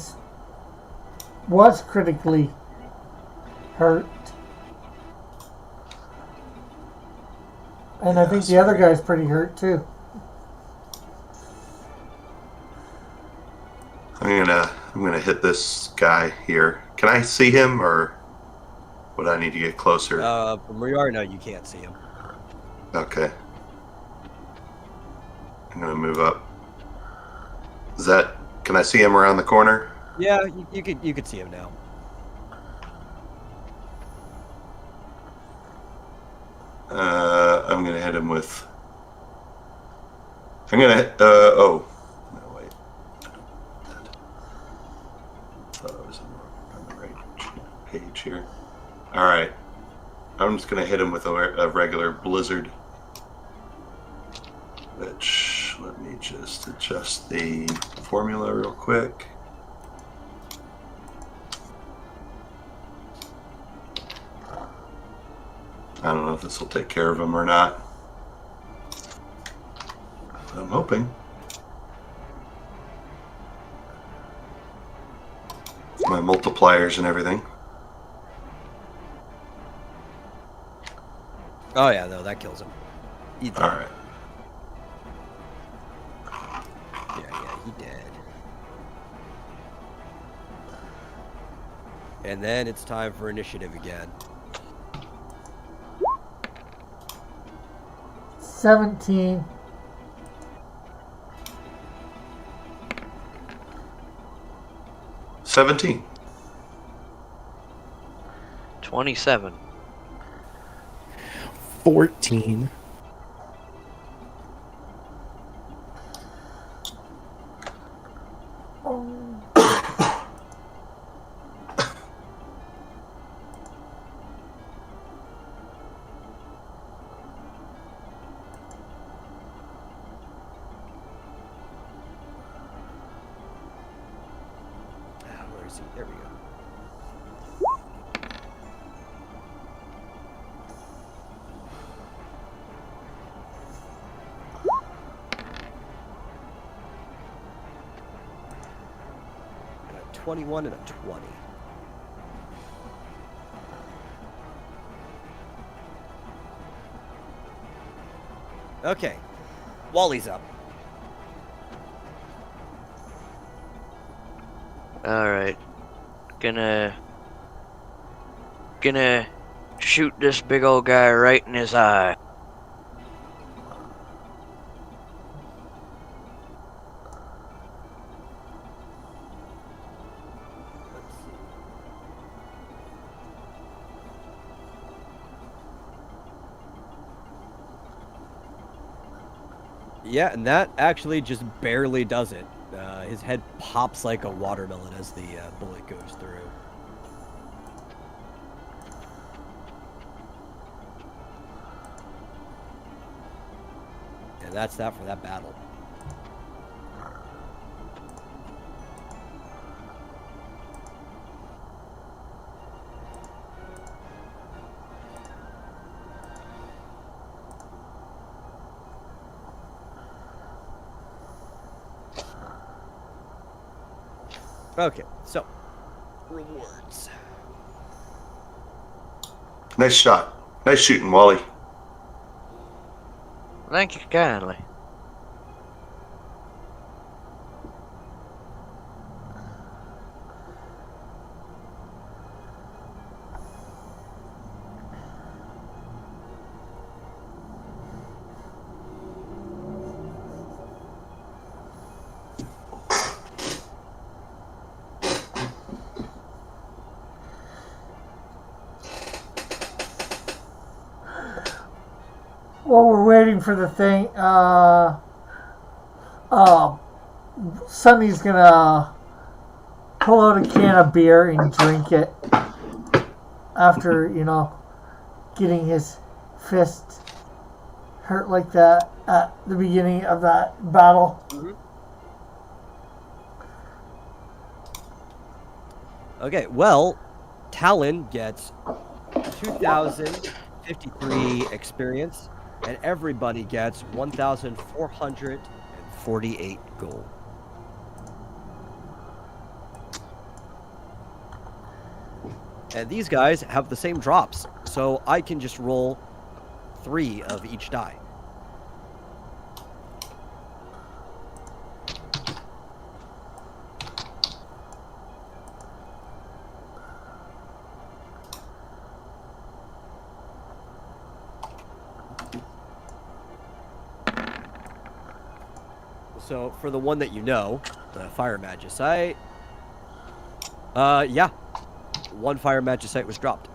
was critically hurt. And I think the other guy's pretty hurt too. I'm gonna hit this guy here. Can I see him, or would I need to get closer? From where you are now, you can't see him. Okay. I'm gonna move up. Is that? Can I see him around the corner? Yeah, you could see him now. I'm gonna hit him with. I'm gonna hit. Oh. No, wait. Thought I was on the right page here. All right. I'm just gonna hit him with a regular blizzard. Which, let me just adjust the formula real quick. I don't know if this will take care of him or not. I'm hoping. My multipliers and everything. Oh yeah, no, that kills him. Eat that. All right. Yeah, he dead. And then it's time for initiative again. 17. $17. 27. 14. Where is he? There we go. And a 21 and a 20. Okay. Wally's up. Alright. Gonna shoot this big old guy right in his eye. Yeah, and that actually just barely does it. His head pops like a watermelon as the bullet goes through. And that's that for that battle. Okay, so rewards. Nice shot. Nice shooting, Wally. Thank you kindly. While we're waiting for the thing, Sonny's gonna pull out a can of beer and drink it after, getting his fist hurt like that at the beginning of that battle. Okay, well, Talon gets 2,053 experience, and everybody gets 1,448 gold. And these guys have the same drops, so I can just roll 3 of each die. So for the one that you know, the Fire Magicite, yeah, 1 Fire Magicite was dropped.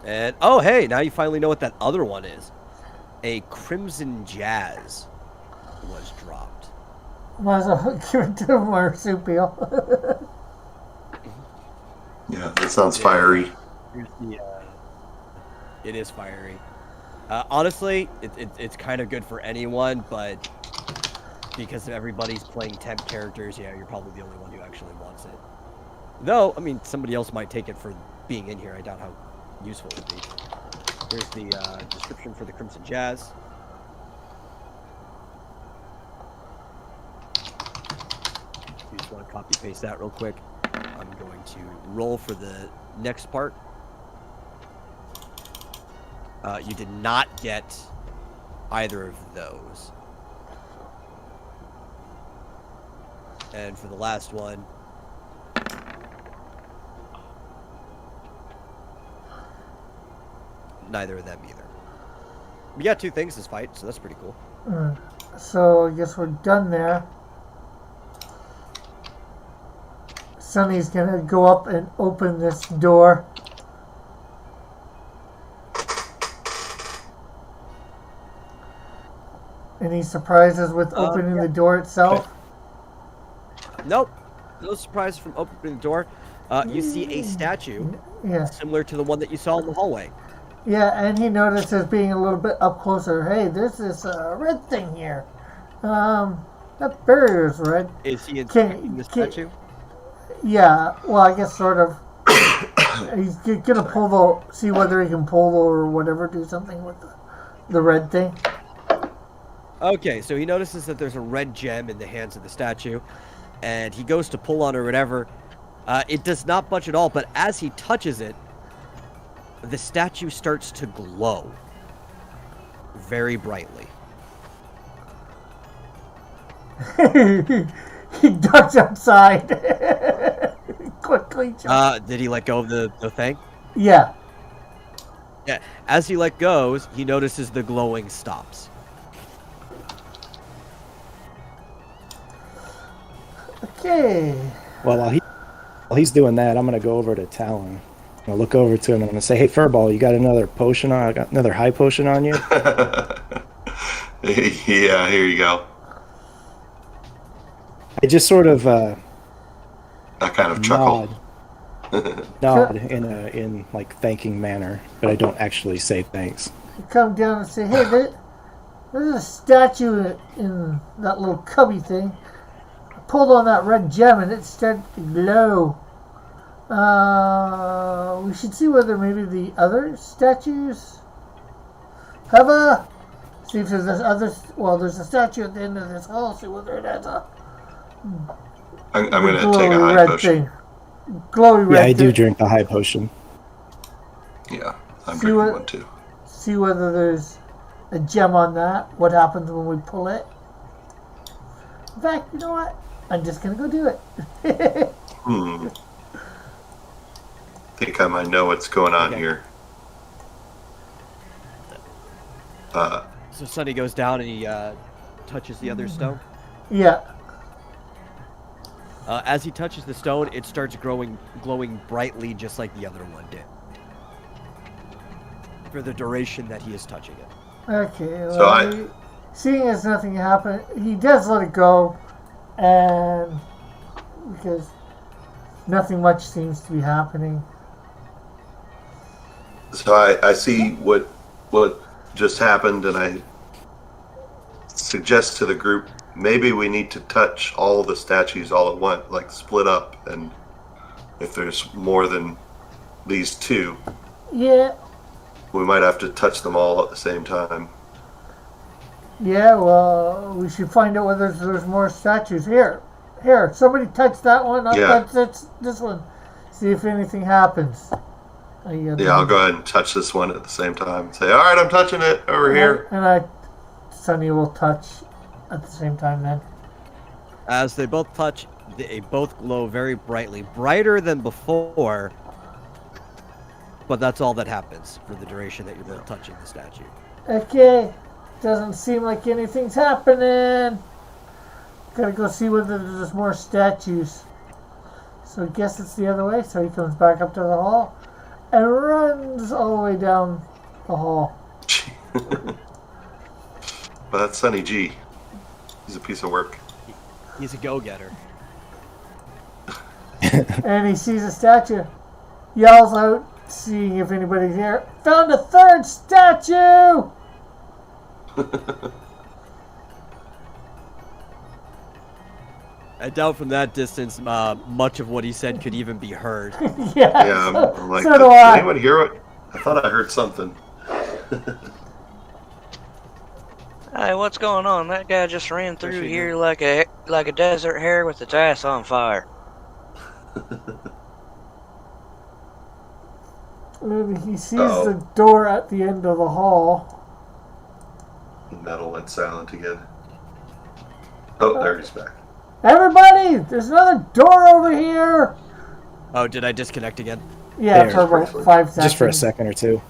And, oh, hey, now you finally know what that other one is. A Crimson Jazz was dropped. Might as well give it to a marsupial. Yeah, that sounds fiery. Here's the, it is fiery. Honestly, it's kind of good for anyone, but because everybody's playing temp characters, yeah, you're probably the only one who actually wants it. Though, I mean, somebody else might take it for being in here. I doubt how useful it would be. Here's the description for the Crimson Jazz. You just want to copy paste that real quick. I'm going to roll for the next part. You did not get either of those. And for the last one, neither of them either. We got 2 things this fight, so that's pretty cool. So I guess we're done there. Sonny's gonna go up and open this door. Any surprises with opening the door itself? Nope. No surprise from opening the door. You see a statue similar to the one that you saw in the hallway. Yeah, and he notices being a little bit up closer. Hey, there's this red thing here. That barrier's red. Is he inspecting the statue? Yeah, well, I guess sort of. He's gonna see whether he can pull or whatever, do something with the red thing. Okay, so he notices that there's a red gem in the hands of the statue, and he goes to pull on it or whatever. It does not budge at all, but as he touches it, the statue starts to glow very brightly. He ducks outside quickly. Did he let go of the thing? Yeah. Yeah. As he let go, he notices the glowing stops. Okay. Well, while he's doing that, I'm gonna go over to Talon. I'm gonna look over to him and I'm gonna say, "Hey, Furball, you got another potion on? I got another high potion on you." Yeah, here you go. I just sort of That kind of chuckle. nod in like thanking manner, but I don't actually say thanks. You come down and say, "Hey, there's a statue in that little cubby thing. I pulled on that red gem and it started to glow. We should see whether maybe the other statues have a... See if there's this other... Well, there's a statue at the end of this hall. See whether it has a... I'm going to take a high potion. Glowy red Yeah, I do thing. drink the high potion. Yeah, I'm drinking one too. See whether there's a gem on that. What happens when we pull it? In fact, you know what? I'm just going to go do it. Think I might know what's going on here. So Sonny goes down and he touches the other stone. Yeah. As he touches the stone, it starts glowing brightly just like the other one did. For the duration that he is touching it. Okay, well, seeing as nothing happened, he does let it go, and because nothing much seems to be happening. So I see what just happened, and I suggest to the group, maybe we need to touch all the statues all at once, like split up, and if there's more than these 2, Yeah. we might have to touch them all at the same time. Yeah, well, we should find out whether there's more statues. Here, somebody touch that one. I'll Yeah. touch this one. See if anything happens. Yeah, I'll go ahead and touch this one at the same time. Say, all right, I'm touching it over here. And Sunny will touch at the same time then. As they both touch, they both glow very brightly, brighter than before. But that's all that happens for the duration that you're both touching the statue. Okay, doesn't seem like anything's happening. Gotta go see whether there's more statues. So I guess it's the other way. So he comes back up to the hall and runs all the way down the hall. But that's Sunny G. He's a piece of work. He's a go-getter. And he sees a statue. Yells out, seeing if anybody's here. Found a third statue! I doubt from that distance much of what he said could even be heard. Yeah, I'm like, so do did I. anyone hear it? I thought I heard something. Hey, what's going on? That guy just ran through here like a desert hare with its ass on fire. And he sees the door at the end of the hall. Metal went silent again. Oh, there he's back. Everybody, there's another door over here. Oh, did I disconnect again? Yeah, There. for about 5 seconds. Just for a second or two.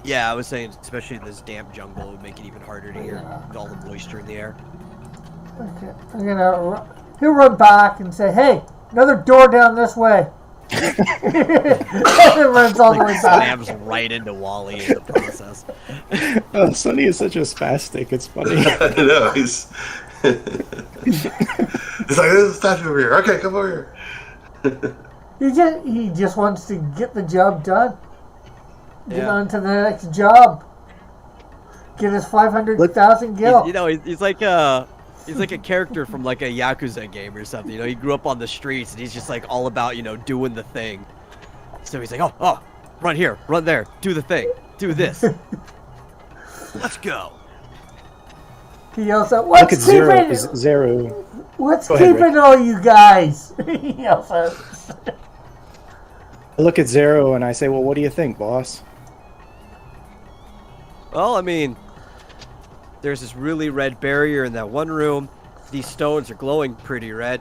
Yeah, I was saying, especially in this damp jungle, it would make it even harder to hear with all the moisture in the air. Okay, he'll run back and say, "Hey, another door down this way." And it runs all the way back. Slams right into Wally in the process. Oh, Sonny is such a spastic. It's funny. I know, he's... He's like, there's a statue over here. Okay, come over here. He just wants to get the job done. Get Yeah. on to the next job. Get his 500,000 gil. He's like a character from like a Yakuza game or something. You know, he grew up on the streets and he's just like all about, doing the thing. So he's like, oh, run here, run there, do the thing, do this. Let's go. He yells out, Look at "What's Zero. keeping? Zero. What's Go ahead, keeping all you guys?" He yells out. I look at Zero and I say, well, what do you think, boss? Well, I mean, there's this really red barrier in that one room. These stones are glowing pretty red.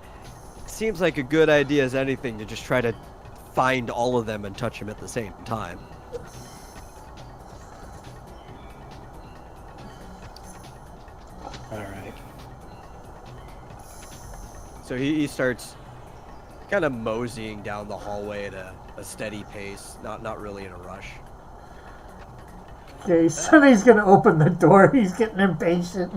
Seems like a good idea as anything to just try to find all of them and touch them at the same time. All right. So he starts kind of moseying down the hallway at a steady pace, not really in a rush. Okay, Sonny's gonna open the door. He's getting impatient.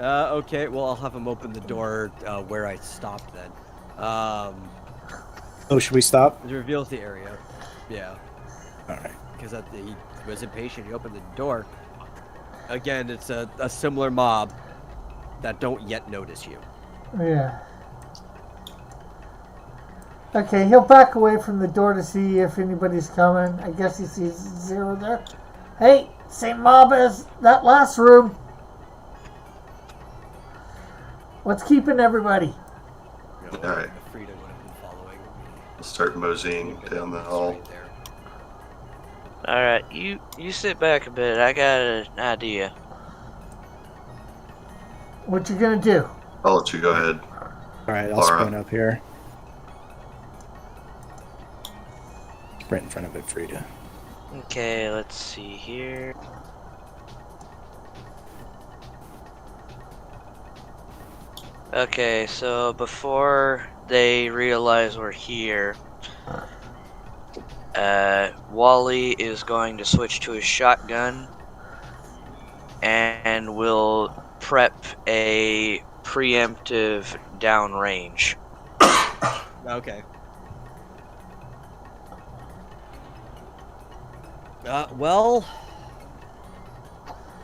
Okay, well, I'll have him open the door where I stopped then. Oh, should we stop? It reveals the area. Yeah. All right. Because he was impatient. He opened the door. Again, it's a similar mob that don't yet notice you. Yeah. Okay, he'll back away from the door to see if anybody's coming. I guess he sees Zero there. Hey, same mob as that last room. What's keeping everybody? All right. Frida would have been following. We'll start moseying down the hall. Right there. Alright, you sit back a bit. I got an idea. What you gonna do? I'll let you go ahead. All right, I'll Laura. sprint up here. Sprint in front of it, Frida. Okay, let's see here. Okay, so before they realize we're here, Wally is going to switch to his shotgun and will prep a preemptive downrange. Okay. Well,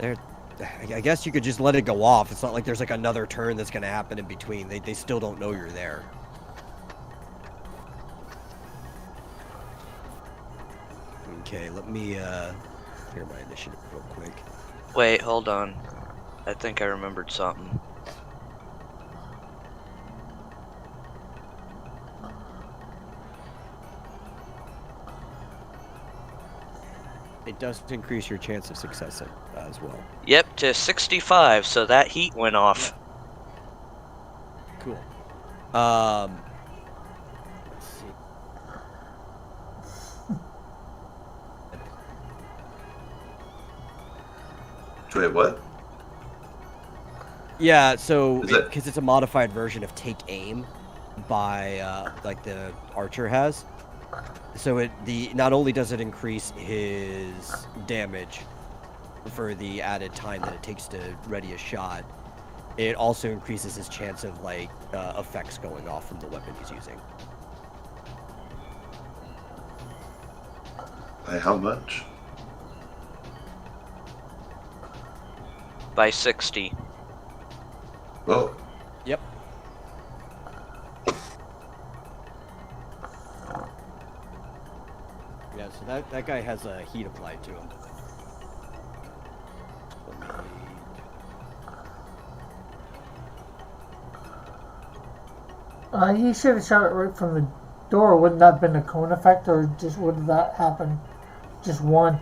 I guess you could just let it go off. It's not like there's like another turn that's gonna happen in between. They still don't know you're there. Okay, let me clear my initiative real quick. Wait, hold on. I think I remembered something. It does increase your chance of success as well. Yep, to 65, so that heat went off. Cool. Let's see. Wait, what? Yeah, so Is it- because it's a modified version of take aim by like the archer has. So not only does it increase his damage for the added time that it takes to ready a shot, it also increases his chance of like effects going off from the weapon he's using. By how much? By 60. Oh, Yep. Yeah, so that guy has a heat applied to him. He should have shot it right from the door. Wouldn't that have been a cone effect, or just would that happen? Just one?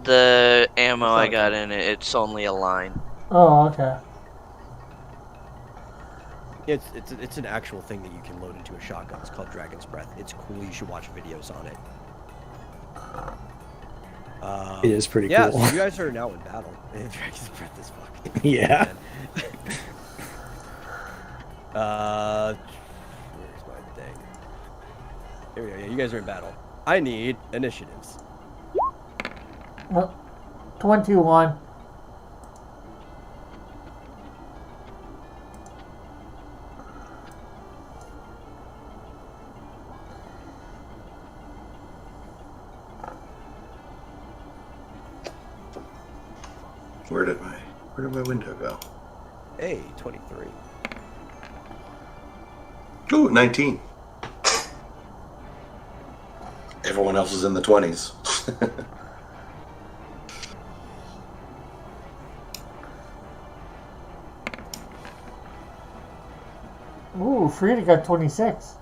The ammo I got in it, it's only a line. Oh, okay. It's an actual thing that you can load into a shotgun. It's called Dragon's Breath. It's cool. You should watch videos on it. It is pretty yeah, cool. so you guys are now in battle. Dragon's Breath is fucking. Yeah. Where's my thing? Here we go. Yeah, you guys are in battle. I need initiatives. Well, 21. where did my window go? Hey, 23. Ooh, 19. Everyone else is in the 20s. Ooh, Frida got 26.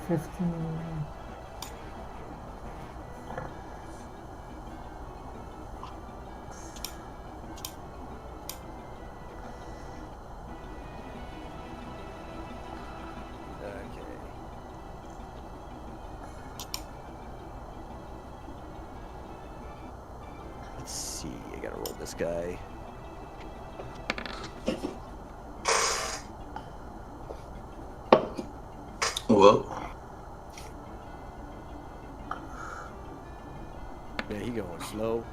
15. Okay. Let's see. I gotta roll this guy. Whoa. Yeah, he going slow.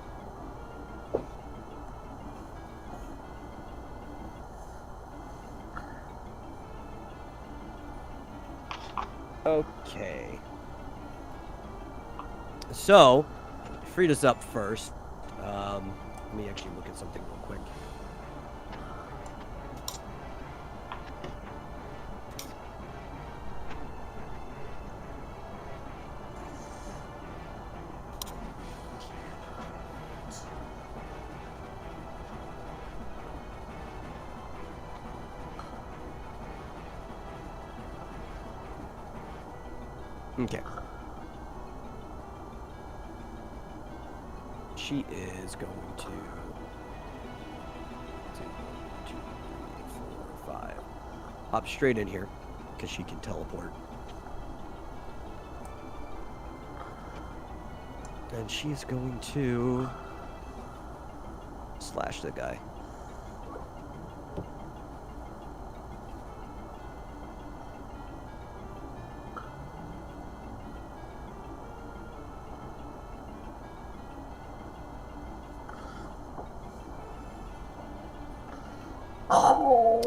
Okay. So, Frida's up first. Let me actually look at something real quick. Okay. She is going to 2, 3, 4, 5. Hop straight in here, because she can teleport. And she's going to slash the guy.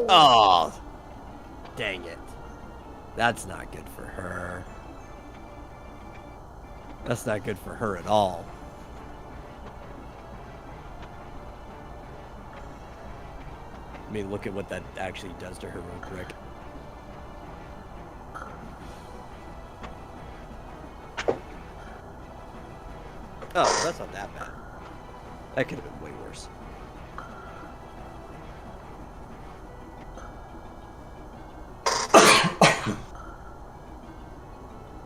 Oh, dang it. That's not good for her. That's not good for her at all. I mean, look at what that actually does to her real quick. Oh, that's not that bad. That could have been way worse.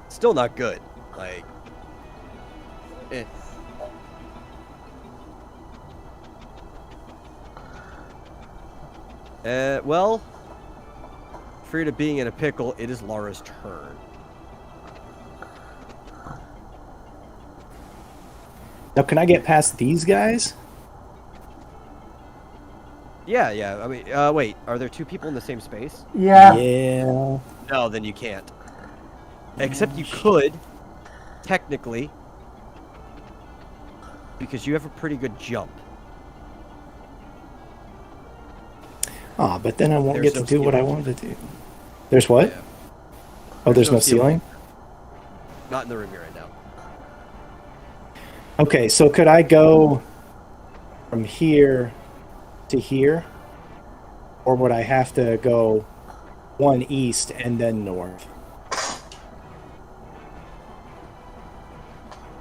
Still not good. Like, eh. Well, afraid of being in a pickle, it is Laura's turn. Now, can I get past these guys? Yeah. I mean, wait, are there two people in the same space? Yeah. Yeah. No, then you can't. Except you could, technically, because you have a pretty good jump. Ah, but then I won't There's get to no do what I ceiling. wanted to do. There's what? Yeah. Oh, there's no ceiling? Not in the room you're in now. Okay, so could I go from here to here? Or would I have to go one east and then north?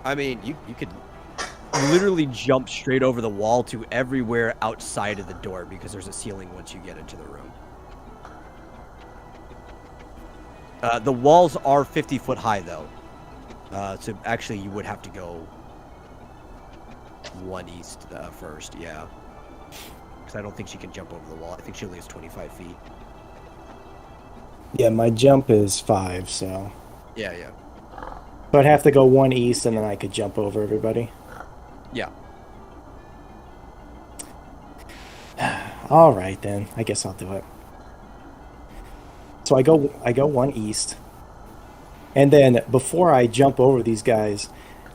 I mean, you could literally jump straight over the wall to everywhere outside of the door because there's a ceiling once you get into the room. The walls are 50 foot high, though. So actually, you would have to go one east first, yeah. Because I don't think she can jump over the wall. I think she only has 25 feet. Yeah, my jump is 5, so... Yeah. So I'd have to go one east and then I could jump over everybody. Yeah. All right, then. I guess I'll do it. So I go one east. And then before I jump over these guys,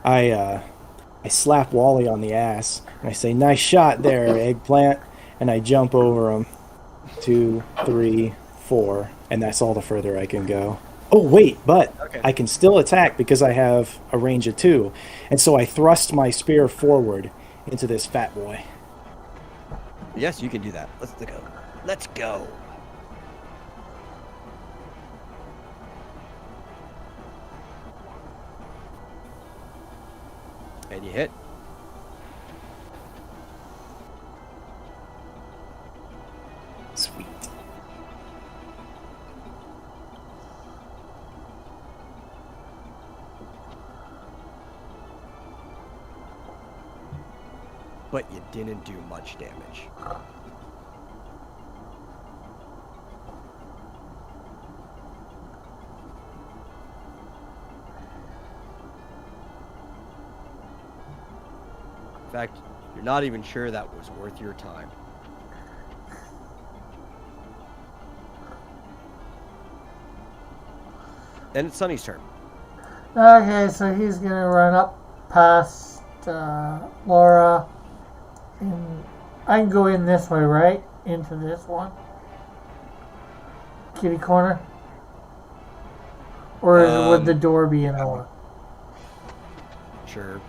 I slap Wally on the ass and I say, "Nice shot there, eggplant." And I jump over him. 2, 3, 4, and that's all the further I can go. Oh, wait, but Okay. I can still attack because I have a range of 2. And so I thrust my spear forward into this fat boy. Yes, you can do that. Let's go. Let's go. And you hit. Sweet. But you didn't do much damage. In fact, you're not even sure that was worth your time. Then it's Sunny's turn. Okay, so he's gonna run up past Laura. And I can go in this way, right? Into this one. Kitty corner. Or would the door be in Laura? Sure.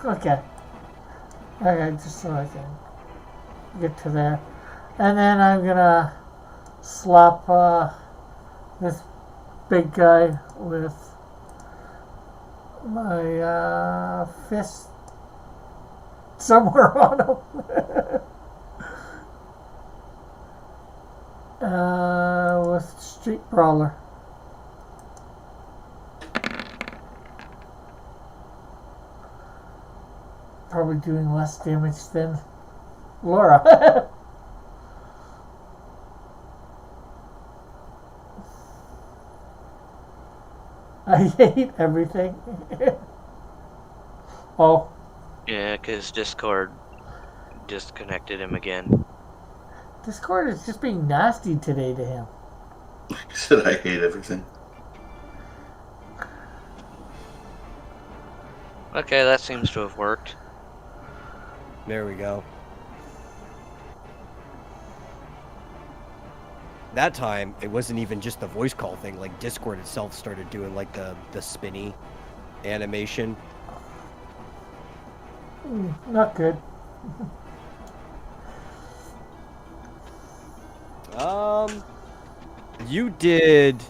Okay. Okay, just so I can get to there. And then I'm gonna slap this big guy with my fist somewhere on him. With Street Brawler. Probably doing less damage than Laura. I hate everything. Oh. Yeah, because Discord disconnected him again. Discord is just being nasty today to him. He said, "I hate everything." Okay, that seems to have worked. There we go. That time, it wasn't even just the voice call thing. Like, Discord itself started doing, like, the spinny animation. Not good. You did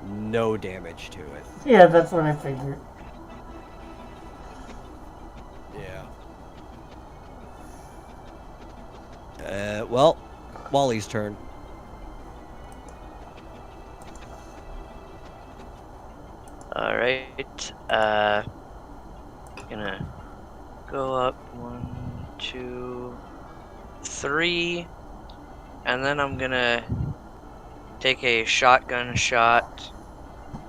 no damage to it. Yeah, that's what I figured. Well, Wally's turn. All right. Gonna go up 1, 2, 3, and then I'm gonna take a shotgun shot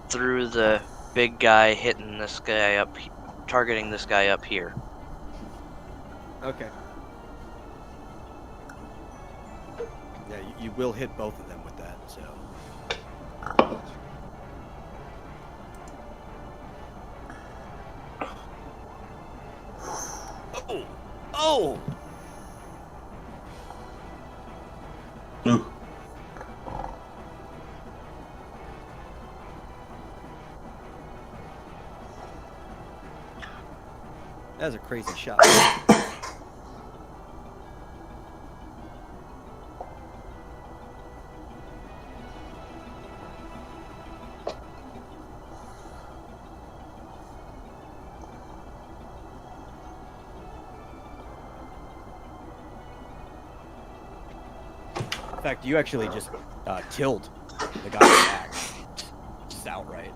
through the big guy, hitting this guy up, targeting this guy up here. Okay. Yeah, you will hit both of them with that, so. Oh! Oh! Ooh. That was a crazy shot. In fact, you actually just killed the guy back. Just outright.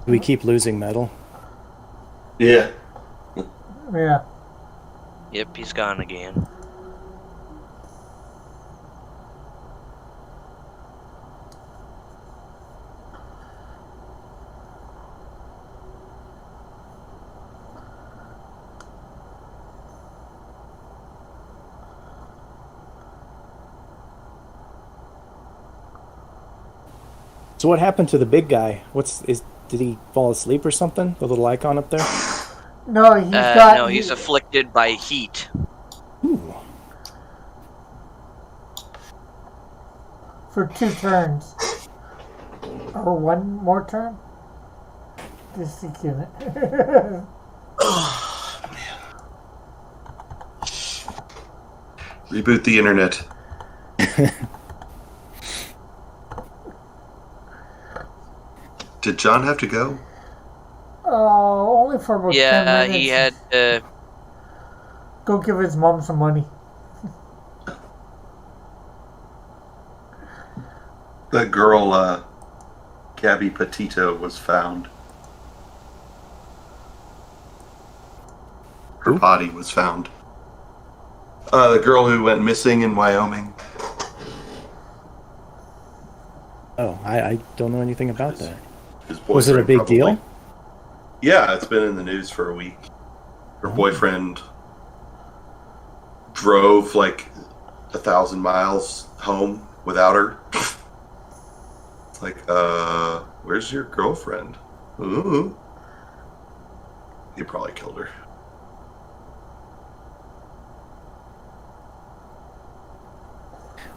Do we keep losing metal? Yeah. Yeah. Yep, he's gone again. So what happened to the big guy? Did he fall asleep or something? The little icon up there? No, He's afflicted by heat. Ooh. for 2 turns. Or 1 more turn? Just thinking it. Reboot the internet. Did John have to go? Oh, only for about 10 minutes. Yeah, he had to... Go give his mom some money. That girl, Gabby Petito, was found. Her Who? body was found. The girl who went missing in Wyoming. Oh, I don't know anything about that. His Was it a boyfriend big probably- deal? Yeah, it's been in the news for a week. Her boyfriend drove like 1,000 miles home without her. It's like, where's your girlfriend? Ooh. He probably killed her.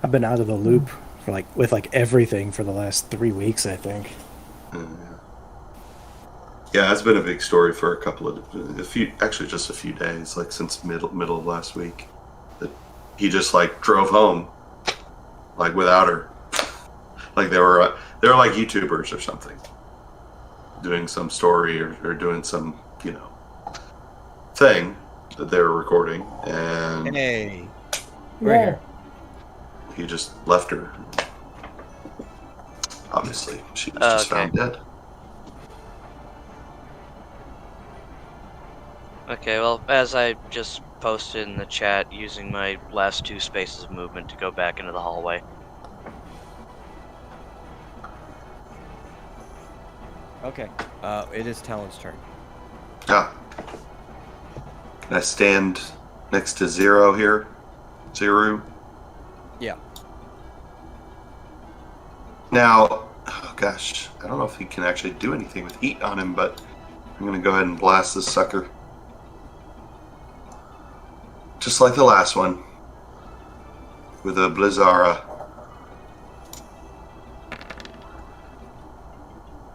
I've been out of the loop for with everything for the last 3 weeks, I think. Yeah, it's been a big story for just a few days, like since middle of last week. That he just drove home, without her. Like they were like YouTubers or something, doing some story or doing some thing that they were recording, and Hey. Yeah. he just left her. Obviously, she was just Okay. found dead. Okay, well, as I just posted in the chat, using my last 2 spaces of movement to go back into the hallway. Okay. It is Talon's turn. Ah. Can I stand next to Zero here? Zero? Yeah. Now, oh gosh, I don't know if he can actually do anything with heat on him, but I'm going to go ahead and blast this sucker. Just like the last one. With a Blizzara.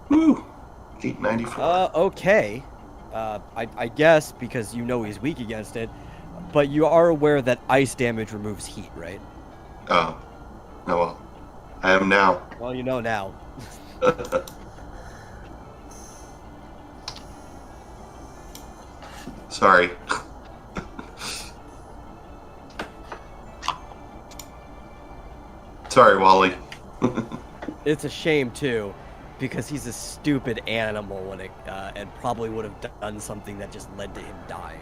Woo! 894. Okay. I guess because he's weak against it, but you are aware that ice damage removes heat, right? Oh. Oh well. I am now. Well, you know now. Sorry. Sorry, Wally. It's a shame too, because he's a stupid animal when it and probably would have done something that just led to him dying.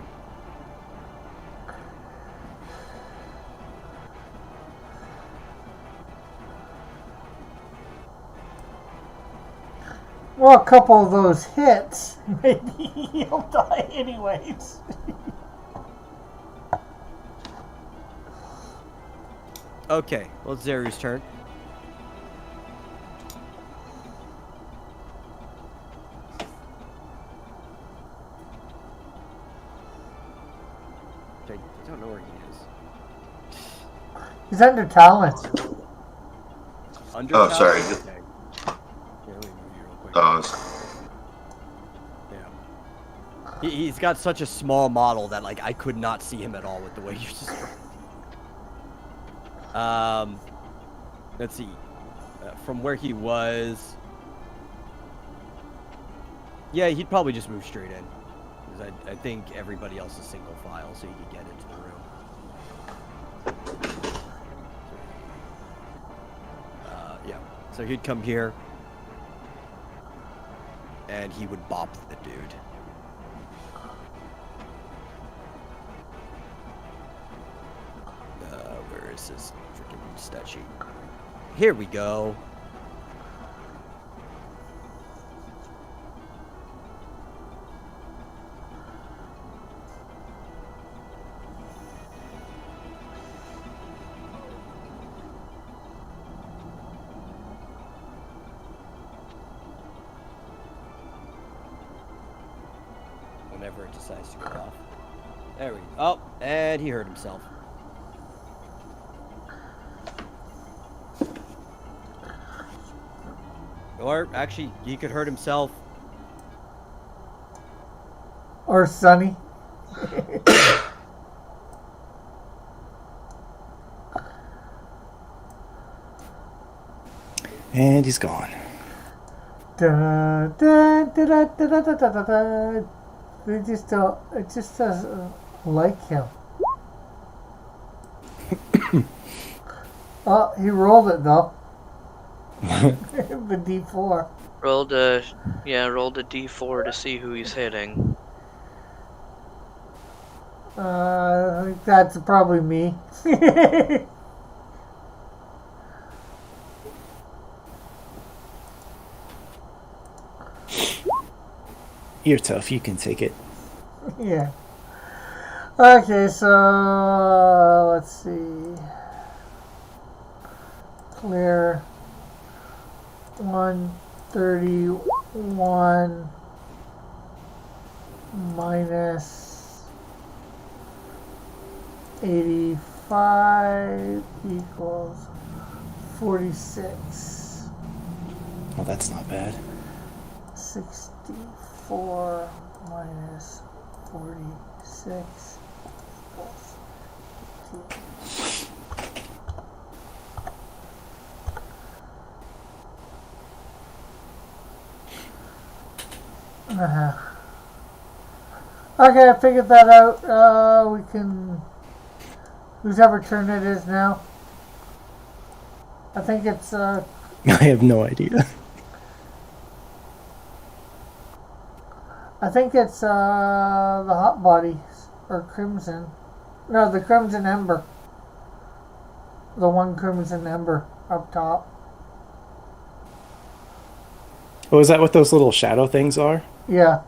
Well, a couple of those hits, maybe he'll die anyways. Okay, well, it's Zeru's turn. I don't know where he is. He's under Talon. Under Oh, Talon? sorry. Okay. Here, let me move you real quick. Yeah. He's got such a small model that like I could not see him at all with the way you just. Let's see. From where he was. Yeah, he'd probably just move straight in. Because I think everybody else is single file, so you could get into the room. Yeah. So he'd come here. And he would bop the dude. Where is his freaking stat sheet? Here we go. Whenever it decides to go off. There we go. Oh, and he hurt himself. Or, actually, he could hurt himself. Or Sonny. And he's gone. Da, da, da, da, da, da, da, da, da. It just doesn't like him. Oh, he rolled it though. The D4. Rolled a D4 to see who he's hitting. I think that's probably me. You're tough. You can take it. Yeah. Okay, so let's see. Clear 131 minus 85 equals 46. Well, that's not bad. 64 minus 46 equals 2. Okay, I figured that out. We can. Whoever turn it is now. I think it's. I have no idea. I think it's the Hot Bodies or Crimson. No, the Crimson Ember. The one Crimson Ember up top. Oh, is that what those little shadow things are? Yeah.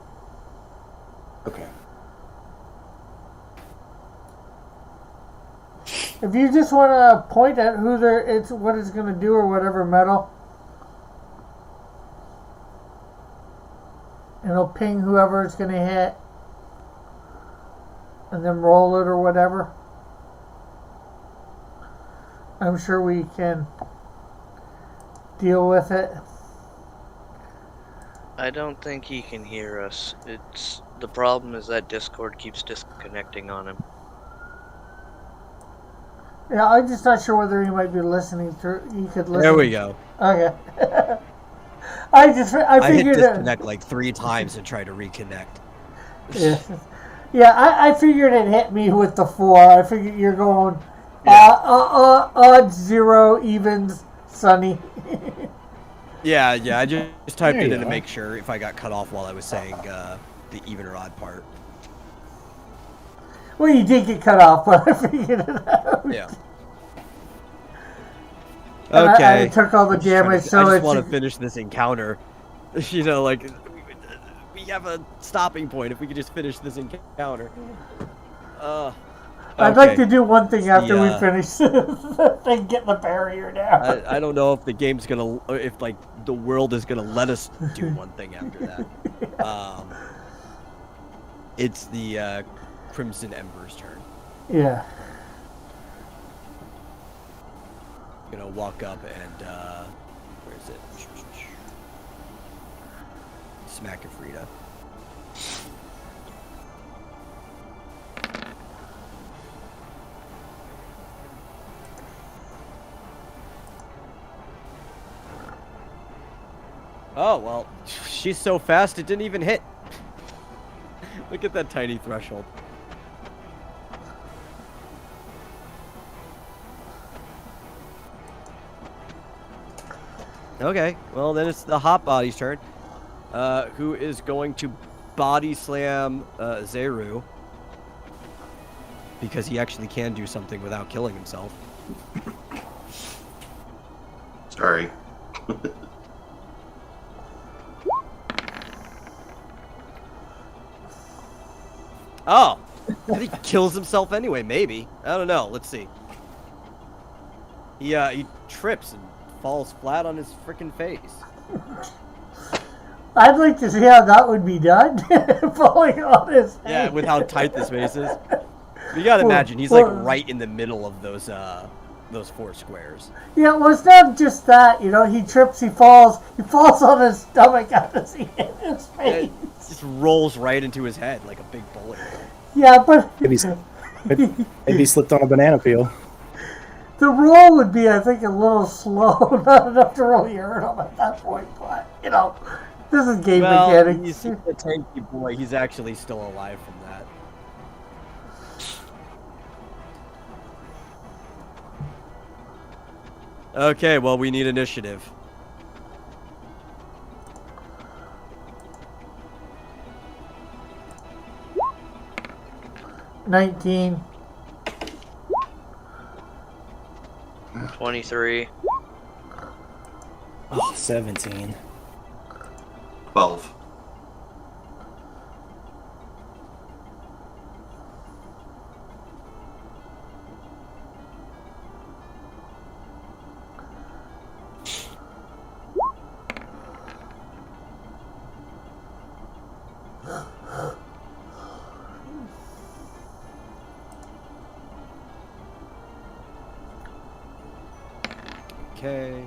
Okay. If you just want to point at who it's what it's going to do or whatever metal, and it'll ping whoever it's going to hit, and then roll it or whatever. I'm sure we can deal with it. I don't think he can hear us. The problem is that Discord keeps disconnecting on him. Yeah, I'm just not sure whether he might be listening through. You could listen. There we go. Okay. I I hit figured disconnect like 3 times and tried to reconnect. Yeah, I figured it hit me with the 4. I figured you're going odds, 0, evens, sunny. Yeah, I just typed There it you in to are. make sure if I got cut off while I was saying the even or odd part. Well, you did get cut off, but I figured it out. Yeah. And Okay. I took all the I'm just trying damage, to- so I just it's... want to finish this encounter. You know, like we have a stopping point. If we could just finish this encounter. I'd like to do one thing after we The, finish and get the barrier down. I don't know if the game's gonna, if like the world is gonna let us do one thing after that. It's the Crimson Ember's turn. Yeah. Gonna walk up and where is it? Smack Frida. Oh, well, she's so fast it didn't even hit. Look at that tiny threshold. Okay, well then it's the Hot Body's turn. Who is going to body slam Zeru. Because he actually can do something without killing himself. Sorry. Oh! I think he kills himself anyway, maybe. I don't know, let's see. He trips and falls flat on his freaking face. I'd like to see how that would be done. Falling on his Yeah, head. with how tight this face is. You gotta imagine, he's well- like right in the middle of those 4 squares. Yeah, well, it's not just that. You know, he trips, he falls on his stomach after he hit his Yeah, face. it just rolls right into his head like a big bullet. Yeah, but Maybe he slipped on a banana peel. the roll would be, I think, a little slow. Not enough to really hurt him at that point. But, you know, this is game Well, mechanics. he's a tanky boy. He's actually still alive from that. Okay, well, we need initiative. $19. 23. 17. 12. Okay.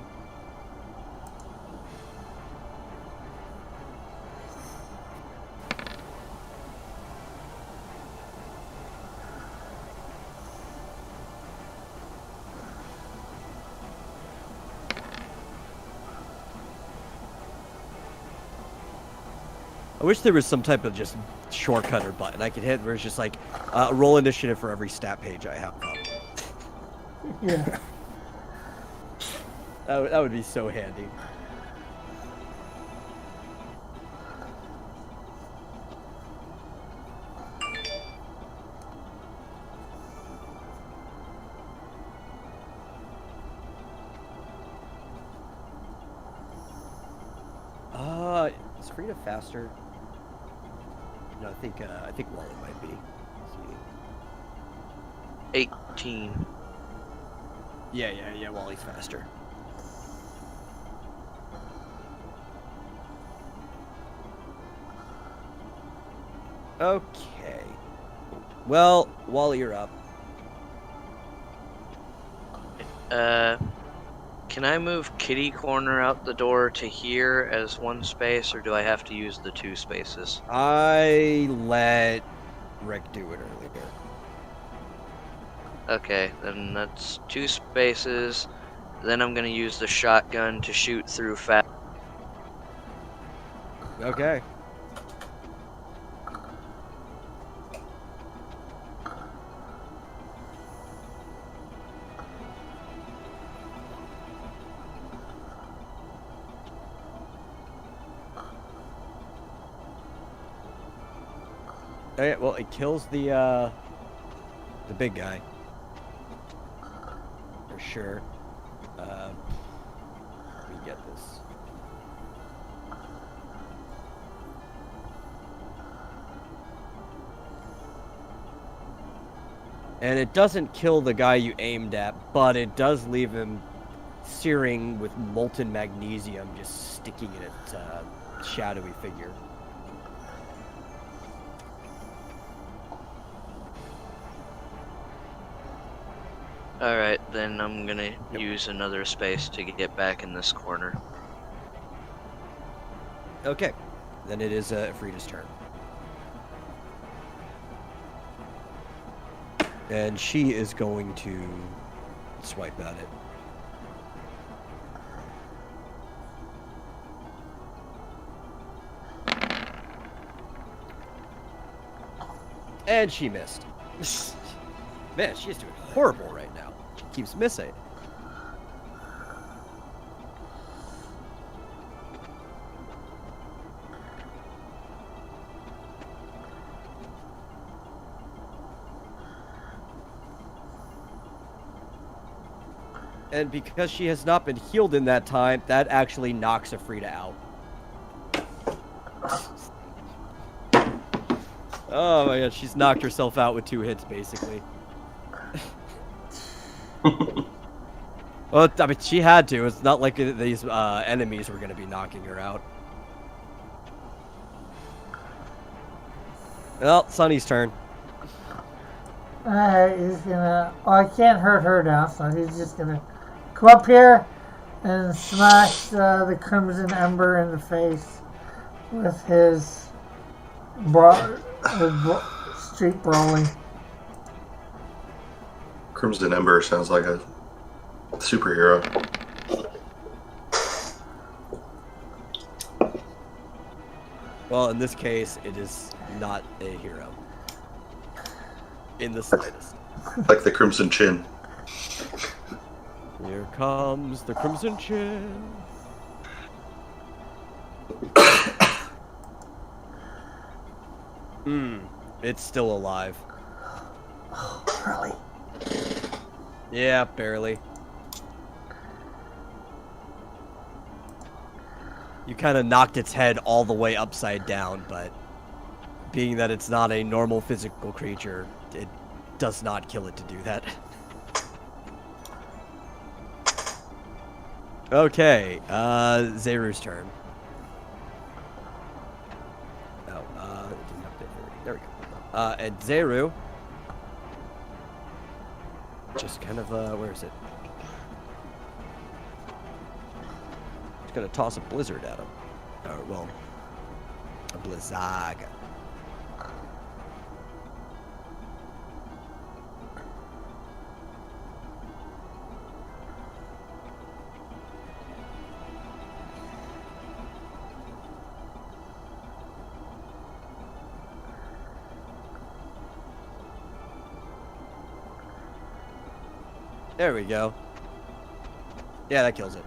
I wish there was some type of just shortcut or button I could hit where it's just like roll initiative for every stat page I have up. Yeah. That would be so handy. Is Frida faster? No, I think Wally might be. Let's see. 18. Yeah, Wally's faster. Okay. Well, Wally, you're up. Can I move kitty corner out the door to here as one space, or do I have to use the 2 spaces? I let Rick do it earlier. Okay, then that's 2 spaces. Then I'm gonna use the shotgun to shoot through fast. Okay. Okay, well, it kills the big guy. For sure. Let me get this. And it doesn't kill the guy you aimed at, but it does leave him searing with molten magnesium, just sticking in its shadowy figure. Alright, then I'm gonna use another space to get back in this corner. Okay, then it is Frida's turn. And she is going to swipe at it. And she missed. Man, she is doing horrible right now. She keeps missing. And because she has not been healed in that time, that actually knocks Afrida out. Oh my god, she's knocked herself out with 2 hits, basically. Well, I mean, she had to. It's not like these enemies were going to be knocking her out. Well, Sunny's turn. Alright, he's gonna... Oh, I can't hurt her now, so he's just gonna come up here and smash the Crimson Ember in the face with his street brawling. Crimson Ember sounds like a superhero. Well, in this case, it is not a hero. In the slightest. Like the Crimson Chin. Here comes the Crimson Chin. It's still alive. Really? Yeah, barely. You kind of knocked its head all the way upside down, but being that it's not a normal physical creature, it does not kill it to do that. Okay, Zeru's turn. Oh, it didn't update already. There we go. And Zeru just kind of, where is it? Just gonna toss a blizzard at him. Or, well, a blizzag. There we go. Yeah, that kills it.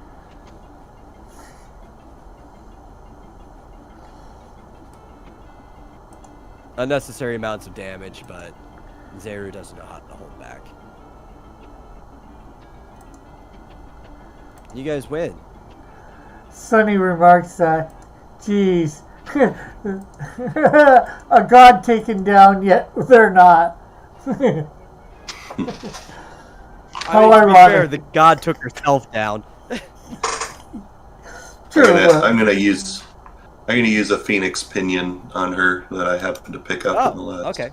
Unnecessary amounts of damage, but Zeru doesn't know how to hold back. You guys win. Sunny remarks that, geez, a god taken down, yet they're not. I mean, to be fair, the god took herself down. True. I'm gonna use a Phoenix Pinion on her that I happened to pick up in the last. Okay.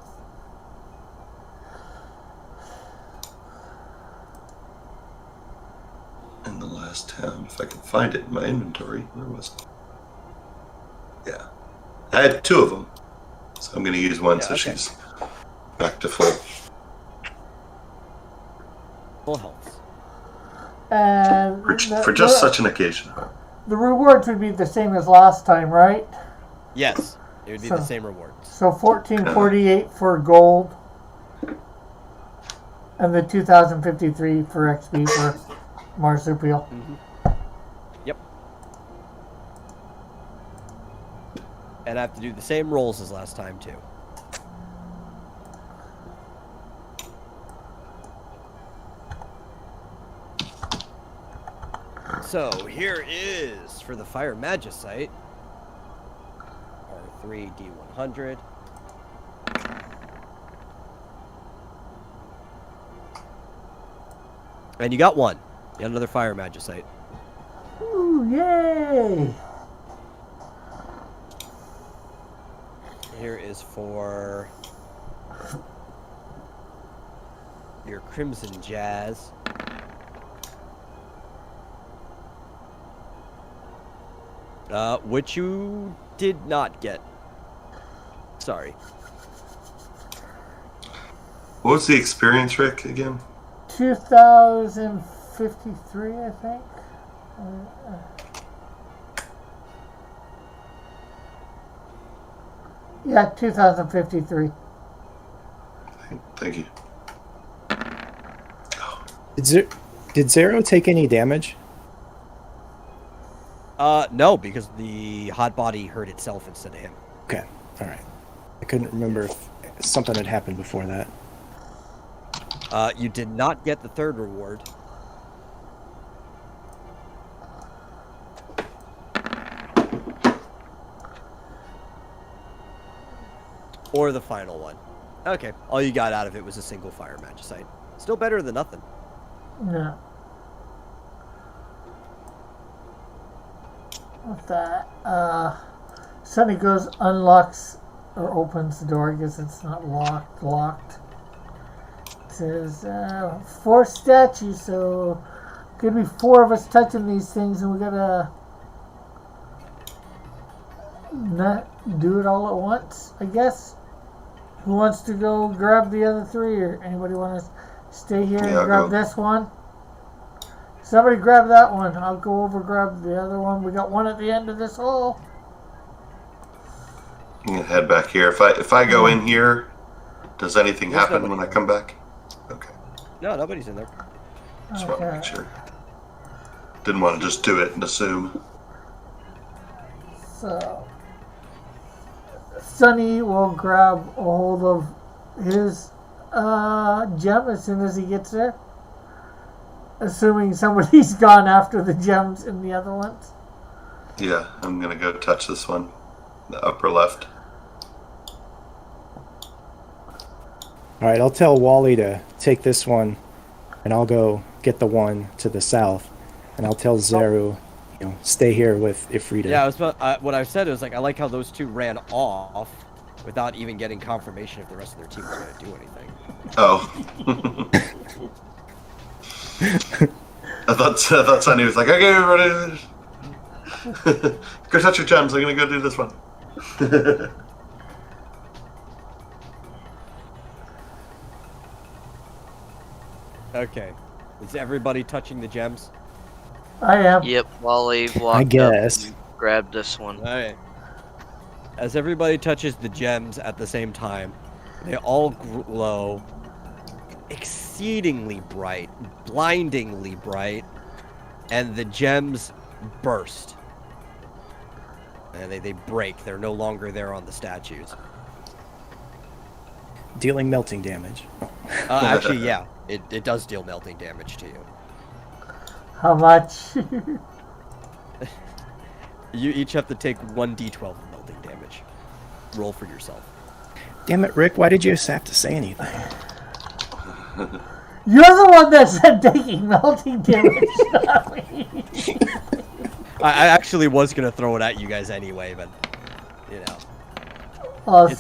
In the last town, if I can find it in my inventory, where was it? Yeah, I had 2 of them, so I'm gonna use one so okay. she's back to full. Full health. And For just such an occasion. the rewards would be the same as last time, right? Yes, it would be the same rewards. So 1448 for gold, and the 2053 for XP for marsupial. Yep. And I have to do the same rolls as last time too. So here is for the Fire Magicite, R3D100. And you got one. You got another Fire Magicite. Ooh, yay! Here is for your Crimson Jazz. Which you did not get. Sorry. What was the experience, Rick, again? 2053, I think. Yeah, 2053. Thank you. Did Zero take any damage? No, because the hot body hurt itself instead of him. Okay, all right. I couldn't remember if something had happened before that. You did not get the third reward. Or the final one. Okay, all you got out of it was a single Fire Magicite. Still better than nothing. Yeah. With that, Sunny goes, unlocks or opens the door. I guess it's not locked. It says, 4 statues, so could be 4 of us touching these things, and we gotta not do it all at once, I guess. Who wants to go grab the other 3, or anybody want to stay here and grab this one? Somebody grab that one. I'll go over grab the other one. We got one at the end of this hole. I'm gonna head back here. If I go in here, does anything happen when I come back? Okay. No, nobody's in there. Just want to make sure. Didn't want to just do it and assume. So, Sunny will grab a hold of his gem as soon as he gets there. Assuming somebody's gone after the gems in the other ones. Yeah, I'm gonna go touch this one, the upper left. All right, I'll tell Wally to take this one, and I'll go get the one to the south, and I'll tell Zeru, stay here with Ifrita. Yeah, what I said was, like, I like how those 2 ran off without even getting confirmation if the rest of their team was going to do anything. Oh. I thought Sunny was like, okay, everybody, go touch your gems. I'm gonna go do this one. Okay. Is everybody touching the gems? I am. Yep, Wally walked I up guess. and grabbed this one. Alright. As everybody touches the gems at the same time, they all glow exceedingly bright, blindingly bright, and the gems burst. And they break. They're no longer there on the statues. Dealing melting damage. Actually, yeah. It does deal melting damage to you. How much? You each have to take 1d12 of melting damage. Roll for yourself. Damn it, Rick, why did you have to say anything? You're the one that said taking melting damage, not me. I actually was going to throw it at you guys anyway, but, it's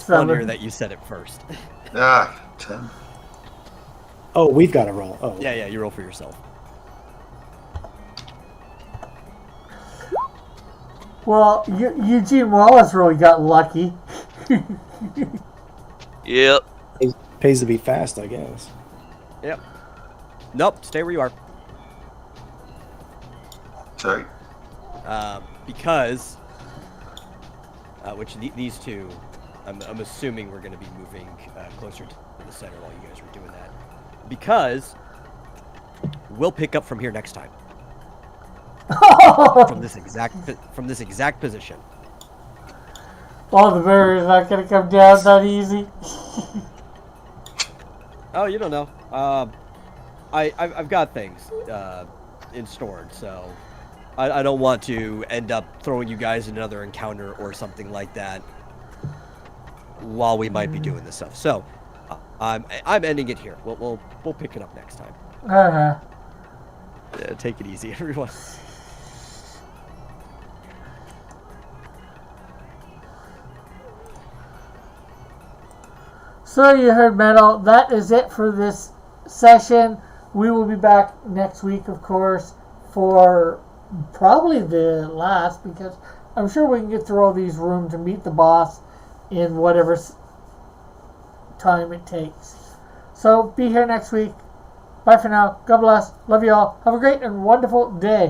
7. funnier that you said it first. 10. Oh, we've got to roll. Oh, Yeah, you roll for yourself. Well, Eugene Wallace really got lucky. Yep. Pays to be fast, I guess. Yep. Nope, stay where you are. Sorry. Because these two, I'm assuming we're going to be moving closer to the center while you guys are doing that. Because we'll pick up from here next time. from this exact position. All the barriers not gonna come down that easy. Oh, you don't know. I've got things in stored, so I don't want to end up throwing you guys in another encounter or something like that while we might be doing this stuff. So I'm ending it here. We'll pick it up next time. Uh-huh. Yeah, take it easy, everyone. So you heard Metal. That is it for this session. We will be back next week, of course, for probably the last, because I'm sure we can get through all these rooms and meet the boss in whatever time it takes. So be here next week. Bye for now. God bless. Love you all. Have a great and wonderful day.